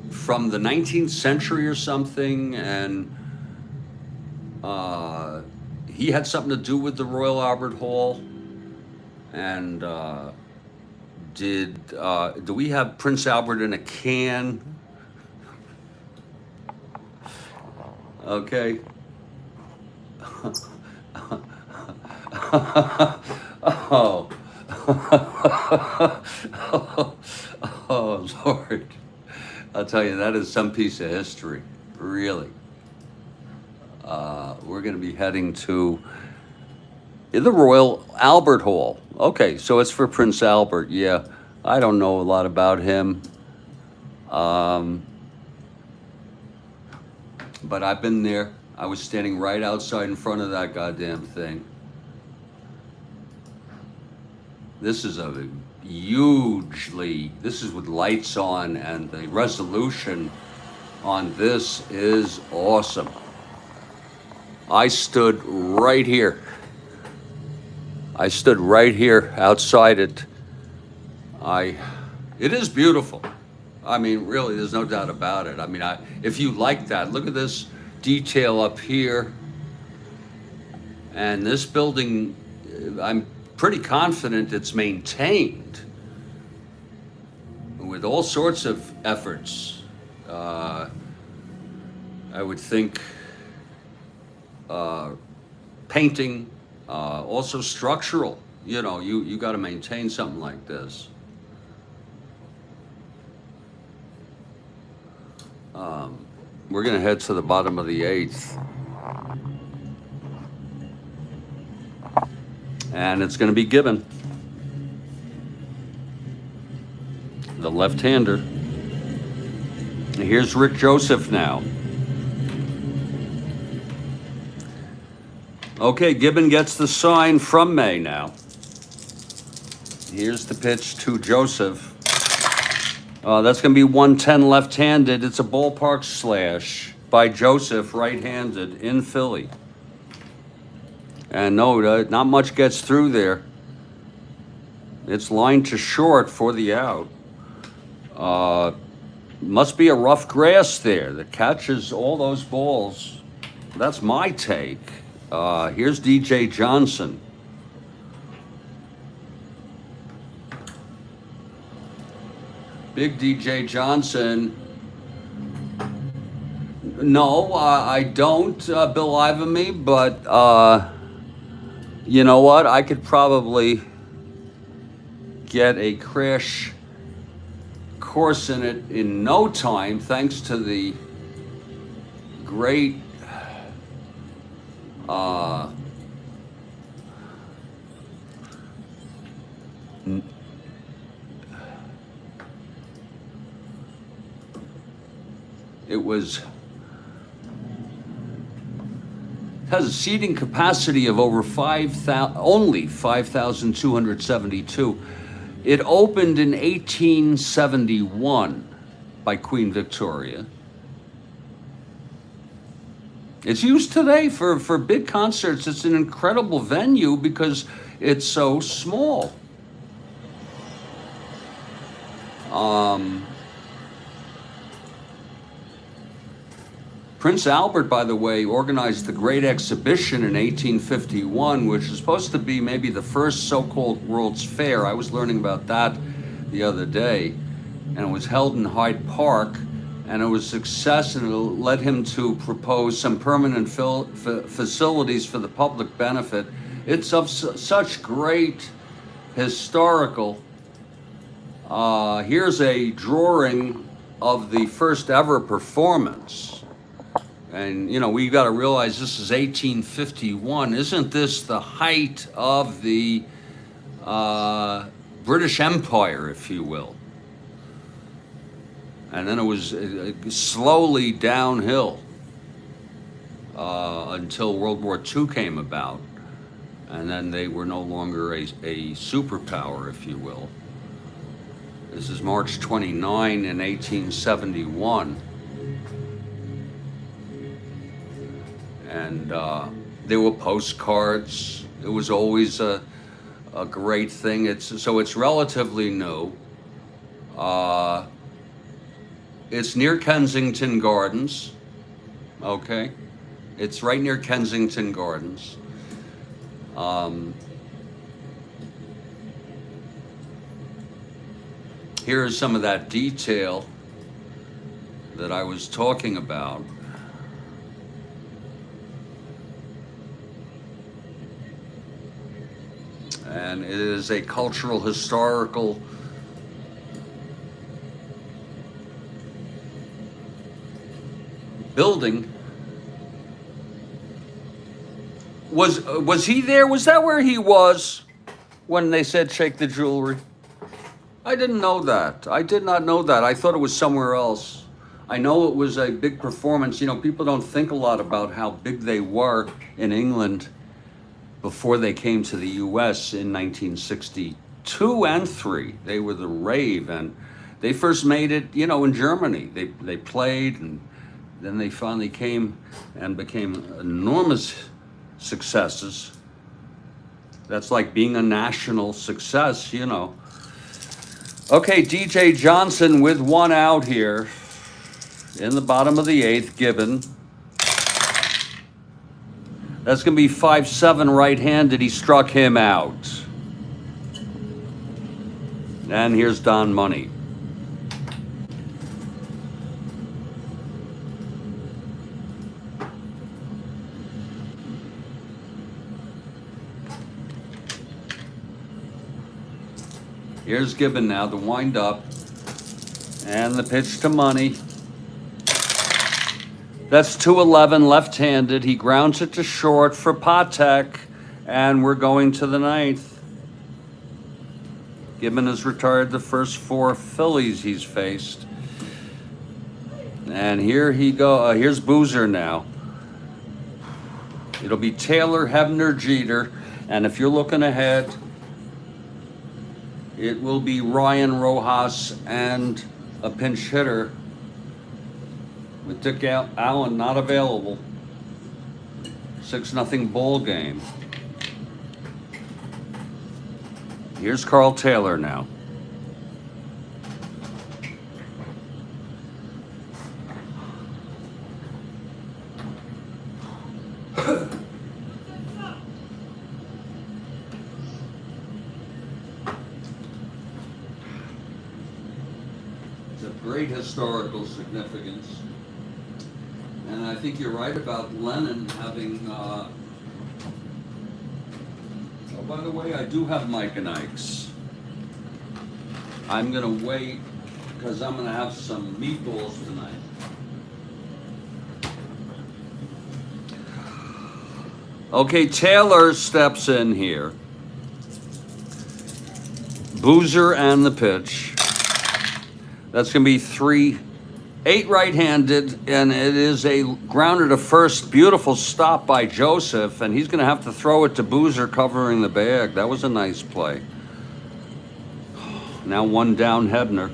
from the 19th century or something, and he had something to do with the Royal Albert Hall. And do we have Prince Albert in a can? Okay. Oh. Oh, Lord. I'll tell you, that is some piece of history, really. We're going to be heading to the Royal Albert Hall. Okay, so it's for Prince Albert. Yeah, I don't know a lot about him. But I've been there. I was standing right outside in front of that goddamn thing. This is this is with lights on, and the resolution on this is awesome. I stood right here. Outside it. It is beautiful. I mean, really, there's no doubt about it. I mean, if you like that, look at this detail up here. And this building, I'm pretty confident it's maintained with all sorts of efforts. I would think painting, also structural. You got to maintain something like this. We're going to head to the bottom of the eighth. And it's going to be Gibbon, the left-hander. Here's Rick Joseph now. Okay, Gibbon gets the sign from May now. Here's the pitch to Joseph. That's going to be 110 left-handed. It's a ballpark slash by Joseph, right-handed, in Philly. And no, not much gets through there. It's lined to short for the out. Must be a rough grass there that catches all those balls. That's my take. Here's DJ Johnson. Big DJ Johnson. No, I don't believe me, but you know what? I could probably get a crash course in it in no time, thanks to the great has a seating capacity of over 5,000, only 5,272. It opened in 1871 by Queen Victoria. It's used today for big concerts. It's an incredible venue because it's so small. Prince Albert, by the way, organized the Great Exhibition in 1851, which is supposed to be maybe the first so-called World's Fair. I was learning about that the other day. And it was held in Hyde Park. and it was a success, and it led him to propose some permanent facilities for the public benefit. It's of such great historical. Here's a drawing of the first ever performance. And, you know, we got to realize this is 1851. Isn't this the height of the British Empire, if you will? And then it was slowly downhill until World War II came about. And then they were no longer a superpower, if you will. This is March 29 in 1871. And there were postcards. It was always a great thing. So it's relatively new. It's near Kensington Gardens. Okay, it's right near Kensington Gardens. Here's some of that detail that I was talking about. And it is a cultural, historical building. Was he there? Was that where he was when they said shake the jewelry? I didn't know that. I did not know that. I thought it was somewhere else. I know it was a big performance. You know, people don't think a lot about how big they were in England before they came to the U.S. in 1962 and 3. They were the rave, and they first made it, you know, in Germany. They played, and then they finally came and became enormous successes. That's like being a national success, you know. Okay, DJ Johnson with one out here in the bottom of the 8th, Gibbon. That's going to be 5-7 right-handed. He struck him out. And here's Don Money. Here's Gibbon now, the wind up. And the pitch to Money. That's 2-11 left-handed. He grounds it to short for Patek, and we're going to the 9th. Gibbon has retired the first 4 fillies he's faced. And here he go. Here's Boozer now. It'll be Taylor, Hebner, Jeter, and if you're looking ahead, it will be Ryan Rojas and a pinch hitter with Dick Allen not available. 6-0 ball game. Here's Karl Taylor now. It's of great historical significance. And I think you're right about Lennon having, oh, by the way, I do have Mike and Ike's. I'm gonna wait because I'm gonna have some meatballs tonight. Okay, Taylor steps in here. Boozer and the pitch. That's gonna be 3-8 right-handed, and it is a grounder to first. Beautiful stop by Joseph, and he's going to have to throw it to Boozer covering the bag. That was a nice play. Now 1 down, Hebner.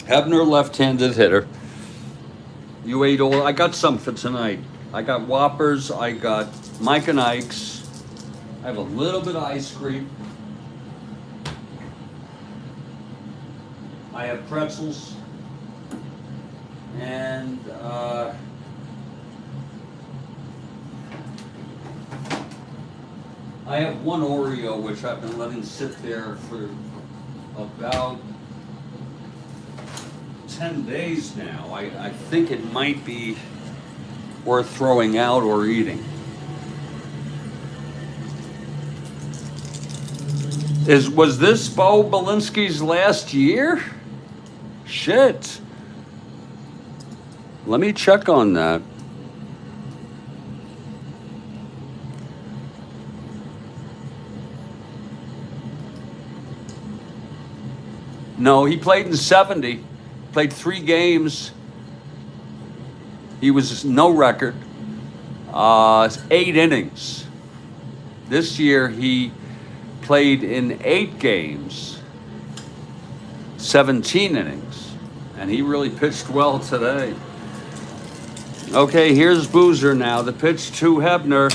Hebner, left-handed hitter. You ate all. I got some for tonight. I got Whoppers. I got Mike and Ike's. I have a little bit of ice cream. I have pretzels. And I have one Oreo, which I've been letting sit there for about 10 days now. I think it might be worth throwing out or eating. Was this Bo Belinsky's last year? Shit. Let me check on that. No, he played in 70. Played 3 games. He was no record. 8 innings. This year he played in 8 games, 17 innings. And he really pitched well today. Okay, here's Boozer now. The pitch to Hebner.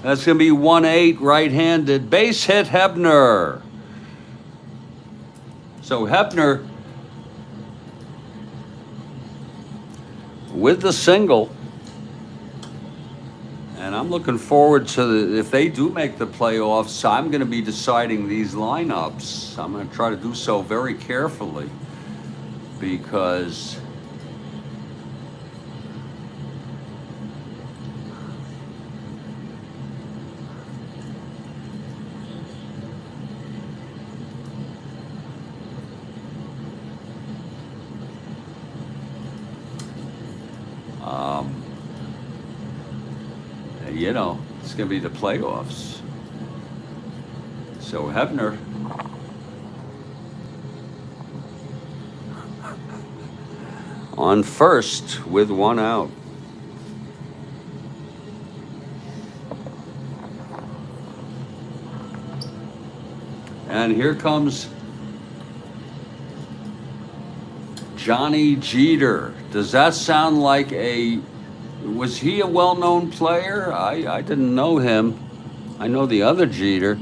That's going to be 1-8 right-handed. Base hit Hebner. So Hebner with the single. And I'm looking forward to if they do make the playoffs, I'm going to be deciding these lineups. I'm going to try to do so very carefully because you know, it's going to be the playoffs. So Hebner on first with 1 out. And here comes Johnny Jeter. Does that sound like was he a well-known player? I didn't know him. I know the other Jeter.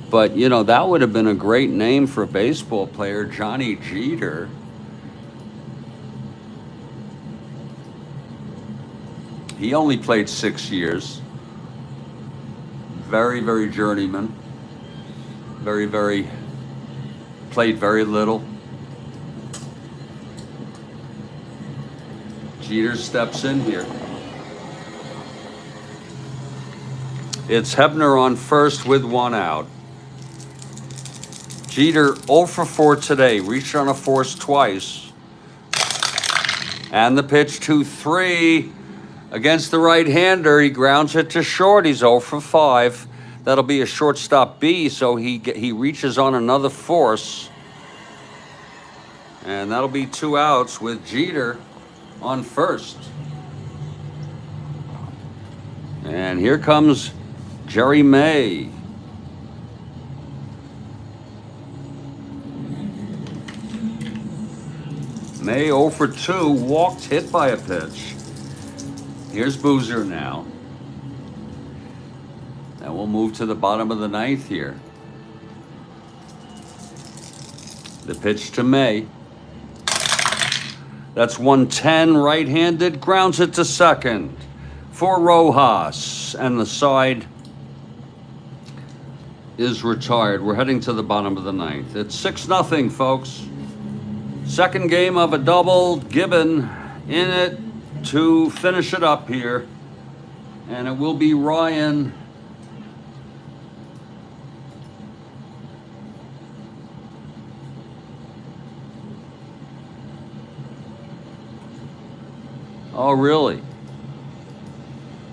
But, you know, that would have been a great name for a baseball player, Johnny Jeter. He only played 6 years. Very, very journeyman. Played very little. Jeter steps in here. It's Hebner on first with 1 out. Jeter 0 for 4 today. Reached on a force twice. And the pitch 2-3 against the right-hander. He grounds it to short. He's 0 for 5. That'll be a shortstop B, so he reaches on another force. And that'll be 2 outs with Jeter on first. And here comes Jerry May. May 0 for 2, walked, hit by a pitch. Here's Boozer now. And we'll move to the bottom of the 9th here. The pitch to May. That's 110, right-handed, grounds it to second for Rojas. And the side is retired. We're heading to the bottom of the 9th. It's 6-0, folks. Second game of a double. Gibbon in it to finish it up here. And it will be Ryan. Oh, really?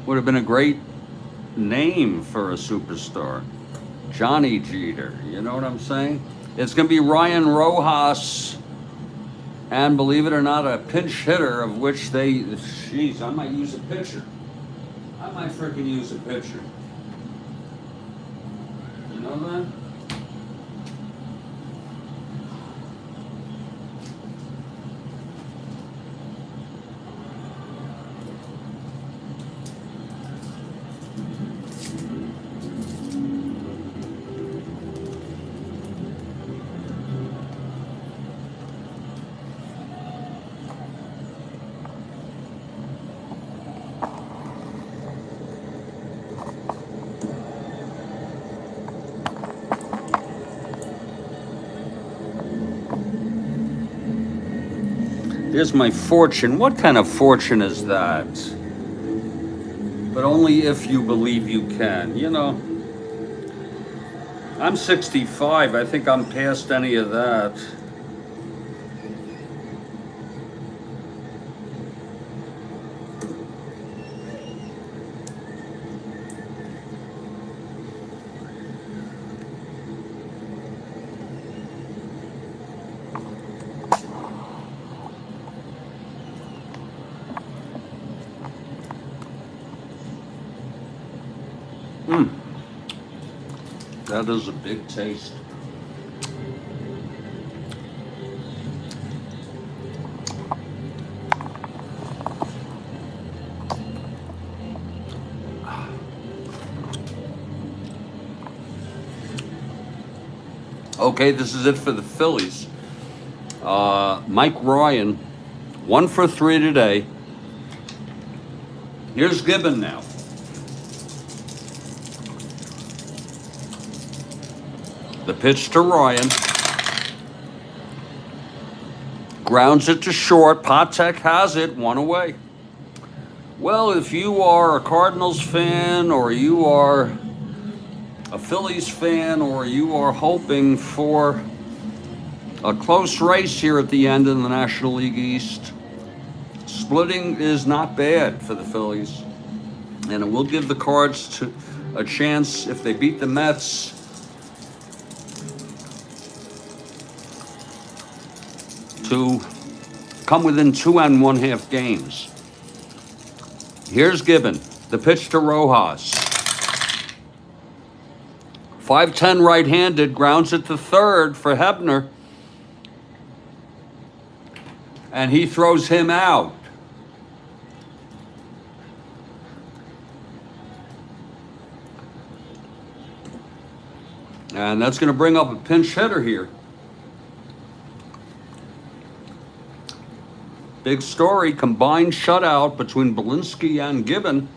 Would have been a great name for a superstar. Johnny Jeter, you know what I'm saying? It's going to be Ryan Rojas, and believe it or not, a pinch hitter, of which jeez, I might use a pitcher. I might freaking use a pitcher. You know that? There's my fortune. What kind of fortune is that? But only if you believe you can. You know, I'm 65. I think I'm past any of that. That is a big taste. Okay, this is it for the Phillies. Mike Ryan, 1 for 3 today. Here's Gibbon now. The pitch to Ryan. Grounds it to short. Patek has it, 1 away. Well, if you are a Cardinals fan, or you are a Phillies fan, or you are hoping for a close race here at the end in the National League East, splitting is not bad for the Phillies. And it will give the Cards a chance, if they beat the Mets, to come within 2 1/2 games. Here's Gibbon, the pitch to Rojas. 5'10" right-handed, grounds it to third for Hebner. And he throws him out. And that's going to bring up a pinch hitter here. Big story, combined shutout between Belinsky and Gibbon.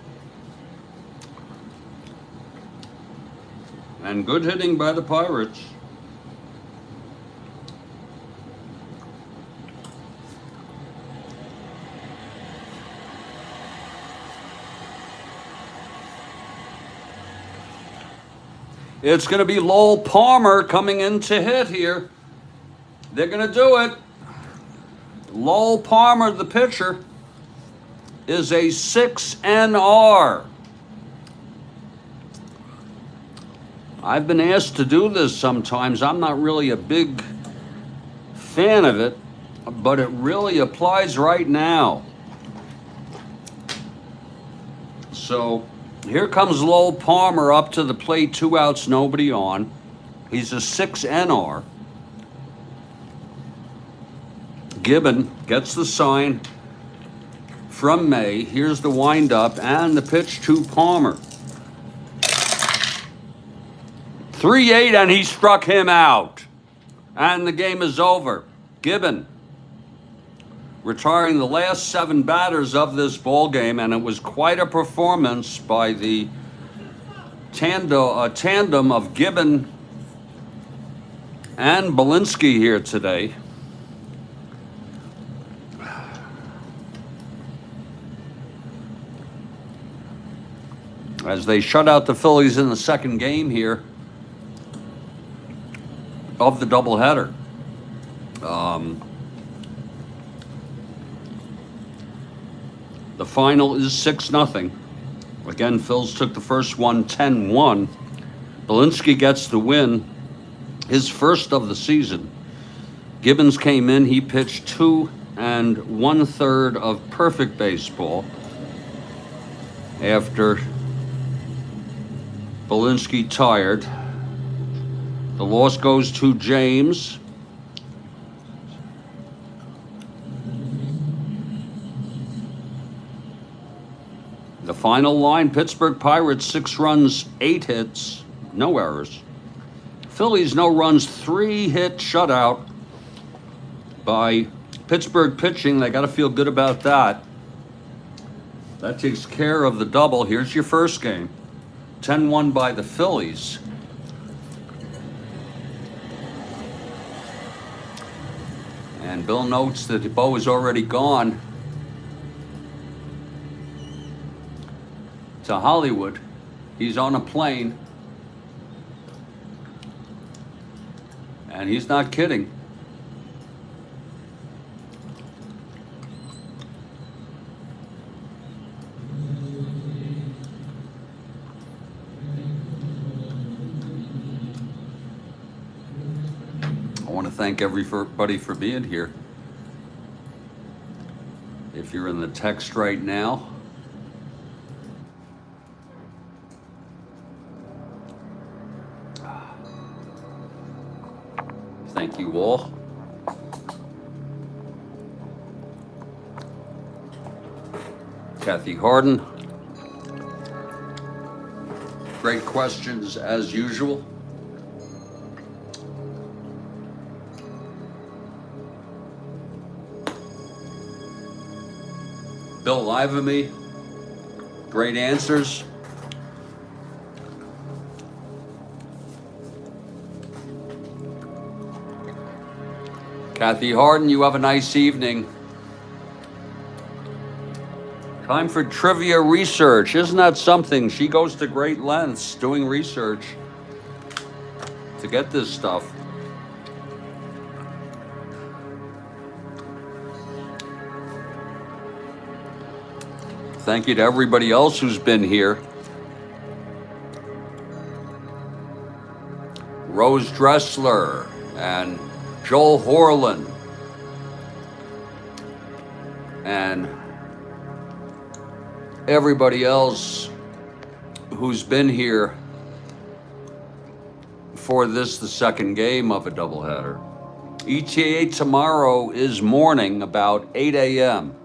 And good hitting by the Pirates. It's going to be Lowell Palmer coming in to hit here. They're going to do it. Lowell Palmer, the pitcher, is a 6 NR. I've been asked to do this sometimes. I'm not really a big fan of it, but it really applies right now. So here comes Lowell Palmer up to the plate, 2 outs, nobody on. He's a 6 NR. Gibbon gets the sign from May. Here's the windup and the pitch to Palmer. 3-8, and he struck him out. And the game is over. Gibbon retiring the last 7 batters of this ball game, and it was quite a performance by the tandem of Gibbon and Belinsky here today. As they shut out the Phillies in the second game here of the doubleheader. The final is 6-0. Again, Phils took the first one 10-1. Belinsky gets the win, his first of the season. Gibbons came in, he pitched 2 1/3 of perfect baseball after Belinsky tired. The loss goes to James. The final line, Pittsburgh Pirates, 6 runs, 8 hits, no errors. Phillies, no runs, 3-hit shutout by Pittsburgh pitching. They got to feel good about that. That takes care of the double. Here's your first game. 10-1 by the Phillies. And Bill notes that Bo is already gone to Hollywood. He's on a plane. And he's not kidding. I want to thank everybody for being here. If you're in the text right now, thank you all. Kathy Harden. Great questions as usual. Bill Livamy, great answers. Kathy Harden, you have a nice evening. Time for trivia research. Isn't that something? She goes to great lengths doing research to get this stuff. Thank you to everybody else who's been here. Rose Dressler and Joel Horland and everybody else who's been here for this, the second game of a doubleheader. ETA tomorrow is morning about 8 a.m.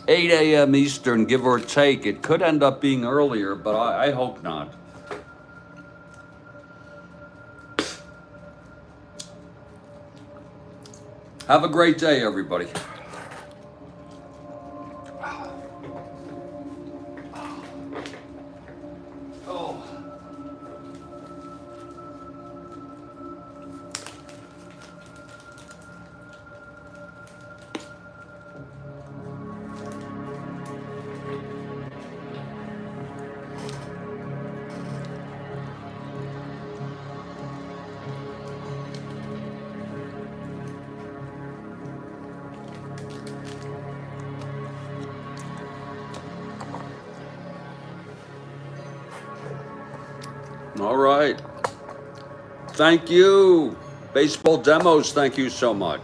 8 a.m. Eastern, give or take. It could end up being earlier, but I hope not. Have a great day, everybody. All right. Thank you. Baseball Demos, thank you so much.